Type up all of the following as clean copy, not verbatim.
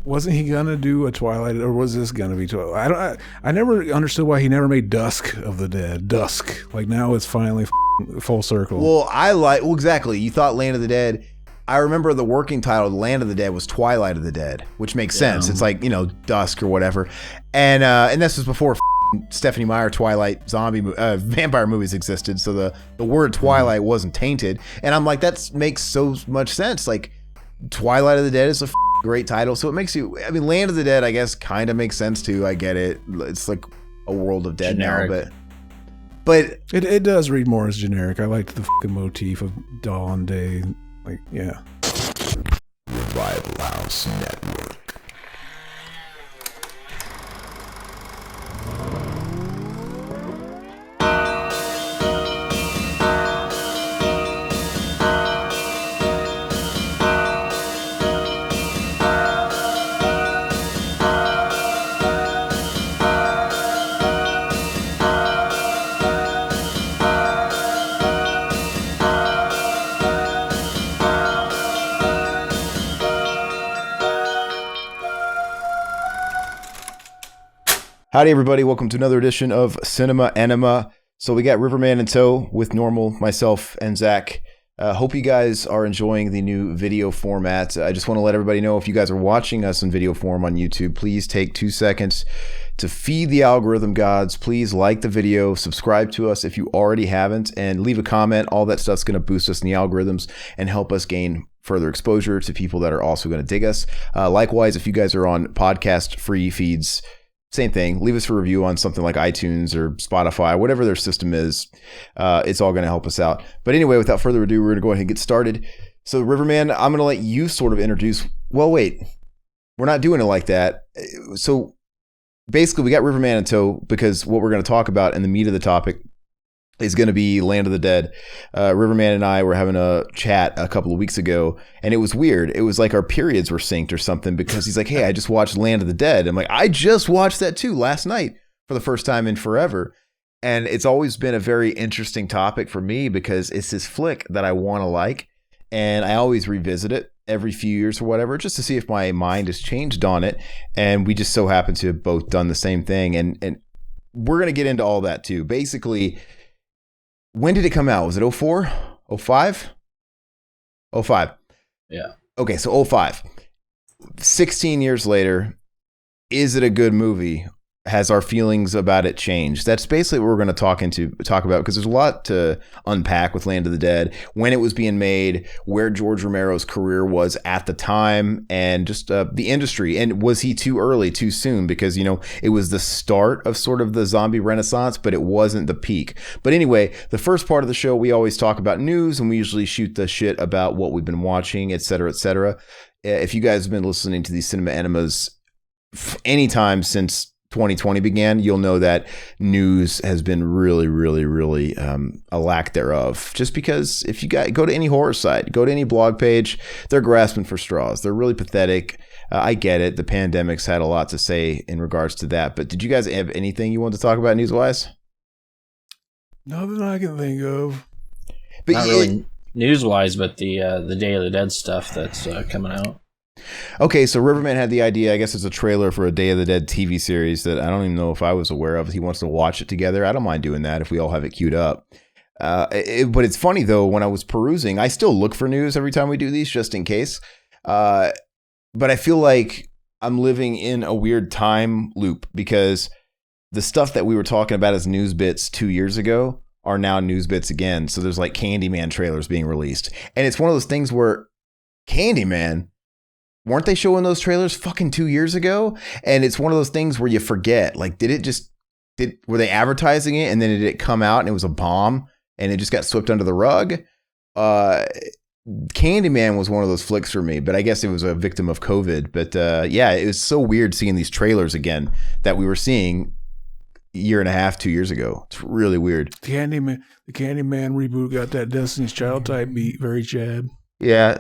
Wasn't he gonna do a Twilight, or was this gonna be Twilight? I never understood why he never made Dusk of the Dead. Dusk, like now it's finally full circle. Well, exactly. You thought Land of the Dead. I remember the working title, Land of the Dead, was Twilight of the Dead, which makes sense. It's like, dusk or whatever, and this was before Stephanie Meyer Twilight vampire movies existed, so the word Twilight wasn't tainted, and I'm like, that makes so much sense. Like, Twilight of the Dead is a great title, so it makes you. I mean, Land of the Dead, I guess, kind of makes sense too. I get it. It's like a world of dead generic. Now, but it does read more as generic. I liked the fucking motif of dawn, day, like Revival House Network. Howdy, everybody. Welcome to another edition of Cinema Enema. So we got Riverman in tow with Normal, myself, and Zach. Hope you guys are enjoying the new video format. I just want to let everybody know, if you guys are watching us in video form on YouTube, please take 2 seconds to feed the algorithm gods. Please like the video, subscribe to us if you already haven't, and leave a comment. All that stuff's going to boost us in the algorithms and help us gain further exposure to people that are also going to dig us. Likewise, if you guys are on podcast-free feeds, same thing. Leave us a review on something like iTunes or Spotify, whatever their system is. It's all going to help us out. But anyway, without further ado, we're going to go ahead and get started. So Riverman, I'm going to let you sort of introduce. Well, wait, we're not doing it like that. So basically, we got Riverman in tow because what we're going to talk about in the meat of the topic is going to be Land of the Dead. Riverman and I were having a chat a couple of weeks ago, and it was weird. It was like our periods were synced or something, because he's like, hey, I just watched Land of the Dead. I'm like, I just watched that too last night for the first time in forever. And it's always been a very interesting topic for me because it's this flick that I want to like, and I always revisit it every few years or whatever, just to see if my mind has changed on it. And we just so happen to have both done the same thing. And we're going to get into all that too. Basically, when did it come out? Was it 04? 05? 05. Yeah. Okay, so 05. 16 years later, is it a good movie? Has our feelings about it changed? That's basically what we're going to talk about, because there's a lot to unpack with Land of the Dead, when it was being made, where George Romero's career was at the time, and just the industry. And was he too early, too soon? Because, it was the start of sort of the zombie renaissance, but it wasn't the peak. But anyway, the first part of the show, we always talk about news, and we usually shoot the shit about what we've been watching, et cetera, et cetera. If you guys have been listening to these Cinema Enemas anytime since 2020 began, you'll know that news has been really, really, really a lack thereof. Just because if you go to any horror site, go to any blog page, they're grasping for straws. They're really pathetic. I get it. The pandemic's had a lot to say in regards to that. But did you guys have anything you want to talk about news-wise? Nothing I can think of. But not really news-wise, but the Day of the Dead stuff that's coming out. Okay, so Riverman had the idea. I guess it's a trailer for a Day of the Dead TV series that I don't even know if I was aware of. He wants to watch it together. I don't mind doing that if we all have it queued up. But it's funny, though, when I was perusing, I still look for news every time we do these, just in case. But I feel like I'm living in a weird time loop, because the stuff that we were talking about as news bits 2 years ago are now news bits again. So there's like Candyman trailers being released. And it's one of those things where Candyman, weren't they showing those trailers fucking 2 years ago? And it's one of those things where you forget, like, were they advertising it and then did it come out and it was a bomb and it just got swept under the rug? Candyman was one of those flicks for me, but I guess it was a victim of COVID. But yeah, it was so weird seeing these trailers again that we were seeing a year and a half, 2 years ago. It's really weird. The Candyman reboot got that Destiny's Child type beat, very Chad. Yeah.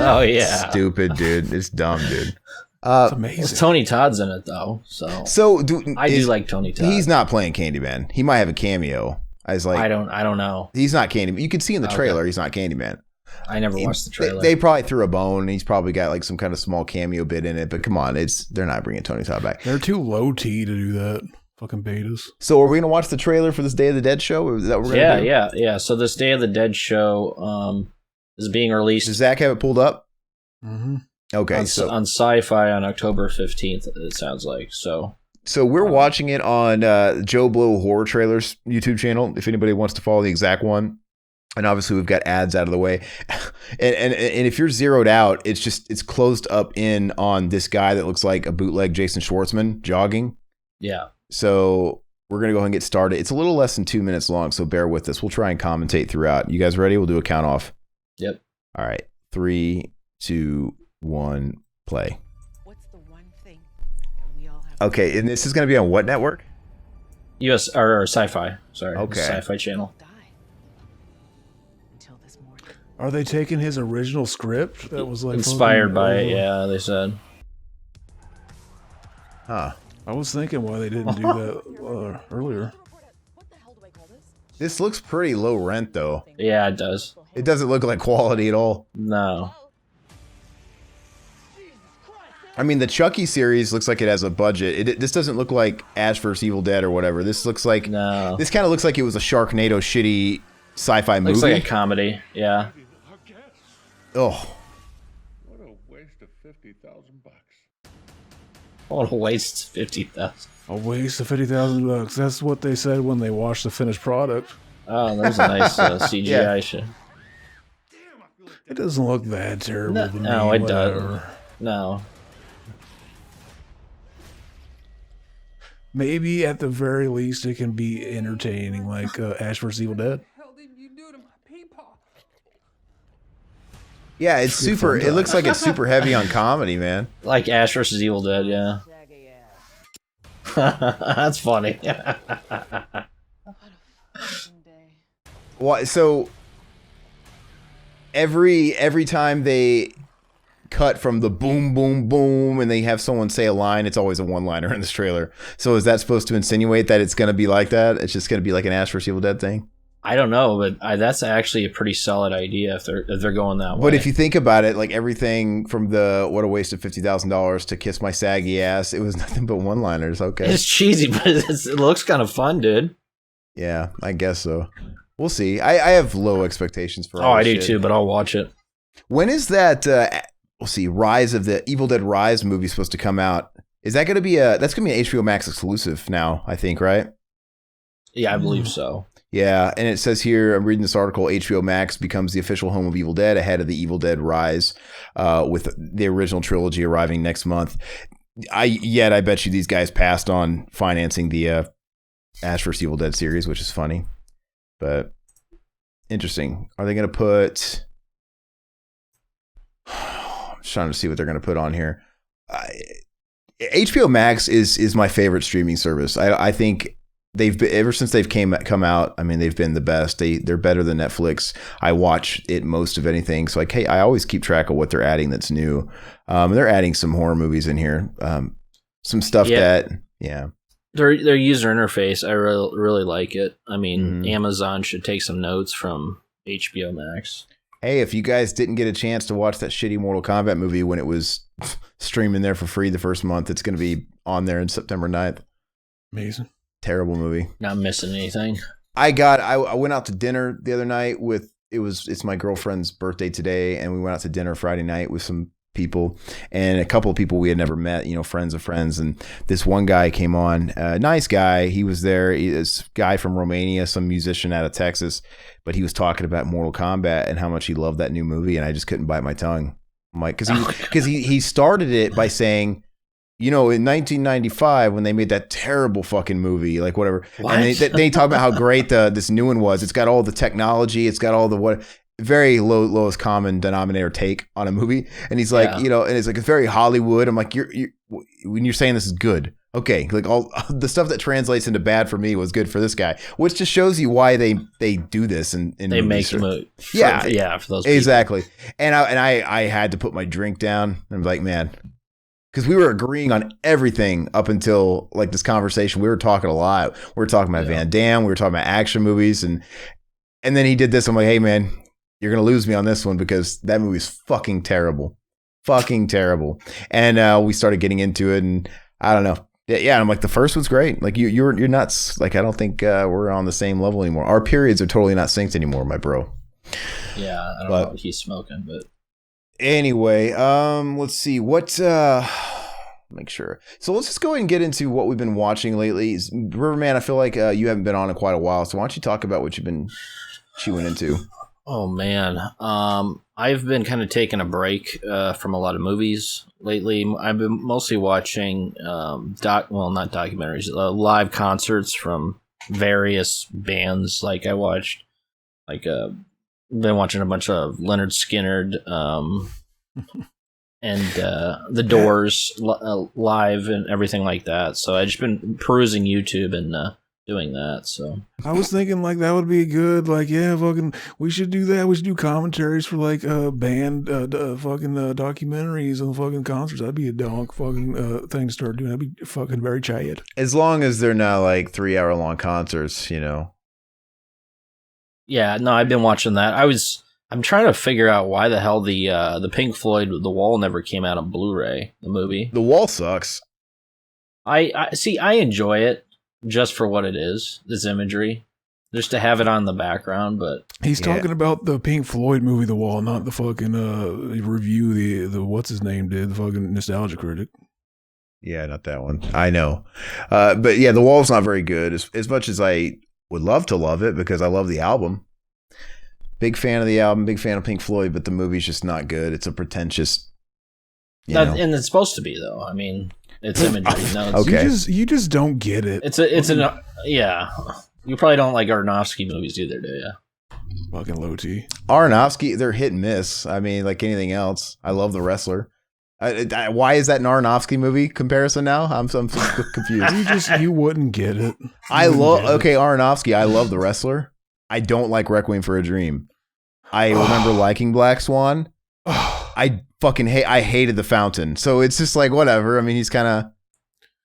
Oh yeah, stupid dude. It's dumb, dude. It's amazing. Well, Tony Todd's in it though, so I do like Tony Todd. He's not playing Candyman. He might have a cameo. I don't know. He's He's not Candyman. You can see in the trailer he's not Candyman. I never watched the trailer. They probably threw a bone. He's probably got like some kind of small cameo bit in it. But come on, they're not bringing Tony Todd back. They're too low T to do that. Fucking betas. So are we gonna watch the trailer for this Day of the Dead show? Is that what we're gonna do? Yeah. So this Day of the Dead show is being released. Does Zach have it pulled up? Mm-hmm. Okay, on SyFy on October 15th. It sounds like so. So we're watching it on Joe Blow Horror Trailers YouTube channel. If anybody wants to follow the exact one, and obviously we've got ads out of the way. and if you're zeroed out, it's closed up in on this guy that looks like a bootleg Jason Schwartzman jogging. Yeah. So we're going to go ahead and get started. It's a little less than 2 minutes long, so bear with us. We'll try and commentate throughout. You guys ready? We'll do a count off. Yep. All right. 3, 2, 1, play. What's the one thing that we all have? Okay, and this is going to be on what network? US or SyFy. Sorry. Okay. SyFy channel. Die until this morning. Are they taking his original script that was like Inspired by it, yeah, they said. Huh. I was thinking why they didn't do that earlier. This looks pretty low rent, though. Yeah, it does. It doesn't look like quality at all. No. I mean, the Chucky series looks like it has a budget. This doesn't look like Ash vs. Evil Dead or whatever. This looks like... No. This kind of looks like it was a Sharknado shitty sci-fi movie. Looks like a comedy, yeah. Oh. What a waste of $50,000. What a waste, 50,000. A waste of $50,000. That's what they said when they watched the finished product. Oh, there's a nice CGI Yeah. shit. It doesn't look that terrible to me. No, it whatever. doesn't. No. Maybe at the very least it can be entertaining, like Ash vs. Evil Dead. Yeah, it's super... It looks like it's super heavy on comedy, man. Like Ash vs. Evil Dead, yeah. That's funny. Well, so every time they cut from the boom, boom, boom, and they have someone say a line, it's always a one-liner in this trailer. So is that supposed to insinuate that it's going to be like that? It's just going to be like an Ash vs. Evil Dead thing? I don't know, but that's actually a pretty solid idea if they're going that way. But if you think about it, like everything from the what a waste of $50,000 to kiss my saggy ass, it was nothing but one-liners. Okay, it's cheesy, but it looks kind of fun, dude. Yeah, I guess so. We'll see. I have low expectations for. Oh, I do too, but I'll watch it. When is that? We'll see. Rise of the Evil Dead Rise movie supposed to come out? Is that going to be that's going to be an HBO Max exclusive now? I think, right? Yeah, I believe so. Yeah, and it says here, I'm reading this article, HBO Max becomes the official home of Evil Dead ahead of the Evil Dead Rise, with the original trilogy arriving next month. I bet you these guys passed on financing the Ash vs. Evil Dead series, which is funny. But interesting. Are they going to put... I'm just trying to see what they're going to put on here. HBO Max is my favorite streaming service. I think... They've been, ever since they've come out. I mean, they've been the best. They're better than Netflix. I watch it most of anything, so I always keep track of what they're adding that's new. They're adding some horror movies in here, some stuff that their user interface. I really like it. I mean, Amazon should take some notes from HBO Max. Hey, if you guys didn't get a chance to watch that shitty Mortal Kombat movie when it was streaming there for free the first month, it's going to be on there on September 9th. Amazing. Terrible movie. Not missing anything. I went out to dinner the other night it's my girlfriend's birthday today, and we went out to dinner Friday night with some people and a couple of people we had never met, friends of friends. And this one guy came on, nice guy. He was there. This guy from Romania, some musician out of Texas, but he was talking about Mortal Kombat and how much he loved that new movie. And I just couldn't bite my tongue. I'm like, because he started it by saying, in 1995 when they made that terrible fucking movie, like whatever, what? And they talk about how great this new one was. It's got all the technology, it's got all the very lowest common denominator take on a movie, and he's like, and it's like it's very Hollywood. I'm like, when you're saying this is good, okay, like all the stuff that translates into bad for me was good for this guy, which just shows you why they do this and they make the movie. For those people. Exactly. And I had to put my drink down. I'm like, man. Because we were agreeing on everything up until like this conversation. We were talking a lot. We were talking about Van Damme. We were talking about action movies, and then he did this. I'm like, hey man, you're gonna lose me on this one because that movie's fucking terrible. Fucking terrible. And we started getting into it, and I don't know. Yeah, I'm like, the first one's great. Like you're nuts. Like I don't think we're on the same level anymore. Our periods are totally not synced anymore, my bro. Yeah, I don't know what he's smoking, but anyway, let's see what. Make sure. So let's just go ahead and get into what we've been watching lately. Riverman, I feel like you haven't been on in quite a while, so why don't you talk about what you've been chewing into? Oh man, I've been kind of taking a break from a lot of movies lately. I've been mostly watching not documentaries, live concerts from various bands. Like I watched, been watching a bunch of Leonard Skinner, and The Doors live and everything like that. So I just been perusing YouTube and doing that. So I was thinking like that would be good. Like, yeah, fucking, we should do that. We should do commentaries for like band fucking documentaries and fucking concerts. That'd be a donk fucking thing to start doing. That'd be fucking very Chad. As long as they're not like 3-hour long concerts, you know. Yeah, no, I've been watching that. I'm trying to figure out why the hell the Pink Floyd The Wall never came out on Blu-ray, the movie. The Wall sucks. I see, I enjoy it just for what it is, this imagery. Just to have it on the background, but he's talking about the Pink Floyd movie The Wall, not the fucking review the what's his name did, the fucking Nostalgia Critic. Yeah, not that one. I know. But yeah, The Wall's not very good. As much as I would love to love it because I love the album. Big fan of the album, big fan of Pink Floyd, but the movie's just not good. It's a pretentious, and it's supposed to be though. I mean, it's imagery. No, it's, okay. You just don't get it. Yeah. You probably don't like Aronofsky movies either, do you? Fucking low T. Aronofsky, they're hit and miss. I mean, like anything else. I love The Wrestler. Why is that an Aronofsky movie comparison now? I'm confused. You wouldn't get it. Aronofsky. I love The Wrestler. I don't like Requiem for a Dream. I remember liking Black Swan. I hated The Fountain. So it's just like whatever. I mean, he's kind of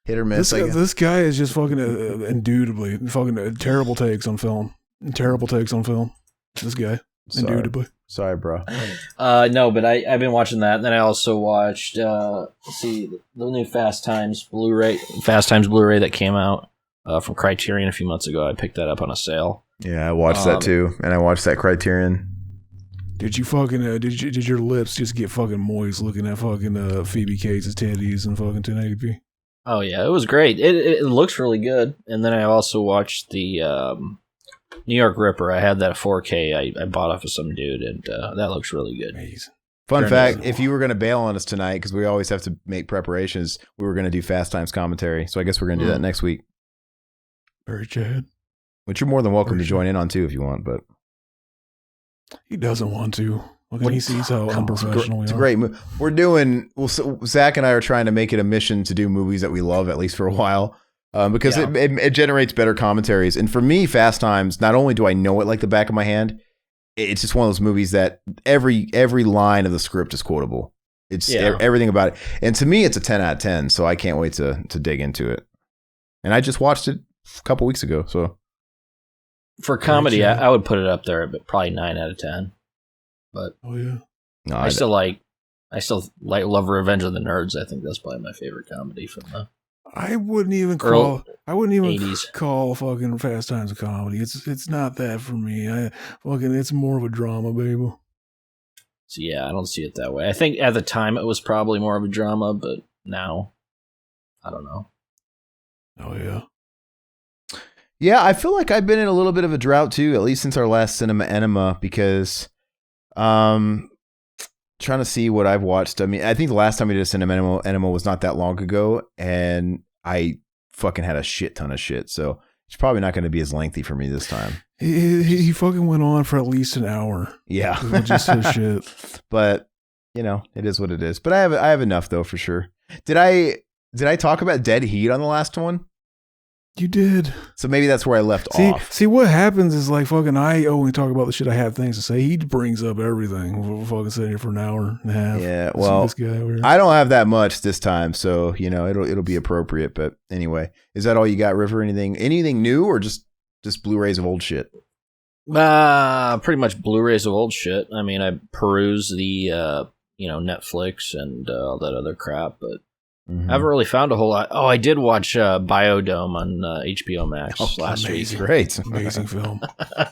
hit or miss. This guy is just fucking indubitably fucking terrible takes on film. This guy, indubitably. Sorry, bro. No, but I've been watching that. And then I also watched the new Fast Times Blu-ray that came out from Criterion a few months ago. I picked that up on a sale. Yeah, I watched that too, and I watched that Criterion. Did you fucking did your lips just get fucking moist looking at fucking Phoebe Cates' titties and fucking 1080p? Oh yeah, it was great. It looks really good. And then I also watched the New York Ripper. I had that 4K. I bought off of some dude, and that looks really good. Amazing. Fun fact: if you were going to bail on us tonight, because we always have to make preparations, we were going to do Fast Times commentary. So I guess we're going to do that next week. Very Chad. Which you're more than welcome to join in on too if you want, but he doesn't want to. When he sees how unprofessional we are. It's a great movie. Zach and I are trying to make it a mission to do movies that we love, at least for a while, because it generates better commentaries. And for me, Fast Times, not only do I know it like the back of my hand, it's just one of those movies that every line of the script is quotable. It's everything about it. And to me, it's a 10 out of 10, so I can't wait to dig into it. And I just watched it a couple weeks ago, so. For comedy, I would put it up there, but probably 9 out of 10. But no, I still love Revenge of the Nerds. I think that's probably my favorite comedy from the. I wouldn't even call 80s. Fucking Fast Times a comedy. It's not that for me. It's more of a drama, baby. So yeah, I don't see it that way. I think at the time it was probably more of a drama, but now I don't know. Oh yeah. Yeah, I feel like I've been in a little bit of a drought too, at least since our last Cinema Enema, because trying to see what I've watched. I mean, I think the last time we did a Cinema Enema was not that long ago, and I fucking had a shit ton of shit, so it's probably not going to be as lengthy for me this time. He fucking went on for at least an hour. Yeah. Just his shit. But, it is what it is. But I have enough, though, for sure. Did I talk about Dead Heat on the last one? You did. So maybe that's where I left off. See, what happens is like fucking I only talk about the shit I have things to say. He brings up everything. We're fucking sitting here for an hour and a half. Yeah, well, this guy over here. I don't have that much this time, so it'll be appropriate. But anyway, is that all you got, River? Anything new, or just Blu-rays of old shit? Pretty much Blu-rays of old shit. I mean, I peruse the Netflix and all that other crap, but I haven't really found a whole lot. Oh, I did watch Biodome on HBO Max last week. Great. Amazing film.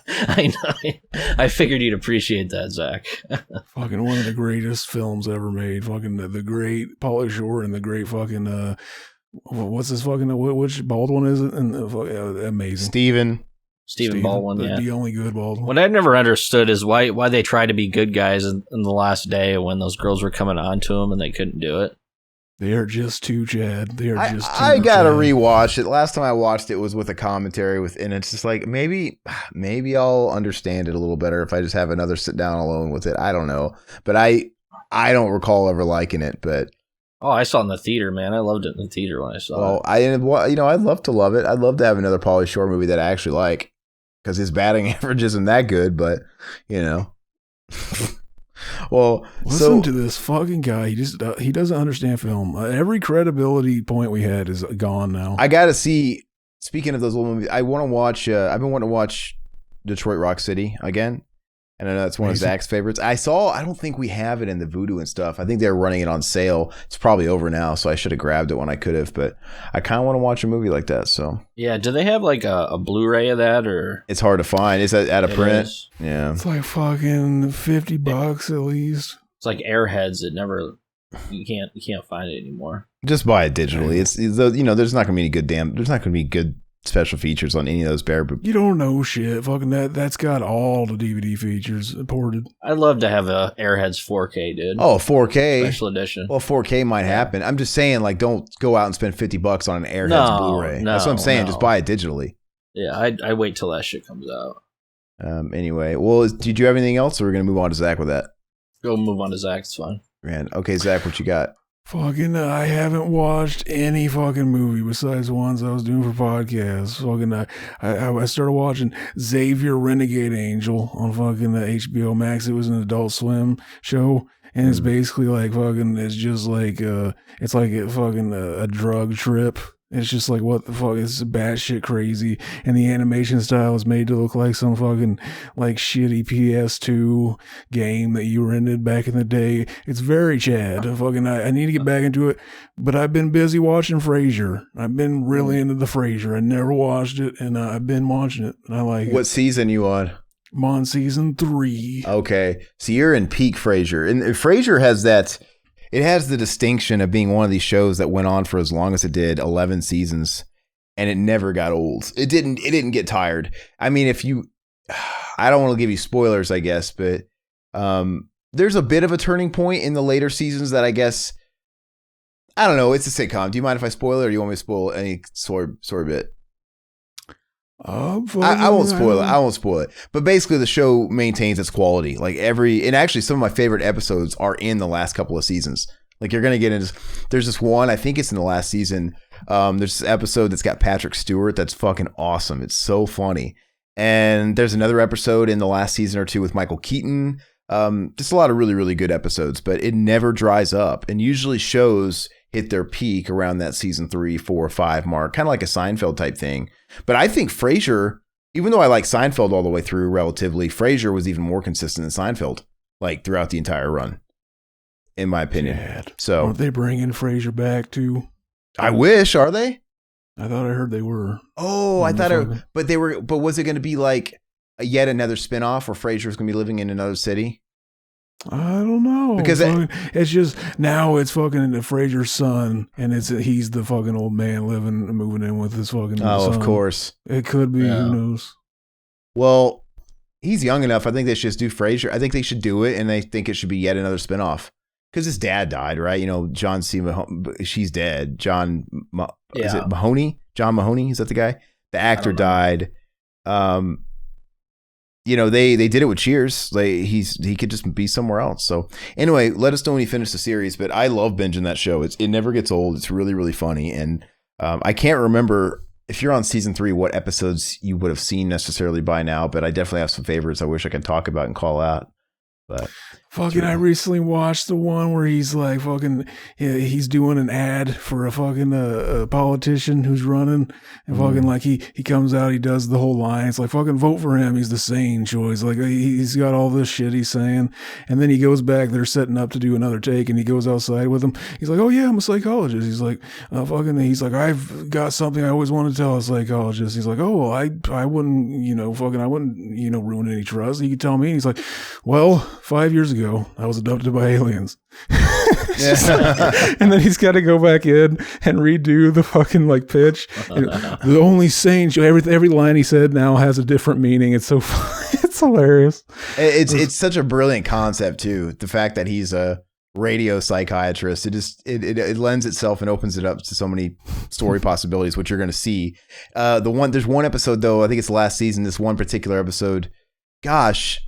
I know. I figured you'd appreciate that, Zach. Fucking one of the greatest films ever made. Fucking the great Pauly Shore and the great fucking what's this fucking which Baldwin is it? And amazing. Stephen Baldwin, the only good Baldwin. What I never understood is why they try to be good guys in the last day when those girls were coming on to them and they couldn't do it. They are just too Chad. They are just too I gotta Chad. rewatch it. Last time I watched it was with a commentary and it's just like maybe I'll understand it a little better if I just have another sit down alone with it. I don't know. But I don't recall ever liking it, but oh, I saw it in the theater, man. I loved it in the theater when I saw it. I'd love to love it. I'd love to have another Pauly Shore movie that I actually like because his batting average isn't that good, but Well, listen to this fucking guy. He doesn't understand film. Every credibility point we had is gone now. I gotta see. Speaking of those old movies, I want to watch. I've been wanting to watch Detroit Rock City again, and I know that's one of Zach's favorites. I don't think we have it in the Vudu and stuff. I think they're running it on sale. It's probably over now, so I should have grabbed it when I could have. But I kind of want to watch a movie like that. So yeah, do they have like a Blu-ray of that, or it's hard to find? Is that out of print? Is. Yeah, it's like fucking $50 at least. It's like Airheads. It never. You can't find it anymore. Just buy it digitally. It's there's not gonna be any good There's not gonna be good special features on any of those bare. You don't know shit. Fucking that's got all the DVD features ported. I'd love to have a Airheads 4K, dude. Oh, 4K special edition. Well, 4K might happen. I'm just saying, like, don't go out and spend $50 on an Airheads Blu-ray. That's what I'm saying. Just buy it digitally. Yeah, I wait till that shit comes out. Anyway, well, did you have anything else, or we're gonna move on to Zach with that? Go move on to Zach. It's fine. Man, okay, Zach, what you got? Fucking, I haven't watched any fucking movie besides the ones I was doing for podcasts. Fucking, I started watching Xavier Renegade Angel on fucking HBO Max. It was an Adult Swim show, and it's basically like fucking. It's just like it's like a drug trip. It's just like, what the fuck? It's batshit crazy. And the animation style is made to look like some fucking like shitty PS2 game that you rented back in the day. It's very Chad. I need to get back into it, but I've been busy watching Frasier. I've been really into the Frasier. I never watched it, and I've been watching it, and I like it. What season you on? I'm on season 3. Okay. So you're in peak Frasier. And Frasier has that... It has the distinction of being one of these shows that went on for as long as it did, 11 seasons, and it never got old. It didn't get tired. I mean, I don't want to give you spoilers, I guess, but there's a bit of a turning point in the later seasons that I guess, I don't know. It's a sitcom. Do you mind if I spoil it, or do you want me to spoil any sort of bit? I won't spoil it. I won't spoil it. But basically, the show maintains its quality. Like and actually, some of my favorite episodes are in the last couple of seasons. Like you're gonna get into. There's this one. I think it's in the last season. There's this episode that's got Patrick Stewart. That's fucking awesome. It's so funny. And there's another episode in the last season or two with Michael Keaton. Just a lot of really, really good episodes. But it never dries up. And usually shows hit their peak around that season 3, 4, 5 mark, kind of like a Seinfeld type thing. But I think Frasier, even though I like Seinfeld all the way through relatively, Frasier was even more consistent than Seinfeld, like throughout the entire run, in my opinion. Chad. So aren't they bringing Frasier back too? I wish. Are they? I thought I heard they were. Oh, I thought but was it going to be like yet another spinoff where Frasier's going to be living in another city? I don't know, because it's just now it's fucking Frasier's son, and he's the fucking old man moving in with his fucking son. Of course it could be. Yeah. Who knows? Well, he's young enough. I think they should just do Frasier. I think they should do it, and they think it should be yet another spinoff because his dad died, right? You know, John C. Mahoney, she's dead. Is it Mahoney? John Mahoney, is that the guy? The actor died. You know, they did it with Cheers. He could just be somewhere else. So anyway, let us know when you finish the series. But I love binging that show. It never gets old. It's really, really funny. And I can't remember if you're on season 3, what episodes you would have seen necessarily by now. But I definitely have some favorites I wish I could talk about and call out. But Fucking, I recently watched the one where he's like fucking, he's doing an ad for a fucking a politician who's running, and fucking like he comes out, he does the whole line. It's like fucking vote for him. He's the sane choice. Like he's got all this shit he's saying, and then he goes back. They're setting up to do another take, and he goes outside with him. He's like, oh yeah, I'm a psychologist. He's like, fucking, he's like, I've got something I always want to tell a psychologist. He's like, oh well, I wouldn't, I wouldn't, ruin any trust. He could tell me. And he's like, well, 5 years ago, I was adopted by aliens. And then he's got to go back in and redo the fucking like pitch. The only sane show, every line he said now has a different meaning. It's so it's hilarious. It's such a brilliant concept too. The fact that he's a radio psychiatrist, it lends itself and opens it up to so many story possibilities, which you're going to see. There's one episode though, I think it's the last season, this one particular episode, gosh,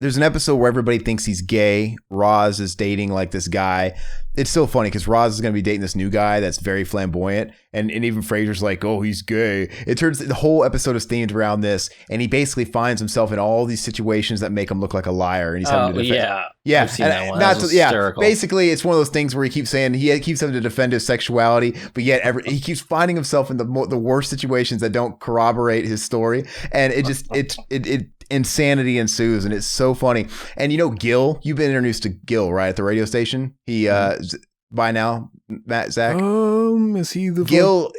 there's an episode where everybody thinks he's gay. Roz is dating like this guy. It's so funny because Roz is going to be dating this new guy that's very flamboyant. And even Frasier's like, oh, he's gay. It turns the whole episode is themed around this. And he basically finds himself in all these situations that make him look like a liar. And he's having to defend. Yeah. I've seen that one. That was hysterical. Basically, it's one of those things where he keeps saying he keeps having to defend his sexuality, but yet he keeps finding himself in the worst situations that don't corroborate his story. And it just, insanity ensues, and it's so funny. And Gil, you've been introduced to Gil, right, at the radio station. He by now, Zach. Is he the Gil?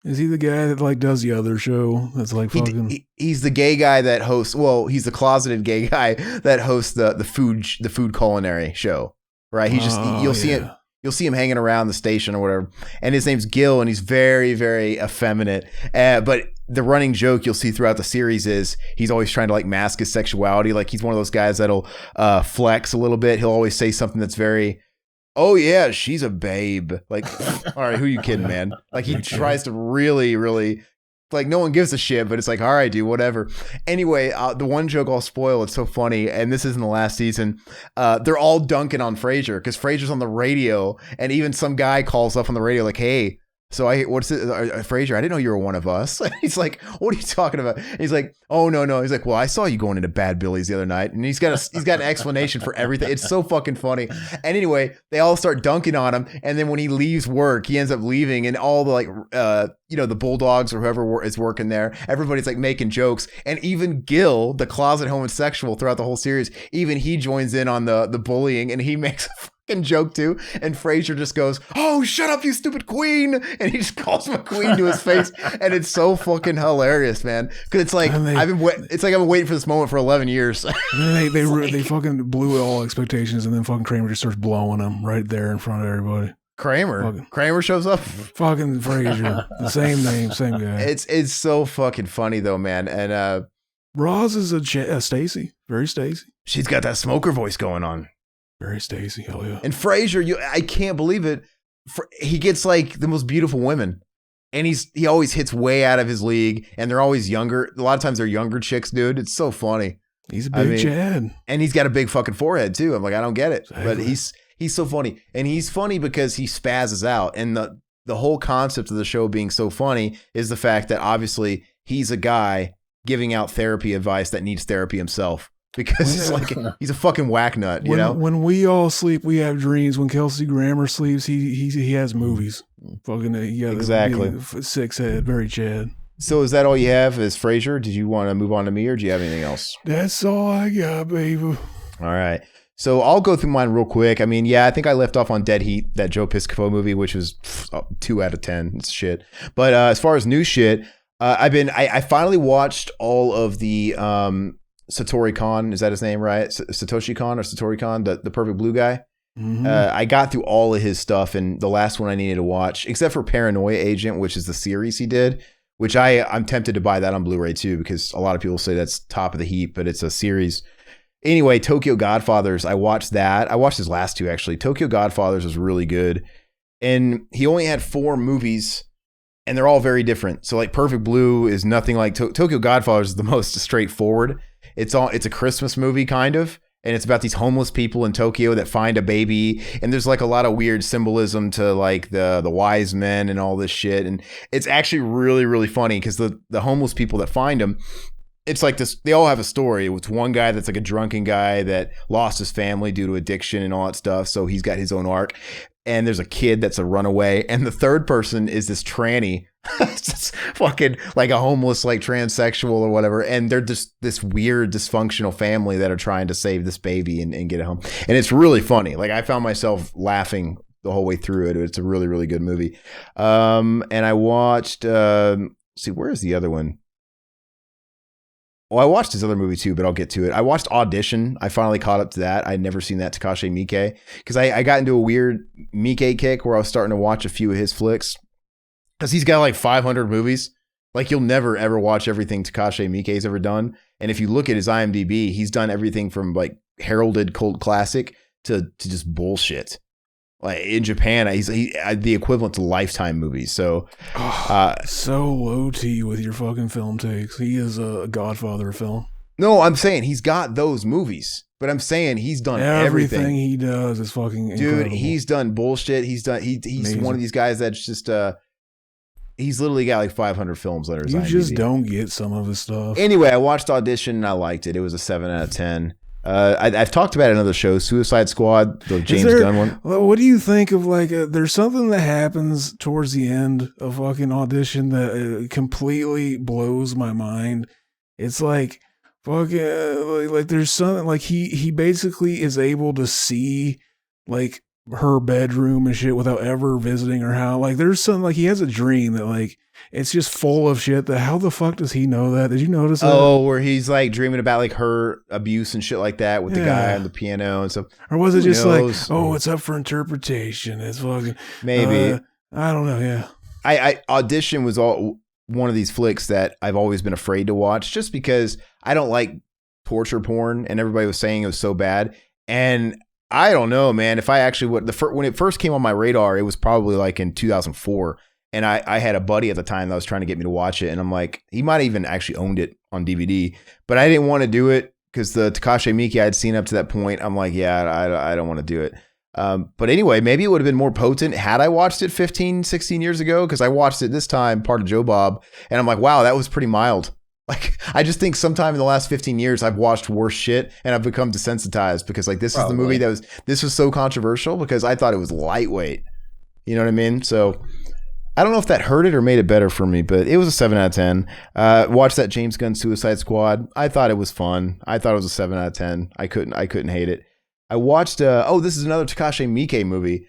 Is he the guy that like does the other show? That's like fucking. He's the gay guy that hosts. Well, he's the closeted gay guy that hosts the food culinary show, right? He just you'll see it. You'll see him hanging around the station or whatever. And his name's Gil, and he's very, very effeminate. But the running joke you'll see throughout the series is he's always trying to like mask his sexuality. Like he's one of those guys that'll flex a little bit. He'll always say something that's very, oh yeah, she's a babe. Like, all right, who you kidding, man? Like he tries to really, really, like no one gives a shit, but it's like, all right, dude, whatever. Anyway, the one joke I'll spoil, it's so funny, and this isn't the last season. They're all dunking on Frasier because Frasier's on the radio, and even some guy calls up on the radio like, hey, so what's it, Frasier? I didn't know you were one of us. He's like, what are you talking about? And he's like, oh no. He's like, well, I saw you going into Bad Billy's the other night, and he's got an explanation for everything. It's so fucking funny. And anyway, they all start dunking on him, and then when he leaves work, he ends up leaving, and all the like, the Bulldogs or whoever is working there, everybody's like making jokes, and even Gil, the closet homosexual throughout the whole series, even he joins in on the bullying, and he makes a joke too, and Frasier just goes, oh, shut up, you stupid queen, and he just calls him a queen to his face, and it's so fucking hilarious, man, because it's like I've been waiting for this moment for 11 years. And they fucking blew all expectations, and then fucking Kramer just starts blowing them right there in front of everybody. Kramer shows up. Fucking Frasier, the same name, same guy. It's so fucking funny though, man. And Roz is a Stacy, very Stacy. She's got that smoker voice going on. Very Stacy, hell yeah. And Frasier, I can't believe it. He gets like the most beautiful women, and he always hits way out of his league, and they're always younger. A lot of times they're younger chicks, dude. It's so funny. He's a big Chad, and he's got a big fucking forehead too. I'm like, I don't get it, exactly. But he's so funny, and he's funny because he spazzes out, and the whole concept of the show being so funny is the fact that obviously he's a guy giving out therapy advice that needs therapy himself. Because he's a fucking whack nut, you know. When we all sleep, we have dreams. When Kelsey Grammer sleeps, he has movies. Fucking exactly. Six head, very Chad. So is that all you have? Is Frasier? Did you want to move on to me, or do you have anything else? That's all I got, baby. All right. So I'll go through mine real quick. I mean, yeah, I think I left off on Dead Heat, that Joe Piscopo movie, which was 2 out of 10. It's shit. But as far as new shit, I finally watched all of the Satori Kon, is that his name, right? Satoshi Kon or Satori Kon, the Perfect Blue guy. Mm-hmm. I got through all of his stuff, and the last one I needed to watch, except for Paranoia Agent, which is the series he did, which I'm tempted to buy that on Blu-ray too, because a lot of people say that's top of the heap, but it's a series. Anyway, Tokyo Godfathers, I watched that. I watched his last 2 actually. Tokyo Godfathers was really good, and he only had 4 movies, and they're all very different. So like Perfect Blue is nothing like Tokyo Godfathers is the most straightforward. It's a Christmas movie kind of, and it's about these homeless people in Tokyo that find a baby, and there's like a lot of weird symbolism to like the wise men and all this shit, and it's actually really, really funny because the homeless people that find him, it's like this. They all have a story. It's one guy that's like a drunken guy that lost his family due to addiction and all that stuff. So he's got his own arc. And there's a kid that's a runaway. And the third person is this tranny. It's just fucking like a homeless, like transsexual or whatever. And they're just this weird dysfunctional family that are trying to save this baby and get it home. And it's really funny. Like I found myself laughing the whole way through it. It's a really, really good movie. And I watched, see, where's the other one? Well, I watched his other movie too, but I'll get to it. I watched Audition. I finally caught up to that. I'd never seen that Takashi Miike because I got into a weird Miike kick where I was starting to watch a few of his flicks because he's got like 500 movies. Like you'll never ever watch everything Takashi Miike's ever done. And if you look at his IMDb, he's done everything from like heralded cult classic to just bullshit. Like in Japan, he's the equivalent to Lifetime movies. So, so low T with your fucking film takes. He is a Godfather film. No, I'm saying he's got those movies, but I'm saying he's done everything he does is fucking dude. incredible. He's done bullshit. He's Amazing. One of these guys that's just he's literally got like 500 films under his You IMDb. just don't get some of his stuff. Anyway, I watched Audition and I liked it. It was a 7 out of 10. I've talked about another show, Suicide Squad, the James Gunn one. What do you think of like there's something that happens towards the end of fucking Audition that completely blows my mind. It's like fucking like there's something like he basically is able to see like her bedroom and shit without ever visiting her house. Like there's something like he has a dream that like it's just full of shit that how the fuck does he know that? Did you notice that? Oh, where he's like dreaming about like her abuse and shit like that with the guy on the piano and stuff. Or was it just knows? like, oh, it's up for interpretation. It's fucking maybe. I don't know. Yeah. I Audition was one of these flicks that I've always been afraid to watch just because I don't like torture porn and everybody was saying it was so bad. And I don't know, man. If I actually would, when it first came on my radar, it was probably like in 2004. And I had a buddy at the time that was trying to get me to watch it. And I'm like, he might have even actually owned it on DVD, but I didn't want to do it because the Takashi Miike I'd seen up to that point. I'm like, yeah, I don't want to do it. But anyway, maybe it would have been more potent had I watched it 15, 16 years ago. Cause I watched it this time, part of Joe Bob. And I'm like, wow, that was pretty mild. Like, I just think sometime in the last 15 years, I've watched worse shit and I've become desensitized because like, this is the movie this was so controversial because I thought it was lightweight. You know what I mean? So I don't know if that hurt it or made it better for me, but it was a 7 out of 10. Watched that James Gunn Suicide Squad. I thought it was fun. I thought it was a 7 out of 10. I couldn't hate it. I watched, this is another Takashi Miike movie.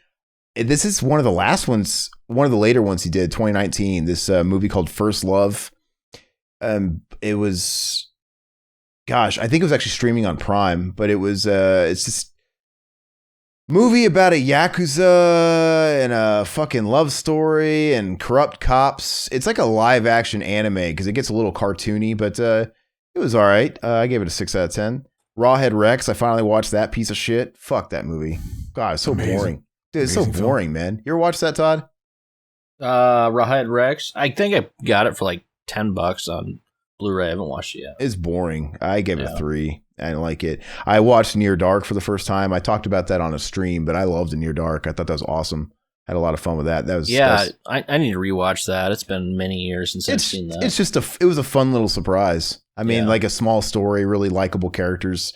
This is one of the last ones, one of the later ones he did, 2019, this movie called First Love. It was, gosh, I think it was actually streaming on Prime, but it was, it's this movie about a Yakuza and a fucking love story and corrupt cops. It's like a live action anime because it gets a little cartoony, but it was all right. I gave it a 6 out of 10. Rawhead Rex, I finally watched that piece of shit. Fuck that movie. God, it's so boring. Dude, it's so boring, man. You ever watched that, Todd? Rawhead Rex. I think I got it for like $10 on Blu-ray. I haven't watched it yet. It's boring. I gave it a 3. I didn't like it. I watched Near Dark for the first time. I talked about that on a stream, but I loved Near Dark. I thought that was awesome. Had a lot of fun with that. I need to rewatch that. It's been many years since I've seen that. It's just it was a fun little surprise. I mean, like a small story, really likable characters.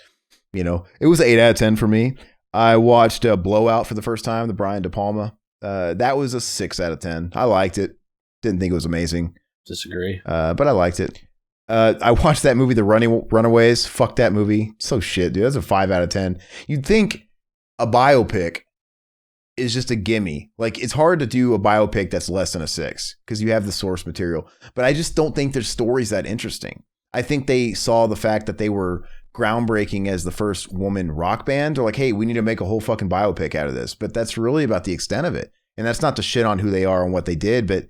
You know, it was an 8 out of 10 for me. I watched Blowout for the first time, the Brian De Palma. That was a 6 out of 10. I liked it. Didn't think it was amazing. Disagree. But I liked it. I watched that movie, The Runaways. Fuck that movie. So shit, dude. That's a 5 out of 10. You'd think a biopic is just a gimme. Like, it's hard to do a biopic that's less than a 6 because you have the source material. But I just don't think their story's that interesting. I think they saw the fact that they were groundbreaking as the first woman rock band. They're like, hey, we need to make a whole fucking biopic out of this. But that's really about the extent of it. And that's not to shit on who they are and what they did, but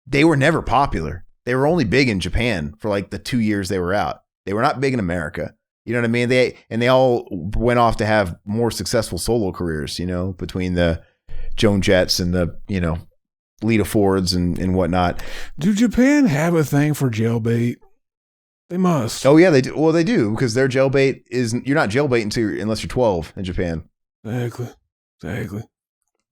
they were never popular. They were only big in Japan for like the 2 years they were out. They were not big in America. You know what I mean? They all went off to have more successful solo careers, you know, between the Joan Jetts and the, you know, Lita Fords and whatnot. Do Japan have a thing for jailbait? They must. Oh yeah, they do. Well, they do because their jailbait you're not jailbait unless you're 12 in Japan. Exactly.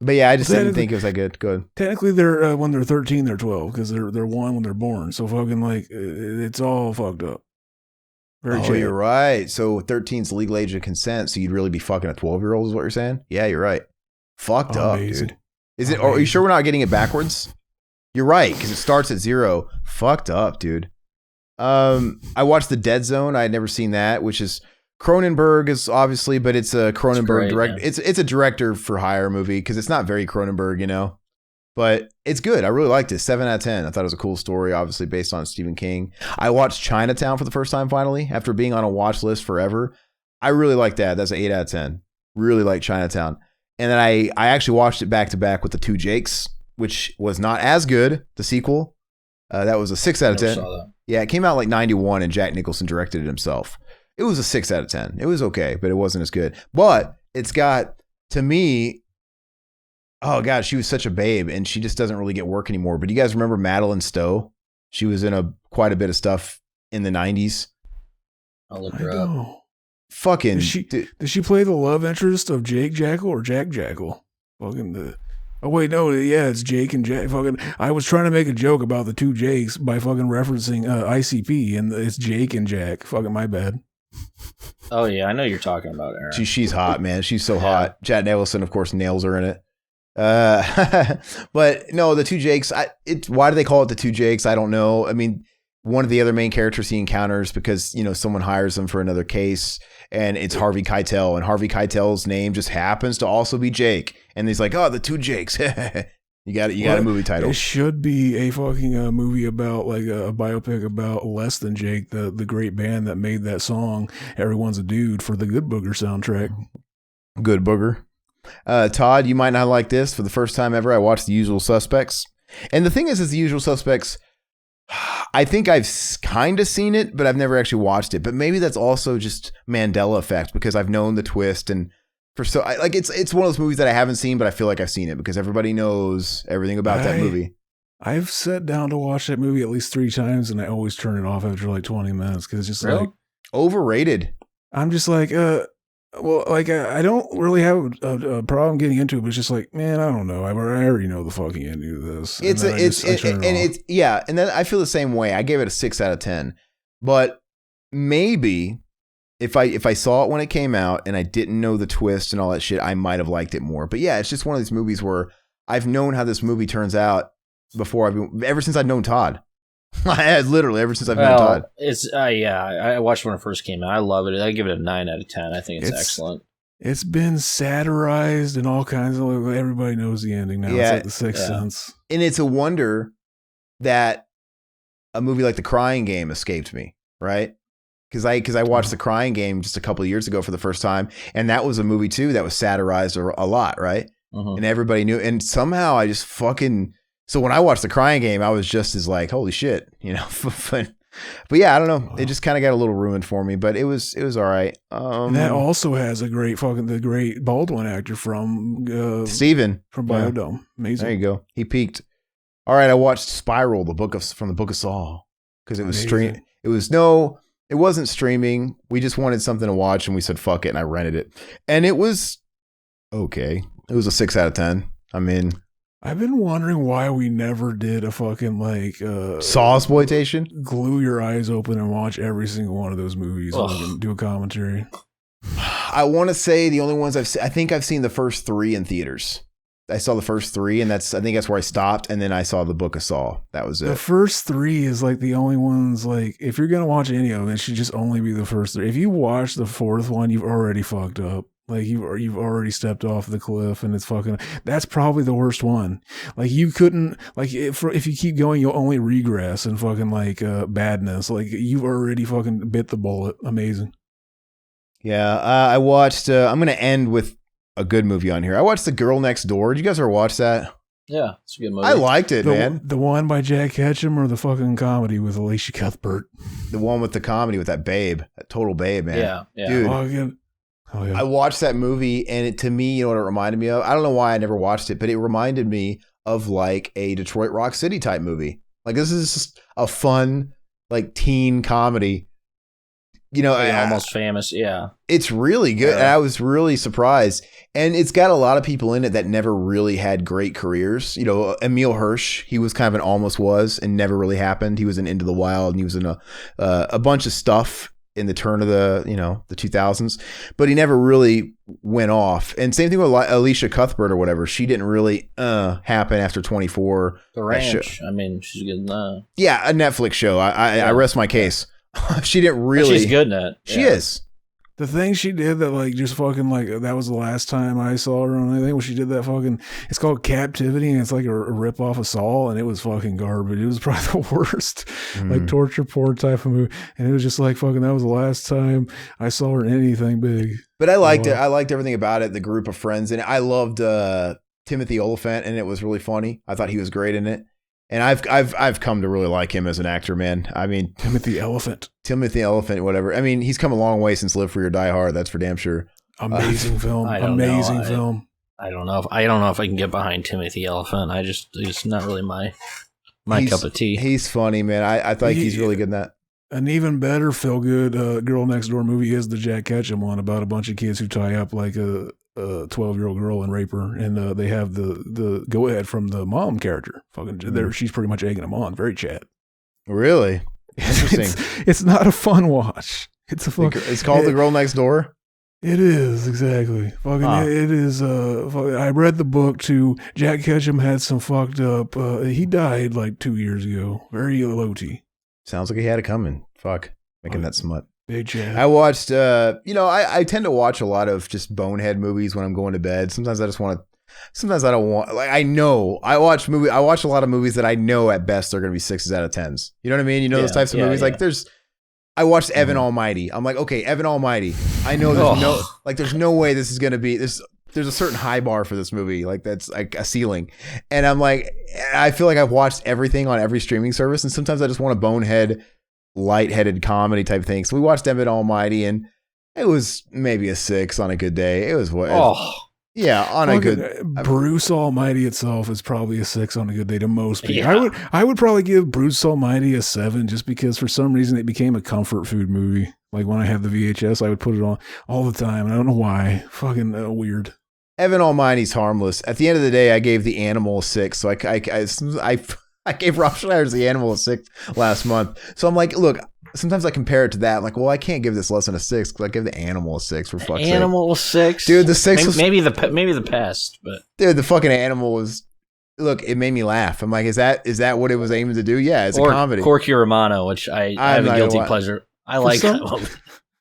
But yeah, I just didn't think it was that good. Good. Technically, they're when they're 13, they're 12 because they're 1 when they're born. So fucking like it's all fucked up. Very Oh, chapped. you're right. So 13's legal age of consent. So you'd really be fucking a 12-year-old is what you're saying? Yeah, you're right. Fucked up, Amazing. dude. Is it? Are you sure we're not getting it backwards? You're right, because it starts at 0. Fucked up, dude. I watched The Dead Zone. I had never seen that, which is Cronenberg is obviously, but it's a Cronenberg director. Yeah. It's a director for hire movie because it's not very Cronenberg, you know. But it's good. I really liked it. 7 out of 10. I thought it was a cool story, obviously based on Stephen King. I watched Chinatown for the first time finally after being on a watch list forever. I really like that. That's an 8 out of 10. Really like Chinatown. And then I actually watched it back to back with The Two Jakes, which was not as good. The sequel. That was a 6 out of 10. Saw that. Yeah, it came out like 91 and Jack Nicholson directed it himself. It was a 6 out of 10. It was okay, but it wasn't as good. But it's got, to me, oh God, she was such a babe and she just doesn't really get work anymore. But do you guys remember Madeline Stowe? She was in quite a bit of stuff in the 90s. I'll look I her up. know. Fucking. Does she play the love interest of Jake Jackal or Jack Jackal? Oh wait, no, yeah, it's Jake and Jack. Fucking, I was trying to make a joke about the two Jakes by fucking referencing ICP, and it's Jake and Jack. Fucking my bad. Oh yeah, I know you're talking about Aaron. She's hot, man. She's so hot. Chad Nicholson, of course, nails her in it. But no, the two Jakes. Why do they call it the two Jakes? I don't know. I mean, one of the other main characters he encounters because someone hires him for another case, and it's Harvey Keitel, and Harvey Keitel's name just happens to also be Jake, and he's like, oh, the two Jakes. You got a movie title. It should be a fucking movie about like a biopic about Less Than Jake, the great band that made that song "Everyone's a Dude" for the Good Booger soundtrack. Good booger. Todd, you might not like this. For the first time ever, I watched The Usual Suspects, and the thing is The Usual Suspects. I think I've kind of seen it, but I've never actually watched it. But maybe that's also just Mandela effect because I've known the twist and. It's one of those movies that I haven't seen, but I feel like I've seen it because everybody knows everything about that movie. I've sat down to watch that movie at least 3 times, and I always turn it off after like 20 minutes because it's just Really? like Overrated. I'm just like, I don't really have a problem getting into it, but it's just like, man, I don't know. I already know the fucking ending of this. And then I feel the same way. I gave it a 6 out of 10, but maybe. If I saw it when it came out and I didn't know the twist and all that shit, I might have liked it more. But yeah, it's just one of these movies where I've known how this movie turns out before. Ever since I've known Todd. Literally ever since I've known Todd. It's I watched when it first came out. I love it. I give it a 9 out of 10. I think it's excellent. It's been satirized and all kinds of. Everybody knows the ending now. Yeah, it's like The Sixth Sense. And it's a wonder that a movie like The Crying Game escaped me, right? Because I watched The Crying Game just a couple of years ago for the first time, and that was a movie too that was satirized a lot, right? Mm-hmm. And everybody knew. And somehow I just so when I watched The Crying Game, I was just as like, holy shit, but yeah, I don't know. It just kind of got a little ruined for me, but it was all right. And that also has the great Baldwin actor from Steven from Biodome. Amazing. There you go. He peaked. All right, I watched Spiral, from the Book of Saw, because it was It wasn't streaming. We just wanted something to watch, and we said, fuck it, and I rented it. And it was okay. It was a 6 out of 10. I mean... I've been wondering why we never did a fucking, Saw exploitation? Glue your eyes open and watch every single one of those movies and do a commentary. I want to say the only ones I think I've seen the first 3 in theaters. I saw the first 3, and I think that's where I stopped, and then I saw The Book of Saw. That was it. The first 3 is like the only ones, like, if you're going to watch any of them, it should just only be the first 3. If you watch the 4th one, you've already fucked up. Like, you've already stepped off the cliff, and it's fucking, that's probably the worst one. Like, you couldn't, like, if you keep going, you'll only regress and fucking, badness. Like, you've already fucking bit the bullet. Amazing. Yeah, I watched, I'm going to end with a good movie on here. I watched The Girl Next Door. Did you guys ever watch that? Yeah, it's a good movie. I liked it, man. The one by Jack Ketchum or the fucking comedy with Alicia Cuthbert? The one with the comedy with that babe, that total babe, man. Yeah. Dude. Oh, yeah. I watched that movie, and to me, you know what it reminded me of? I don't know why I never watched it, but it reminded me of like a Detroit Rock City type movie. Like, this is just a fun, like, teen comedy. Almost Famous. Yeah. It's really good. Yeah. I was really surprised. And it's got a lot of people in it that never really had great careers. Emil Hirsch, he was kind of an almost was and never really happened. He was in Into the Wild, and he was in a bunch of stuff. in the turn of the 2000s, but he never really went off. And same thing with Alicia Cuthbert or whatever. She didn't really happen after 24. The Ranch. I mean, she's good in that. Yeah, a Netflix show. I rest my case. She didn't really. But she's good in it. She is. The thing she did that like just fucking like that was the last time I saw her on anything when she did that fucking, it's called Captivity, and it's like a rip off of Saul, and it was fucking garbage. It was probably the worst like torture porn type of movie, and it was just like fucking that was the last time I saw her in anything big. But I liked it. I liked everything about it. The group of friends, and I loved Timothy Olyphant, and it was really funny. I thought he was great in it. And I've come to really like him as an actor, man. I mean, Timothy Elephant, whatever. I mean, he's come a long way since Live Free or Die Hard. That's for damn sure. Amazing film. Amazing film. I don't know if I can get behind Timothy Elephant. It's not really my cup of tea. He's funny, man. I think he's really good in that. An even better feel good Girl Next Door movie is the Jack Ketchum one about a bunch of kids who tie up like a 12-year-old girl and rape her, and they have the go ahead from the mom character. Fucking, she's pretty much egging them on. Very Chad. Really interesting. It's not a fun watch. It's called The Girl Next Door. It is exactly. It is. I read the book too. Jack Ketchum had some fucked up. He died like 2 years ago. Very low T. Sounds like he had it coming. Fuck, making that smut. Big Chad. I watched, I tend to watch a lot of just bonehead movies when I'm going to bed. Sometimes I don't want, like, I watch a lot of movies that I know at best they're going to be 6s out of 10s. You know what I mean? Those types of movies. Yeah. Like I watched Evan Almighty. I'm like, okay, Evan Almighty. I know there's no way this is going to be this. There's a certain high bar for this movie. Like that's like a ceiling. And I'm like, I feel like I've watched everything on every streaming service. And sometimes I just want a bonehead, lightheaded comedy type thing. So we watched Evan Almighty, and it was maybe a 6 on a good day. It was what? Yeah, on a good. Bruce Almighty itself is probably a 6 on a good day to most people. Yeah. I would probably give Bruce Almighty a 7 just because for some reason it became a comfort food movie. Like when I had the VHS, I would put it on all the time. And I don't know why. Fucking weird. Evan Almighty's harmless. At the end of the day, I gave The Animal a 6. So I gave Rob Schneider's The Animal a 6 last month. So I'm like, look, sometimes I compare it to that. I'm like, well, I can't give this less than a 6 because I give The Animal a 6 for fuck's sake. Animal 6? Dude, the 6 was... Maybe the pest, but... Dude, the fucking Animal was... Look, it made me laugh. I'm like, is that what it was aiming to do? Yeah, it's a comedy. Corky Romano, which I have a guilty pleasure. I like that.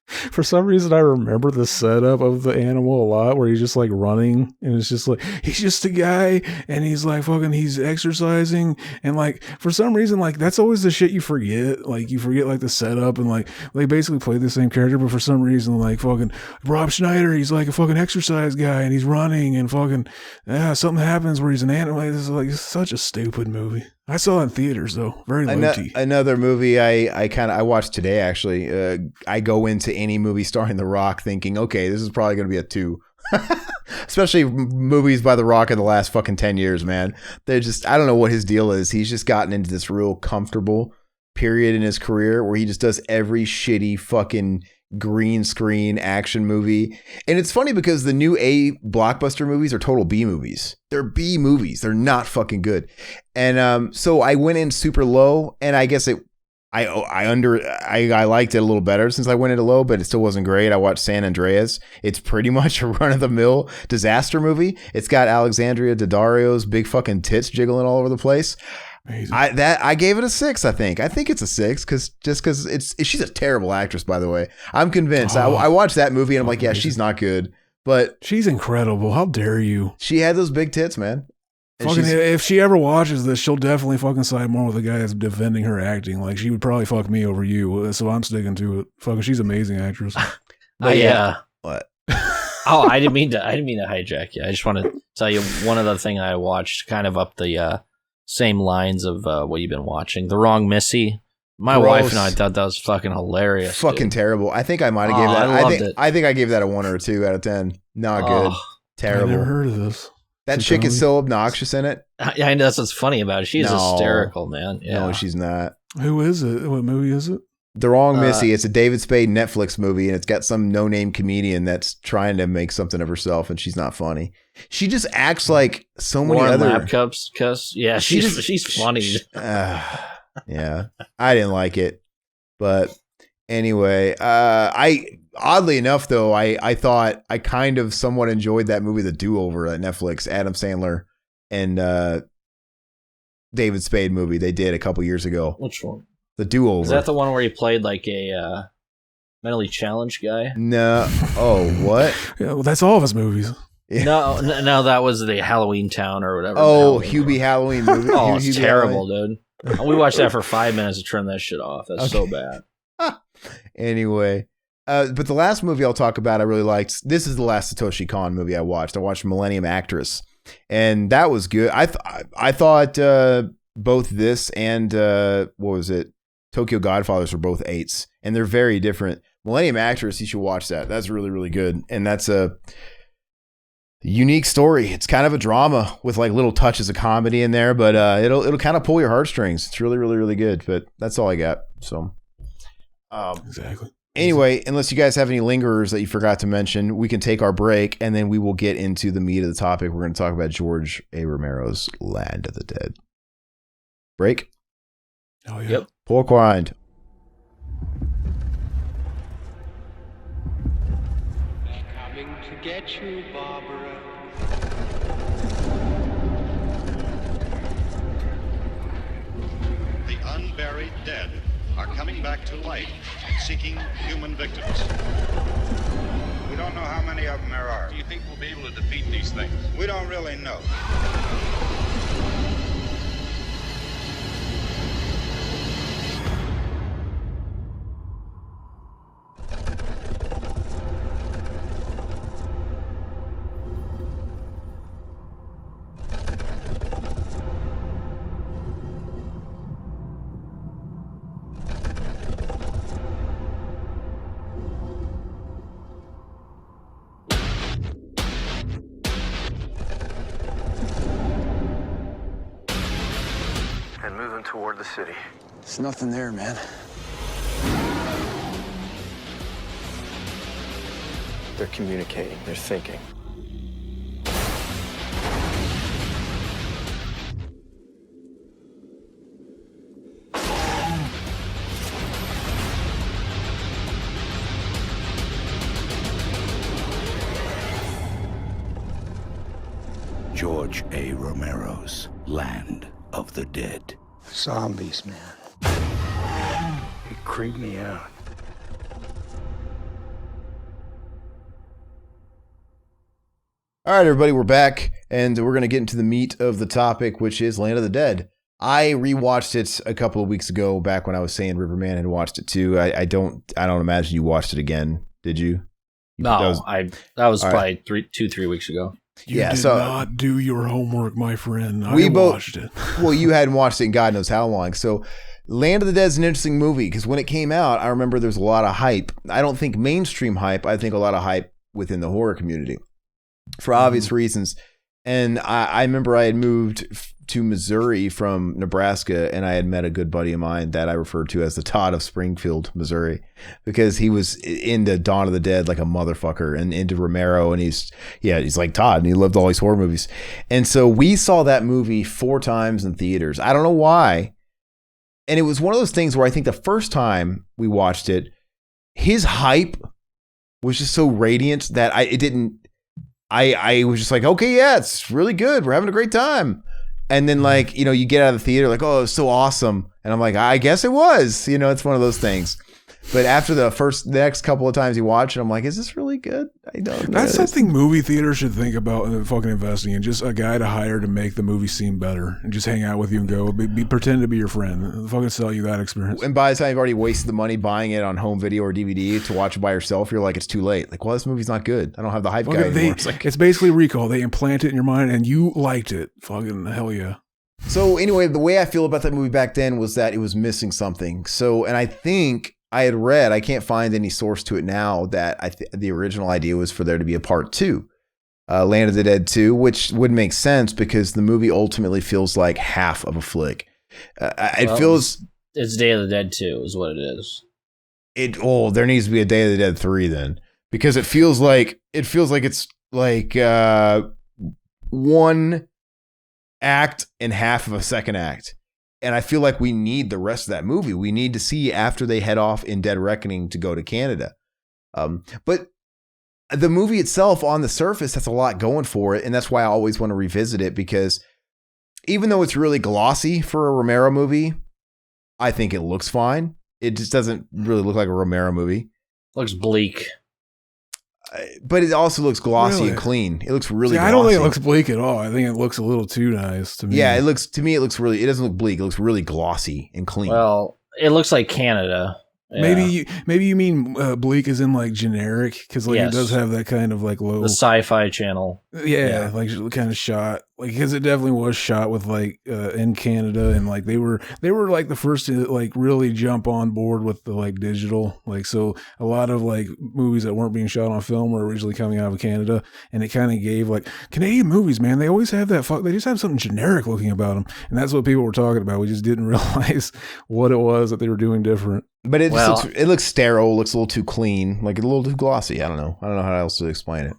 For some reason, I remember the setup of the Animal a lot, where he's just like running, and it's just like he's just a guy, and he's like fucking, he's exercising, and like for some reason, like that's always the shit you forget. Like you forget like the setup, and like they basically play the same character, but for some reason, like fucking Rob Schneider, he's like a fucking exercise guy, and he's running, and fucking something happens where he's an animal. This is like such a stupid movie. I saw it in theaters though. Very low-key. Another movie I watched today actually. I go into any movie starring The Rock thinking, okay, this is probably going to be a 2. Especially movies by The Rock in the last fucking 10 years, man. They're just, I don't know what his deal is. He's just gotten into this real comfortable period in his career where he just does every shitty fucking green screen action movie. And it's funny because the new A blockbuster movies are total B movies. They're B movies. They're not fucking good. And so I went in super low, and I guess I liked it a little better since I went into low, but it still wasn't great. I watched San Andreas. It's pretty much a run-of-the-mill disaster movie. It's got Alexandria Daddario's big fucking tits jiggling all over the place. Amazing. I gave it a 6. I think it's a 6 because she's a terrible actress, by the way. I'm convinced. I watched that movie and I'm like, yeah, she's not good, but she's incredible. How dare you? She had those big tits, man. Fucking, if she ever watches this, she'll definitely fucking side more with the guy that's defending her acting. Like she would probably fuck me over you, so I'm sticking to it. Fucking, she's an amazing actress. Yeah. What? I didn't mean to hijack you. I just want to tell you one other thing I watched, kind of up the same lines of what you've been watching. The Wrong Missy. My wife and I thought that was fucking hilarious. Fucking terrible. I think I might have gave that. I think I gave that a 1 or a 2 out of 10. Not good. Terrible. I never heard of this. That chick is so obnoxious in it. I know that's what's funny about it. She's hysterical, man. Yeah. No, she's not. Who is it? What movie is it? The Wrong Missy. It's a David Spade Netflix movie, and it's got some no-name comedian that's trying to make something of herself, and she's not funny. She just acts like so many other lap cups. Yeah, she's funny. Yeah, I didn't like it, but Anyway, I oddly enough though, I thought I kind of somewhat enjoyed that movie, The Do-Over, at Netflix, Adam Sandler and David Spade movie they did a couple years ago. Which one? The Do-Over. Is that the one where he played like a mentally challenged guy? No. Oh, what? Yeah, well, that's all of his movies. Yeah. No, that was the Halloween Town or whatever. Oh, Hubie Halloween movie. Oh, it's Hubie terrible, Halloween. dude. We watched that for 5 minutes to turn that shit off. That's so bad. Anyway, but the last movie I'll talk about I really liked. This is the last Satoshi Kon movie I watched. I watched Millennium Actress, and that was good. I thought both this and what was it? Tokyo Godfathers were both 8s, and they're very different. Millennium Actress, you should watch that. That's really, really good, and that's a unique story. It's kind of a drama with like little touches of comedy in there, but it'll kind of pull your heartstrings. It's really, really, really good. But that's all I got. So. Exactly. Anyway, unless you guys have any lingerers that you forgot to mention, we can take our break and then we will get into the meat of the topic. We're going to talk about George A. Romero's Land of the Dead. Break? Oh, yeah. Yep. Pork rind. Coming to get you, Barbara. The unburied dead are coming back to life, seeking human victims. We don't know how many of them there are. Do you think we'll be able to defeat these things? We don't really know. And moving toward the city. There's nothing there, man. They're communicating, they're thinking. George A. Romero's Land of the Dead. Zombies, man. They creep me out. All right, everybody, we're back and we're going to get into the meat of the topic, which is Land of the Dead. I rewatched it a couple of weeks ago back when I was saying Riverman had watched it too. I don't imagine you watched it again. Did you? No, that was right. probably 3 weeks ago. You did not do your homework, my friend. I watched it. Well, you hadn't watched it in God knows how long. So Land of the Dead is an interesting movie because when it came out, I remember there's a lot of hype. I don't think mainstream hype. I think a lot of hype within the horror community for obvious reasons. And I remember I had moved to Missouri from Nebraska, and I had met a good buddy of mine that I referred to as the Todd of Springfield, Missouri, because he was into Dawn of the Dead like a motherfucker and into Romero, and he's like Todd, and he loved all these horror movies. And so we saw that movie 4 times in theaters. I don't know why. And it was one of those things where I think the first time we watched it, his hype was just so radiant that I was just like, okay, yeah, it's really good. We're having a great time. And then like, you get out of the theater like, oh, it was so awesome. And I'm like, I guess it was, it's one of those things. But after the next couple of times you watch it, I'm like, is this really good? I don't know. That's something movie theaters should think about fucking investing in. Just a guy to hire to make the movie seem better and just hang out with you and go, pretend to be your friend. Fucking sell you that experience. And by the time you've already wasted the money buying it on home video or DVD to watch it by yourself, you're like, it's too late. Like, well, this movie's not good. I don't have the hype guy anymore. It's basically recall. They implant it in your mind and you liked it. Fucking hell yeah. So anyway, the way I feel about that movie back then was that it was missing something. So, and I think I had read, I can't find any source to it now, that the original idea was for there to be a part 2, Land of the Dead 2, which would make sense because the movie ultimately feels like half of a flick. It's Day of the Dead 2 is what it is. There needs to be a Day of the Dead 3 then, because it feels like it's like one act and half of a second act. And I feel like we need the rest of that movie. We need to see after they head off in Dead Reckoning to go to Canada. But the movie itself on the surface has a lot going for it. And that's why I always want to revisit it, because even though it's really glossy for a Romero movie, I think it looks fine. It just doesn't really look like a Romero movie. Looks bleak. But it also looks glossy Really? and clean. It looks really glossy. I don't think it looks bleak at all. I think it looks a little too nice to me. Yeah, it looks really, it doesn't look bleak. It looks really glossy and clean. Well, it looks like Canada. Yeah. Maybe you mean bleak as in like generic, because like Yes. it does have that kind of like low The SyFy channel. yeah, like kind of shot, like, because it definitely was shot with like in Canada, and like they were like the first to like really jump on board with the like digital, like, so a lot of like movies that weren't being shot on film were originally coming out of Canada, and it kind of gave like Canadian movies, man, they always have that they just have something generic looking about them, and that's what people were talking about. We just didn't realize what it was that they were doing different. But it looks sterile, looks a little too clean, like a little too glossy. I don't know how else to explain it.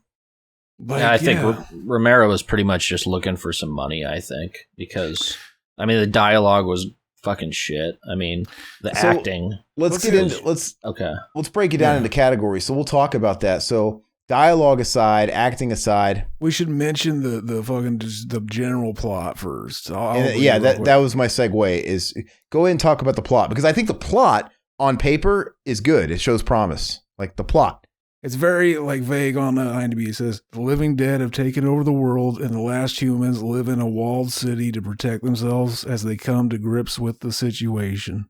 Like, yeah, I think Romero was pretty much just looking for some money, I think, because, I mean, the dialogue was fucking shit. I mean, the acting. Let's break it down Yeah. into categories. So we'll talk about that. So dialogue aside, acting aside. We should mention the fucking just the general plot first. That was my segue, is go ahead and talk about the plot, because I think the plot on paper is good. It shows promise. Like the plot. It's very like vague on IMDb. It says the living dead have taken over the world, and the last humans live in a walled city to protect themselves as they come to grips with the situation.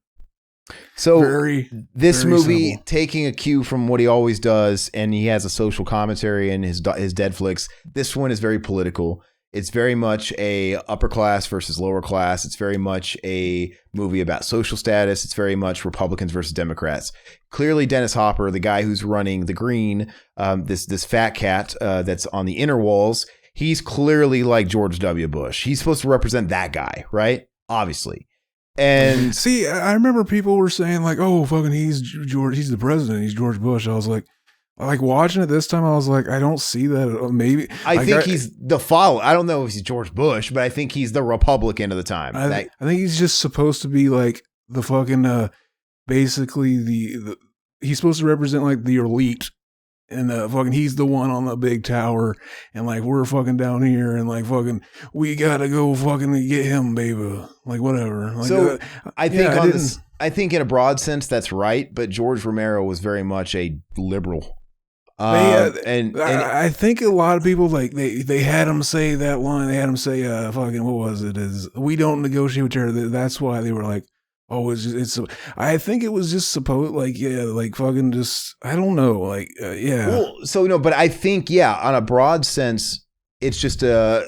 So this very movie, simple. taking a cue from what he always does, and he has a social commentary in his dead flicks. This one is very political. It's very much a upper class versus lower class. It's very much a movie about social status. It's very much Republicans versus Democrats. Clearly, Dennis Hopper, the guy who's running the Green, this fat cat that's on the inner walls, he's clearly like George W. Bush. He's supposed to represent that guy, right? Obviously. And see, I remember people were saying like, "Oh, fucking, he's the president. He's George Bush." I was like watching it this time, I was like, I don't see that at all. Maybe I think he's the follow. I don't know if he's George Bush, but I think he's the Republican of the time. I think he's just supposed to be like the fucking basically the he's supposed to represent like the elite, and fucking he's the one on the big tower, and like we're fucking down here, and like fucking we gotta go fucking get him, baby. Like whatever. Like, so I think in a broad sense that's right, but George Romero was very much a liberal. I think a lot of people like they had him say that line. They had him say, "Fucking what was it? Is we don't negotiate with terror." That's why they were like, "Oh, it's." I think it was just supposed like fucking just I don't know, like yeah. Well, so no, but I think on a broad sense, it's just a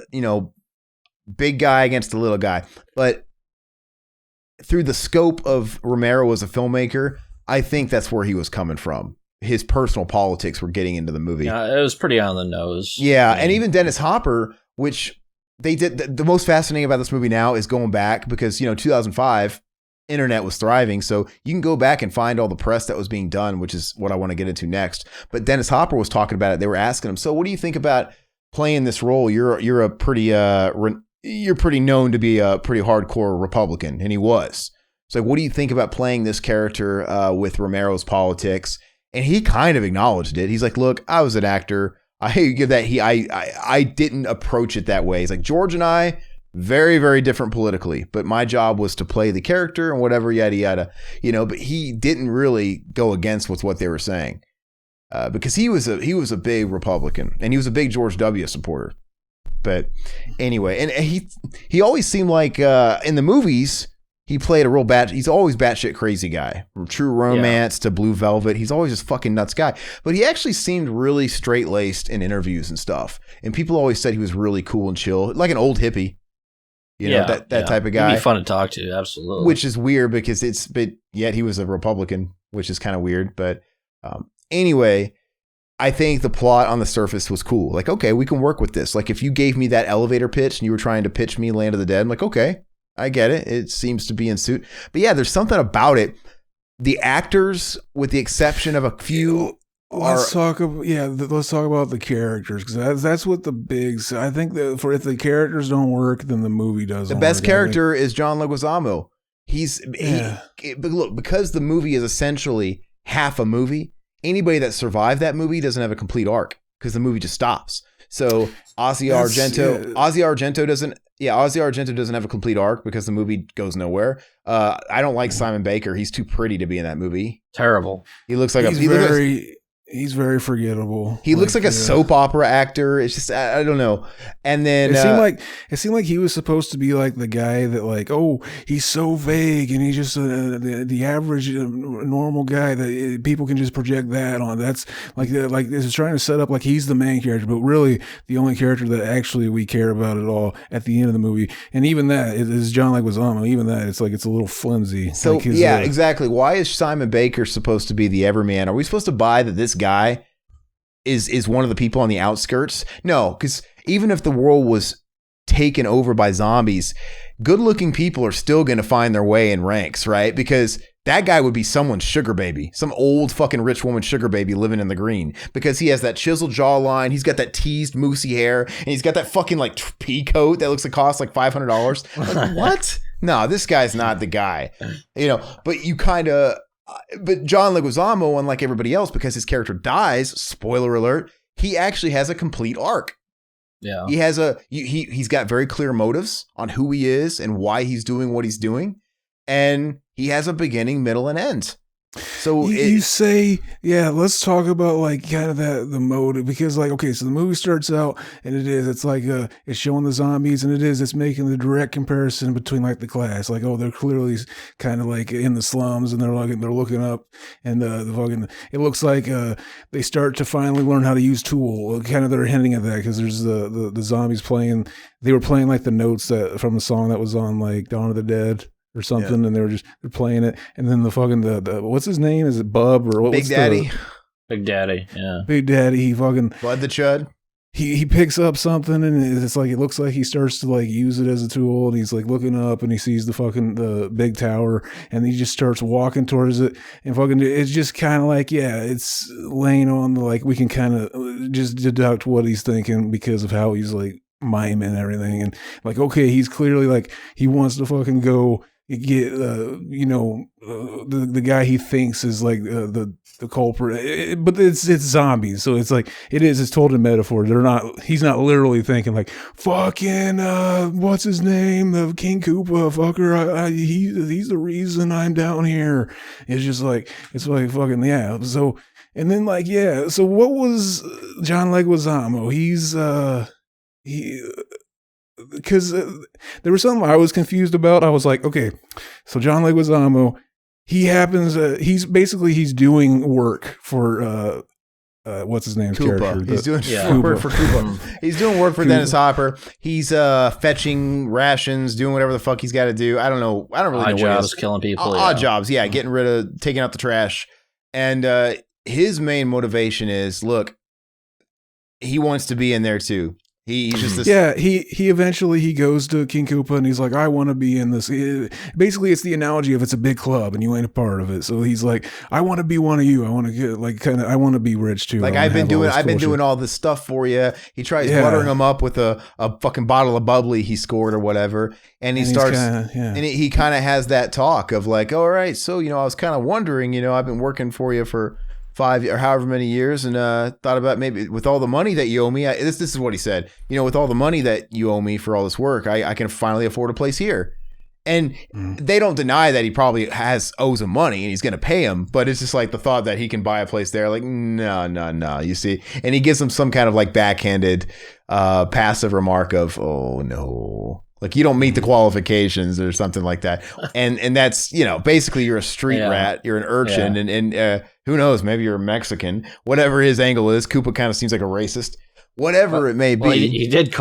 big guy against a little guy, but through the scope of Romero as a filmmaker, I think that's where he was coming from. His personal politics were getting into the movie. Yeah, it was pretty on the nose. Yeah, and even Dennis Hopper, which they did. The most fascinating about this movie now is going back because 2005, internet was thriving, so you can go back and find all the press that was being done, which is what I want to get into next. But Dennis Hopper was talking about it. They were asking him, "So, what do you think about playing this role? You're a pretty you're pretty known to be a pretty hardcore Republican," and he was. So, what do you think about playing this character with Romero's politics? And he kind of acknowledged it. He's like, "Look, I was an actor. I give that I didn't approach it that way." He's like, "George and I, very, very different politically, but my job was to play the character and whatever, yada yada, But he didn't really go against what they were saying because he was a big Republican and he was a big George W. supporter. But anyway, and he always seemed like in the movies. He played he's always batshit crazy guy. From True Romance to Blue Velvet. He's always just fucking nuts guy. But he actually seemed really straight-laced in interviews and stuff. And people always said he was really cool and chill. Like an old hippie. That type of guy. He'd be fun to talk to, absolutely. Which is weird because yet he was a Republican, which is kind of weird. But anyway, I think the plot on the surface was cool. Like, okay, we can work with this. Like if you gave me that elevator pitch and you were trying to pitch me Land of the Dead, I'm like, okay. I get it. It seems to be in suit. But yeah, there's something about it. The actors, with the exception of a few, let's talk about the characters, because that's what the big. I think that if the characters don't work, then the movie doesn't. The best work. character is John Leguizamo. But look, because the movie is essentially half a movie, anybody that survived that movie doesn't have a complete arc because the movie just stops. So Ozzy Argento doesn't have a complete arc because the movie goes nowhere. I don't like Simon Baker. He's too pretty to be in that movie. Terrible. He looks like he's very forgettable. He looks like a soap opera actor. It's just I don't know. And then it seemed like he was supposed to be like the guy that like, oh, he's so vague and he's just the average normal guy that people can just project that on. That's like this is trying to set up like he's the main character, but really the only character that actually we care about at all at the end of the movie. And even that is John Leguizamo. Even that it's like it's a little flimsy. So like exactly. Why is Simon Baker supposed to be the everyman? Are we supposed to buy that this guy is one of the people on the outskirts? No, because even if the world was taken over by zombies, good-looking people are still going to find their way in ranks, right? Because that guy would be someone's sugar baby, some old fucking rich woman's sugar baby living in the green, because he has that chiseled jawline, he's got that teased moosey hair, and he's got that fucking like pea coat that looks like costs like $500. Like, what? No, this guy's not the guy, but you kind of. But John Leguizamo, unlike everybody else, because his character dies, spoiler alert, he actually has a complete arc. Yeah. He has he's got very clear motives on who he is and why he's doing what he's doing. And he has a beginning, middle, and end. So you say, yeah, let's talk about like kind of the motive, because like, okay, so the movie starts out and it's like, it's showing the zombies and it's making the direct comparison between like the class, like, oh, they're clearly kind of like in the slums and they're looking up and it looks like, they start to finally learn how to use Tool. Kind of they're hinting at that because there's the zombies they were playing like the notes from the song that was on like Dawn of the Dead or something, and they're playing it, and then the what's his name? Is it Bub or what? Big Daddy? Big Daddy, yeah. Big Daddy. He fucking Bud the Chud. He picks up something and it's like it looks like he starts to like use it as a tool, and he's like looking up and he sees the big tower and he just starts walking towards it, and fucking it's just kind of like, yeah, it's laying on the like we can kind of just deduct what he's thinking because of how he's like miming and everything, and like, okay, he's clearly like he wants to fucking go get the guy he thinks is like the culprit, but it's zombies, so it's like it's told in metaphor. He's not literally thinking like fucking what's his name, the King Koopa fucker, he's the reason I'm down here. It's just like it's like fucking, yeah. So and then like, yeah, so what was John Leguizamo? Because there was something I was confused about. I was like, okay, so John Leguizamo, he's doing work for what's his name's Koopa. character? He's doing work for Koopa. He's doing work for Dennis Hopper. He's fetching rations, doing whatever the fuck he's got to do. I don't know. I don't really know. Odd jobs, killing people. Odd jobs, yeah, getting rid of, taking out the trash. And his main motivation is, look, he wants to be in there too. He's just this. Yeah, he eventually goes to King Koopa and he's like, I want to be in this. Basically, it's the analogy of it's a big club and you ain't a part of it. So he's like, I want to be one of you. I want to get like I want to be rich too. Like I've been doing all this stuff for you. He tries buttering him up with a fucking bottle of bubbly he scored or whatever, and he starts and he kind of has that talk of like, all right, so I was kind of wondering, I've been working for you for 5 or however many years, and thought about maybe with all the money that you owe me, this is what he said, with all the money that you owe me for all this work, I can finally afford a place here. And they don't deny that he probably owes him money and he's going to pay him, but it's just like the thought that he can buy a place there, like, no, you see. And he gives him some kind of like backhanded passive remark of, oh no, like you don't meet the qualifications or something like that. And that's, basically you're a street rat, you're an urchin, and who knows, maybe you're a Mexican, whatever his angle is. Koopa kind of seems like a racist, whatever it may be. Well, he did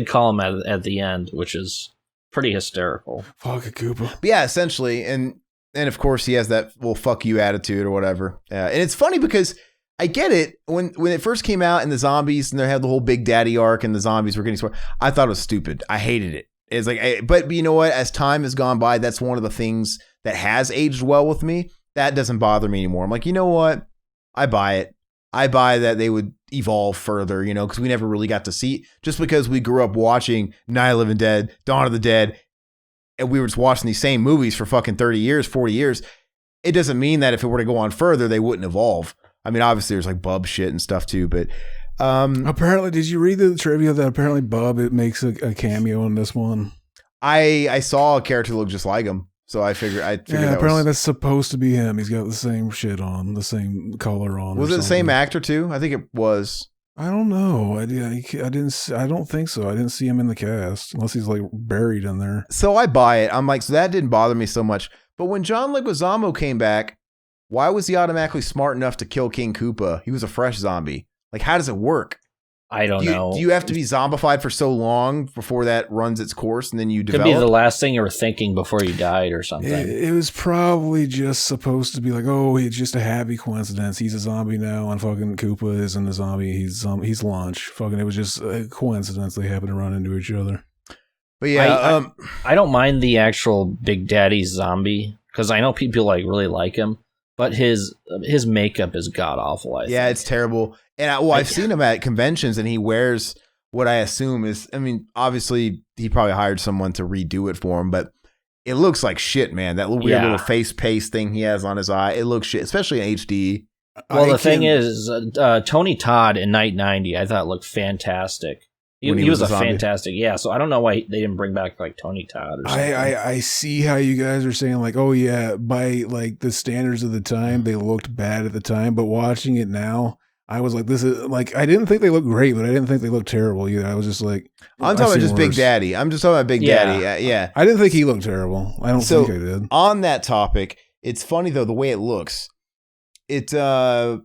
call him at the end, which is pretty hysterical. Fuck a Koopa. But yeah, essentially. And of course he has that, well, fuck you attitude or whatever. And it's funny because I get it. When it first came out and the zombies, and they had the whole Big Daddy arc and the zombies were getting smart, I thought it was stupid. I hated it. It's like, but you know what? As time has gone by, that's one of the things that has aged well with me. That doesn't bother me anymore. I'm like, you know what? I buy it. I buy that they would evolve further, because we never really got to see, just because we grew up watching Night of the Living Dead, Dawn of the Dead, and we were just watching these same movies for fucking 30 years, 40 years, it doesn't mean that if it were to go on further, they wouldn't evolve. I mean, obviously there's like bub shit and stuff too, but apparently, did you read the trivia that apparently Bub it makes a cameo in this one? I saw a character look just like him, so I figured apparently that's supposed to be him. He's got the same shit on, the same color on. Was it the same actor too? I think it was. I don't know. I don't think so. I didn't see him in the cast unless he's like buried in there. So I buy it. I'm like, so that didn't bother me so much. But when John Leguizamo came back, why was he automatically smart enough to kill King Koopa? He was a fresh zombie. Like, how does it work? I don't know. Do you have to be zombified for so long before that runs its course and then you develop? Could be the last thing you were thinking before you died or something. It was probably just supposed to be like, oh, it's just a happy coincidence. He's a zombie now and fucking Koopa isn't a zombie. He's Lunch. Fucking, it was just a coincidence they happened to run into each other. But yeah, I don't mind the actual Big Daddy zombie because I know people like really like him, but his makeup is god awful. Yeah, it's terrible. And I've seen him at conventions, and he wears what I assume is, I mean, obviously he probably hired someone to redo it for him, but it looks like shit, man. That weird little face paste thing he has on his eye, it looks shit, especially in HD. Well, the thing is, Tony Todd in Night 90, I thought looked fantastic. He was a fantastic, so I don't know why they didn't bring back like Tony Todd or something. I see how you guys are saying like, oh yeah, by like the standards of the time, they looked bad at the time, but watching it now, I was like, this is like, I didn't think they looked great, but I didn't think they looked terrible either. I was just like, I'm talking about just worse. Big Daddy. I'm just talking about Big Daddy. Yeah. I didn't think he looked terrible. I don't think I did. On that topic, it's funny though, the way it looks. I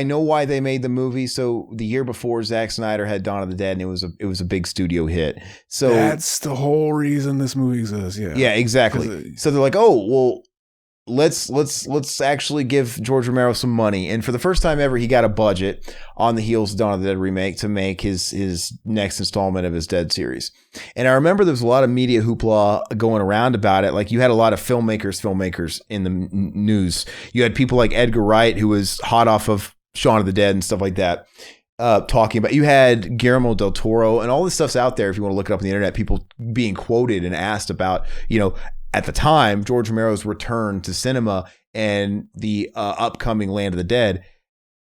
know why they made the movie. So the year before, Zack Snyder had Dawn of the Dead, and it was a big studio hit. So that's the whole reason this movie exists. Yeah, exactly. So they're like, oh well, let's actually give George Romero some money. And for the first time ever, he got a budget on the heels of Dawn of the Dead remake to make his next installment of his Dead series. And I remember there was a lot of media hoopla going around about it. Like you had a lot of filmmakers in the news. You had people like Edgar Wright, who was hot off of Shaun of the Dead and stuff like that, talking about. You had Guillermo del Toro, and all this stuff's out there if you want to look it up on the internet. People being quoted and asked about, at the time, George Romero's return to cinema and the upcoming Land of the Dead.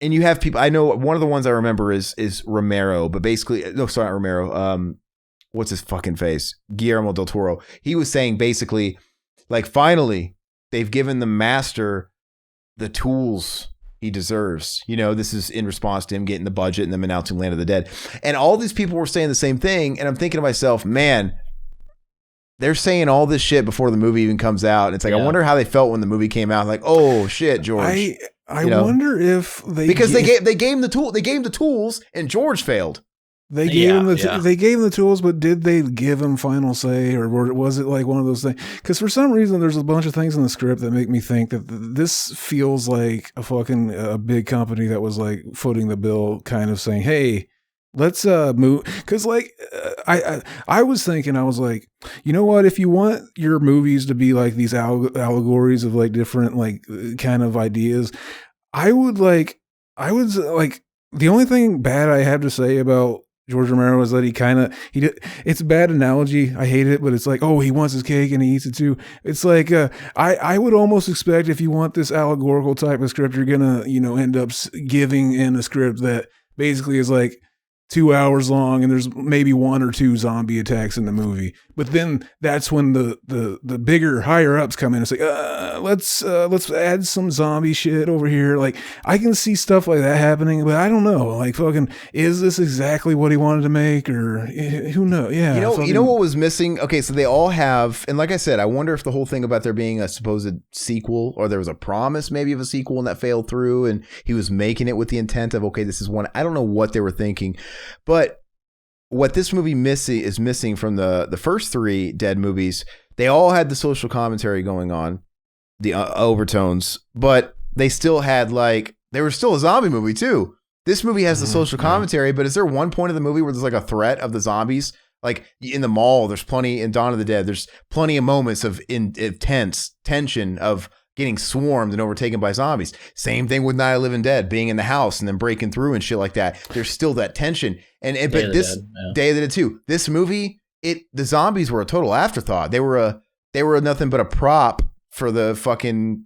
And you have people, I know one of the ones I remember is Romero, but basically, no, sorry, not Romero. What's his fucking face? Guillermo del Toro. He was saying basically, like, finally, they've given the master the tools he deserves. This is in response to him getting the budget and them announcing Land of the Dead. And all these people were saying the same thing. And I'm thinking to myself, man, they're saying all this shit before the movie even comes out. And it's like, I wonder how they felt when the movie came out. Like, oh shit, George. I wonder if they gave him the tools and George failed. They gave him the tools, but did they give him final say, or was it like one of those things? Because for some reason, there's a bunch of ththings in the script that make me think that this feels like a big company that was like footing the bill, kind of saying, "Hey, let's move." Because I was thinking, I was like, you know what? If you want your movies to be like these allegories of like different like kind of ideas, I would the only thing bad I have to say about George Romero is that he did. It's a bad analogy. I hate it, but it's like, oh, he wants his cake and he eats it too. It's like, I would almost expect if you want this allegorical type of script, you're gonna, end up giving in a script that basically is like 2 hours long and there's maybe 1 or 2 zombie attacks in the movie. But then that's when the bigger higher ups come in and say, let's add some zombie shit over here. Like, I can see stuff like that happening, but I don't know. Like, fucking, is this exactly what he wanted to make, or who knows? Yeah. You know what was missing? Okay, so they all have, and like I said, I wonder if the whole thing about there being a supposed sequel, or there was a promise maybe of a sequel and that failed through, and he was making it with the intent of, okay, this is one. I don't know what they were thinking, but what this movie is missing from the first 3 Dead movies, they all had the social commentary going on, the overtones, but they still had they were still a zombie movie too. This movie has the social commentary, but is there one point of the movie where there's like a threat of the zombies? Like in the mall, there's plenty in Dawn of the Dead. There's plenty of moments of intense tension of getting swarmed and overtaken by zombies. Same thing with Night of the Living Dead, being in the house and then breaking through and shit like that. There's still that tension. But this Day of the Dead too. This movie the zombies were a total afterthought. They were nothing but a prop for the fucking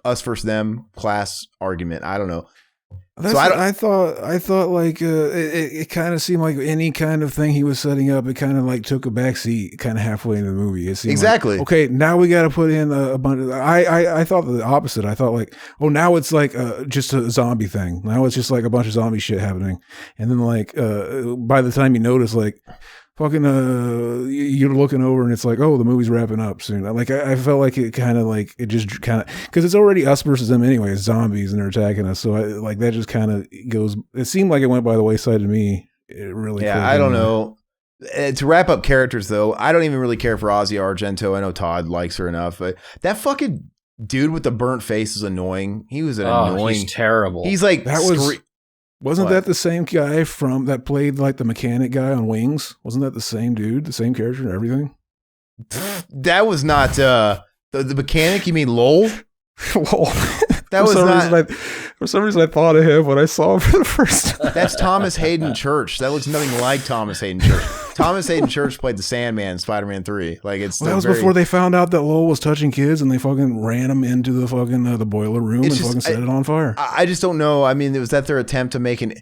us versus them class argument. I don't know. I thought like it kind of seemed like any kind of thing he was setting up, it kind of like took a backseat kind of halfway into the movie. It seemed exactly like, okay, now we got to put in a bunch of. I thought the opposite. I thought like, oh, now it's like just a zombie thing. Now it's just like a bunch of zombie shit happening, and then like by the time you notice, like fucking you're looking over and it's like, oh, the movie's wrapping up soon. Like I felt like it kind of like it just kind of, because it's already us versus them anyway. It's zombies and they're attacking us, so like that just kind of goes. It seemed like it went by the wayside to me. It really, I don't know. To wrap up characters though, I don't even really care for Ozzy Argento. I know Todd likes her enough, but that fucking dude with the burnt face is annoying. He was annoying. He's terrible. He's like Wasn't that the same guy from that played like the mechanic guy on Wings? Wasn't that the same dude, the same character and everything? That was not the mechanic. You mean Lowell? Lowell. That was not. For some reason, I thought of him when I saw him for the first time. That's Thomas Hayden Church. That looks nothing like Thomas Hayden Church. Thomas Hayden Church played the Sandman in Spider-Man 3. Like it's. Well, that was before they found out that Lowell was touching kids, and they fucking ran him into the fucking the boiler room and fucking set it on fire. I just don't know. I mean, was that their attempt to make an?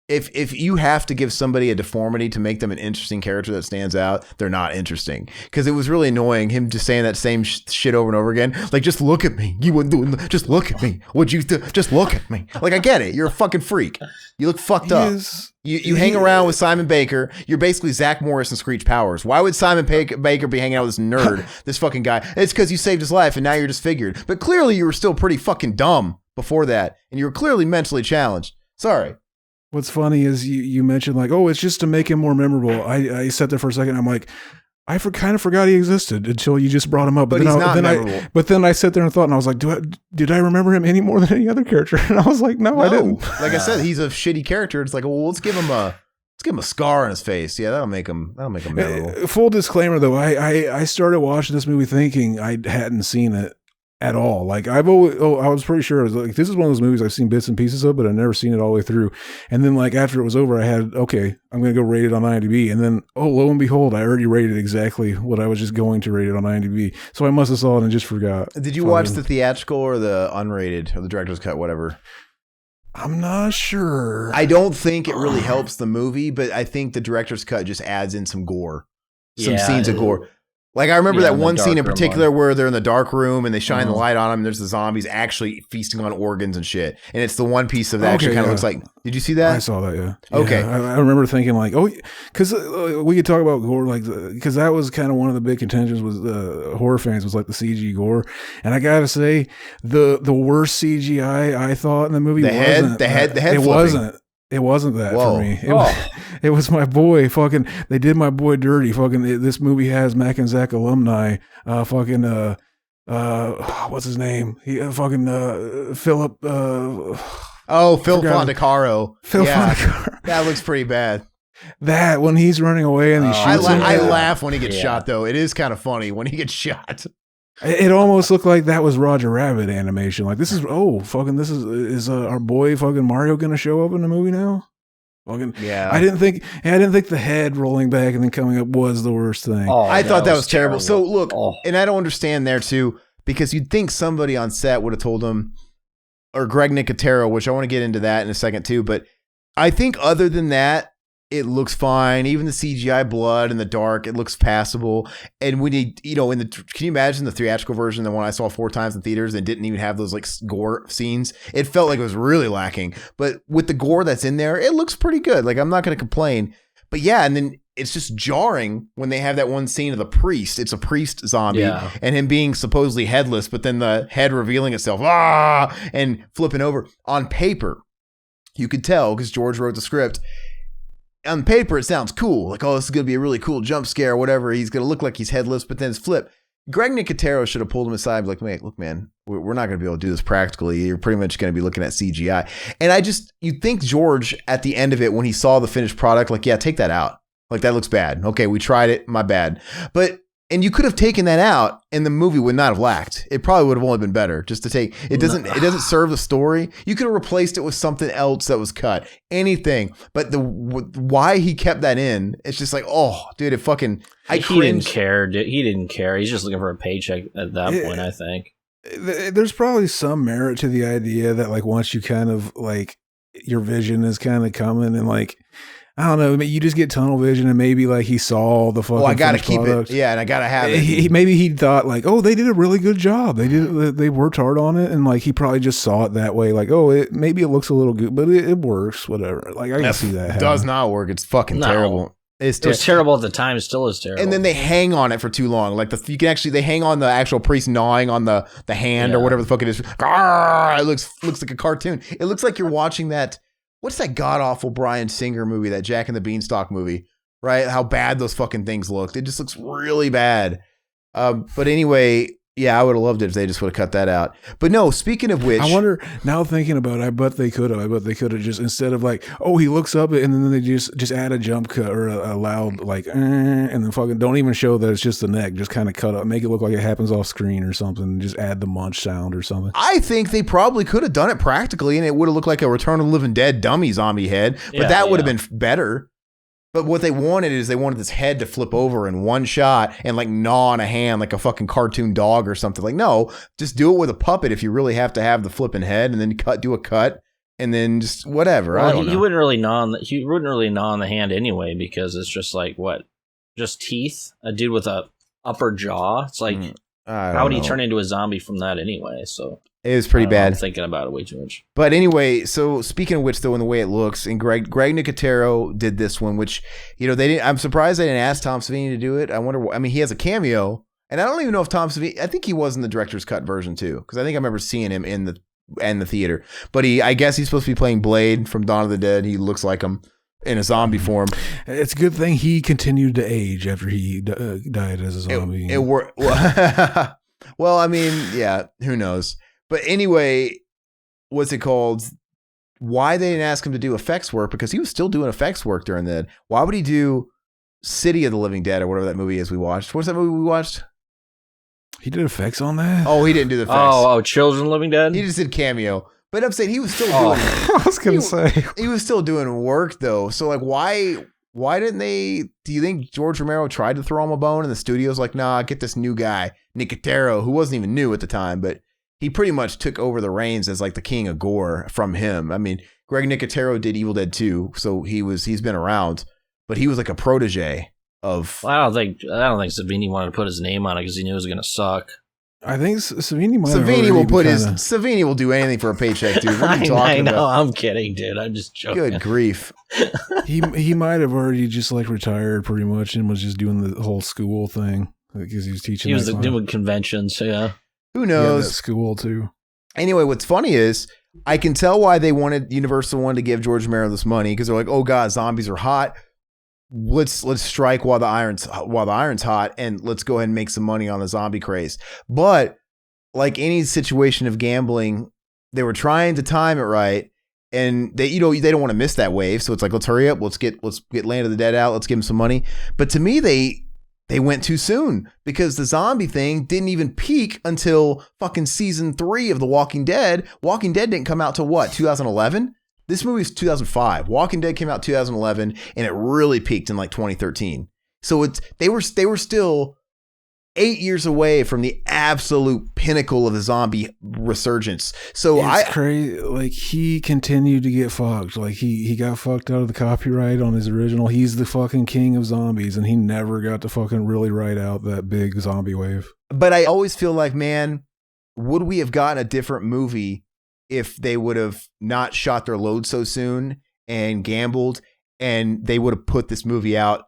If you have to give somebody a deformity to make them an interesting character that stands out, they're not interesting. Because it was really annoying him just saying that same shit over and over again. Like, just look at me. You wouldn't do it. Just look at me. Would you just look at me? Like, I get it. You're a fucking freak. You look fucked up. You hang around with Simon Baker. You're basically Zach Morris and Screech Powers. Why would Simon Baker be hanging out with this nerd, this fucking guy? It's because you saved his life and now you're disfigured. But clearly you were still pretty fucking dumb before that. And you were clearly mentally challenged. Sorry. What's funny is you mentioned like, oh, it's just to make him more memorable. I sat there for a second. I'm like, I kind of forgot he existed until you just brought him up. But he's not memorable. But then I sat there and thought, and I was like, did I remember him any more than any other character? And I was like, no, I didn't. Like I said, he's a shitty character. It's like, well, let's give him a scar on his face. Yeah, that'll make him memorable. Full disclaimer though, I started watching this movie thinking I hadn't seen it at all. Like I was pretty sure I was like, this is one of those movies I've seen bits and pieces of, but I've never seen it all the way through. And then like after it was over, I had, okay, I'm going to go rate it on IMDb. And then, oh, lo and behold, I already rated exactly what I was just going to rate it on IMDb. So I must have saw it and just forgot. Did you watch the theatrical or the unrated or the director's cut, whatever? I'm not sure. I don't think it really helps the movie, but I think the director's cut just adds in some gore, some scenes of gore. Like, I remember that one scene in particular where they're in the dark room and they shine the light on them and there's the zombies actually feasting on organs and shit. And it's the one piece of that actually kind of looks like, did you see that? I saw that, yeah. Okay. Yeah, I remember thinking like, oh, because we could talk about Gore, like, because that was kind of one of the big contentions with horror fans was like the CG Gore. And I got to say, the worst CGI I thought in the movie the head it wasn't. It wasn't that for me. It was my boy. Fucking, they did my boy dirty. Fucking, this movie has Mac and Zach alumni. Fucking, what's his name? Philip. Phil Fondacaro. Fondacaro. That looks pretty bad. That when he's running away and he shoots him. I laugh when he gets shot though. It is kind of funny when he gets shot. It almost looked like that was Roger Rabbit animation. Like this is our boy fucking Mario gonna show up in the movie now? Fucking yeah. I didn't think the head rolling back and then coming up was the worst thing. I thought that was terrible. So look, and I don't understand there too, because you'd think somebody on set would have told him, or Greg Nicotero, which I want to get into that in a second too, but I think other than that, it looks fine. Even the CGI blood in the dark, it looks passable. And when can you imagine the theatrical version, the one I saw 4 times in theaters and didn't even have those like gore scenes? It felt like it was really lacking. But with the gore that's in there, it looks pretty good. Like I'm not going to complain. But yeah, and then it's just jarring when they have that one scene of the priest. It's a priest zombie and him being supposedly headless, but then the head revealing itself and flipping over. On paper, you could tell because George wrote the script. On paper, it sounds cool. Like, oh, this is going to be a really cool jump scare or whatever. He's going to look like he's headless, but then it's flip. Greg Nicotero should have pulled him aside and be like, wait, look, man, we're not going to be able to do this practically. You're pretty much going to be looking at CGI. And you'd think George, at the end of it, when he saw the finished product, like, yeah, take that out. Like, that looks bad. Okay, we tried it. My bad. But And you could have taken that out and the movie would not have lacked. It probably would have only been better just to take, it doesn't serve the story. You could have replaced it with something else that was cut, anything. But why he kept that in, it's just like, oh dude, it fucking, he didn't care. He didn't care. He's just looking for a paycheck at that point, I think. There's probably some merit to the idea that like once you kind of like your vision is kind of coming and like, I don't know. You just get tunnel vision, and maybe like he saw the fucking. Oh, I gotta keep product. it. Yeah, and I gotta have it. Maybe he thought like, oh, they did a really good job. They worked hard on it, and like he probably just saw it that way. Like, oh, maybe it looks a little good, but it works. Whatever. Like I can see that. It does not work. It's fucking terrible. It was terrible at the time. It still is terrible. And then they hang on it for too long. Like they hang on the actual priest gnawing on the hand or whatever the fuck it is. It looks like a cartoon. It looks like you're watching that. What's that god awful Bryan Singer movie? That Jack and the Beanstalk movie, right? How bad those fucking things looked. It just looks really bad. But anyway, yeah, I would have loved it if they just would have cut that out. But no, speaking of which, I wonder now thinking about it, I bet they could have just instead of like, oh, he looks up and then they just add a jump cut or a loud like, and then fucking don't even show that it's just the neck, just kind of cut up, make it look like it happens off screen or something. Just add the munch sound or something. I think they probably could have done it practically and it would have looked like a Return of the Living Dead dummy zombie head, but that would have been better. But what they wanted is they wanted this head to flip over in one shot and like gnaw on a hand like a fucking cartoon dog or something. Like, no, just do it with a puppet if you really have to have the flipping head, and then do a cut and then just whatever. Well, I don't know. He wouldn't really gnaw on the hand anyway because it's just like just teeth. A dude with a upper jaw. It's like how would he turn into a zombie from that anyway? So it was pretty bad. I'm thinking about it way too much. But anyway, so speaking of which, though, in the way it looks, and Greg Nicotero did this one, which, you know, they didn't. I'm surprised they didn't ask Tom Savini to do it. I wonder. I mean, he has a cameo, and I don't even know if Tom Savini. I think he was in the director's cut version too, because I think I remember seeing him in the theater. But I guess he's supposed to be playing Blade from Dawn of the Dead. He looks like him in a zombie form. It's a good thing he continued to age after he died as a zombie. It worked. Well, I mean, yeah, who knows? But anyway, what's it called? Why they didn't ask him to do effects work? Because he was still doing effects work during that. Why would he do City of the Living Dead or whatever that movie is we watched? What's that movie we watched? He did effects on that? Oh, he didn't do the effects. Oh, Children of the Living Dead? He just did cameo. But I'm saying he was still doing I was going to say. He was still doing work, though. So, like, why didn't they? Do you think George Romero tried to throw him a bone and the studio's like, nah, get this new guy, Nicotero, who wasn't even new at the time, but he pretty much took over the reins as like the king of gore from him. I mean, Greg Nicotero did Evil Dead 2, so he's been around, but he was like a protege of. Well, I don't think Savini wanted to put his name on it because he knew it was going to suck. I think Savini might. Savini will do anything for a paycheck, dude. What are you talking about? I know. I'm kidding, dude. I'm just joking. Good grief. he might have already just like retired pretty much and was just doing the whole school thing because he was teaching. He was doing conventions, yeah. Who knows? Yeah, school too. Anyway, what's funny is I can tell why Universal wanted to give George Romero this money, because they're like, oh god, zombies are hot. Let's strike while the iron's hot, and let's go ahead and make some money on the zombie craze. But like any situation of gambling, they were trying to time it right, and they don't want to miss that wave. So it's like, let's hurry up, let's get Land of the Dead out, let's give them some money. But to me, they went too soon, because the zombie thing didn't even peak until fucking season 3 of The Walking Dead. Walking Dead didn't come out till what, 2011? This movie is 2005. Walking Dead came out 2011, and it really peaked in like 2013. So they were still 8 years away from the absolute pinnacle of the zombie resurgence. So it's crazy. Like, he continued to get fucked. Like he got fucked out of the copyright on his original. He's the fucking king of zombies, and he never got to fucking really ride out that big zombie wave. But I always feel like, man, would we have gotten a different movie if they would have not shot their load so soon and gambled, and they would have put this movie out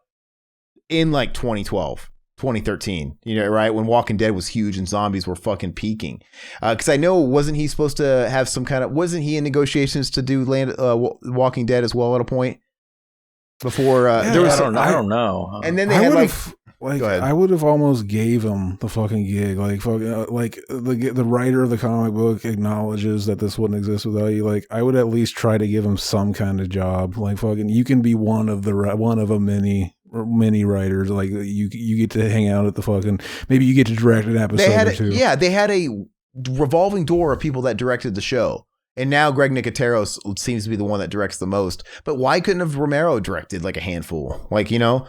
in like 2012, 2013, right? When Walking Dead was huge and zombies were fucking peaking. Because I know, wasn't he supposed to have wasn't he in negotiations to do Walking Dead as well at a point? Before I don't know. And then they had I would have almost gave him the fucking gig. Like the writer of the comic book acknowledges that this wouldn't exist without you. Like, I would at least try to give him some kind of job. Like, fucking, you can be one of a many mini writers. Like you get to hang out at the fucking. Maybe you get to direct an episode or two. Yeah, they had a revolving door of people that directed the show. And now Greg Nicotero seems to be the one that directs the most. But why couldn't have Romero directed like a handful? Like, you know?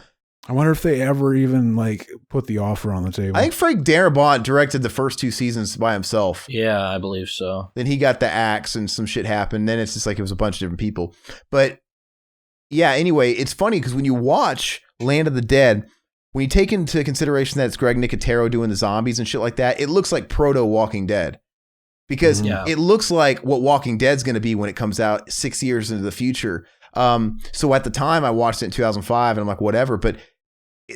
I wonder if they ever even like put the offer on the table. I think Frank Darabont directed the first 2 seasons by himself. Yeah, I believe so. Then he got the axe and some shit happened. Then it's just like it was a bunch of different people. But yeah, anyway, it's funny because when you watch Land of the Dead, when you take into consideration that it's Greg Nicotero doing the zombies and shit like that, it looks like proto Walking Dead. Because it looks like what Walking Dead's going to be when it comes out 6 years into the future. So at the time I watched it in 2005 and I'm like, whatever. But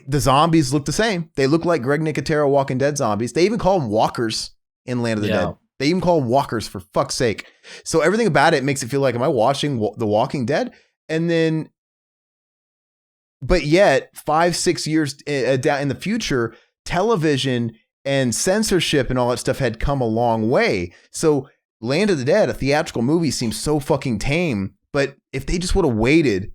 the zombies look the same. They look like Greg Nicotero Walking Dead zombies. They even call them walkers in Land of the Dead. They even call them walkers, for fuck's sake. So everything about it makes it feel like, am I watching The Walking Dead? And then, but yet 5-6 years down in the future, television and censorship and all that stuff had come a long way. So Land of the Dead, a theatrical movie, seems so fucking tame. But if they just would have waited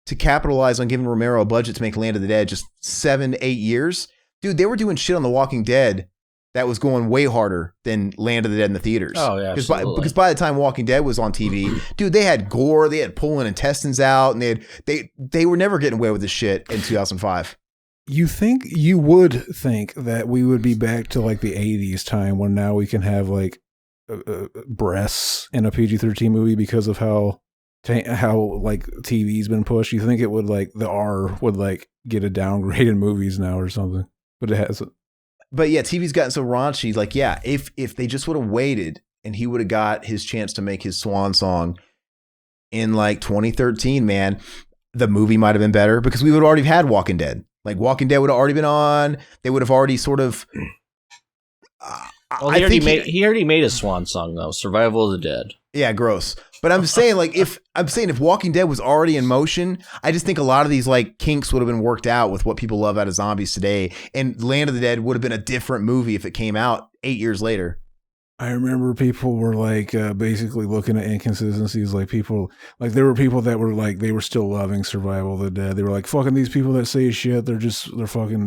to capitalize on giving Romero a budget to make Land of the Dead just 7-8 years, dude, they were doing shit on The Walking Dead that was going way harder than Land of the Dead in the theaters. Oh, yeah, because by the time Walking Dead was on TV, dude, they had gore, they had pulling intestines out, and they were never getting away with this shit in 2005. You would think that we would be back to like the 80s time when now we can have like breasts in a PG-13 movie because of how like TV's been pushed. You think it would like the R would like get a downgrade in movies now or something, but it hasn't. But yeah, TV's gotten so raunchy. Like, yeah, if they just would have waited and he would have got his chance to make his swan song in like 2013, man, the movie might have been better because we would have already had Walking Dead. Like Walking Dead would have already been on. They would have already sort of. Well, he already made a swan song though, "Survival of the Dead." Yeah, gross. But I'm saying like if Walking Dead was already in motion, I just think a lot of these like kinks would have been worked out with what people love out of zombies today, and Land of the Dead would have been a different movie if it came out 8 years later. I remember people were like basically looking at inconsistencies. Like people, like there were people that were like they were still loving Survival of the Dead. They were like, fucking these people that say shit. They're fucking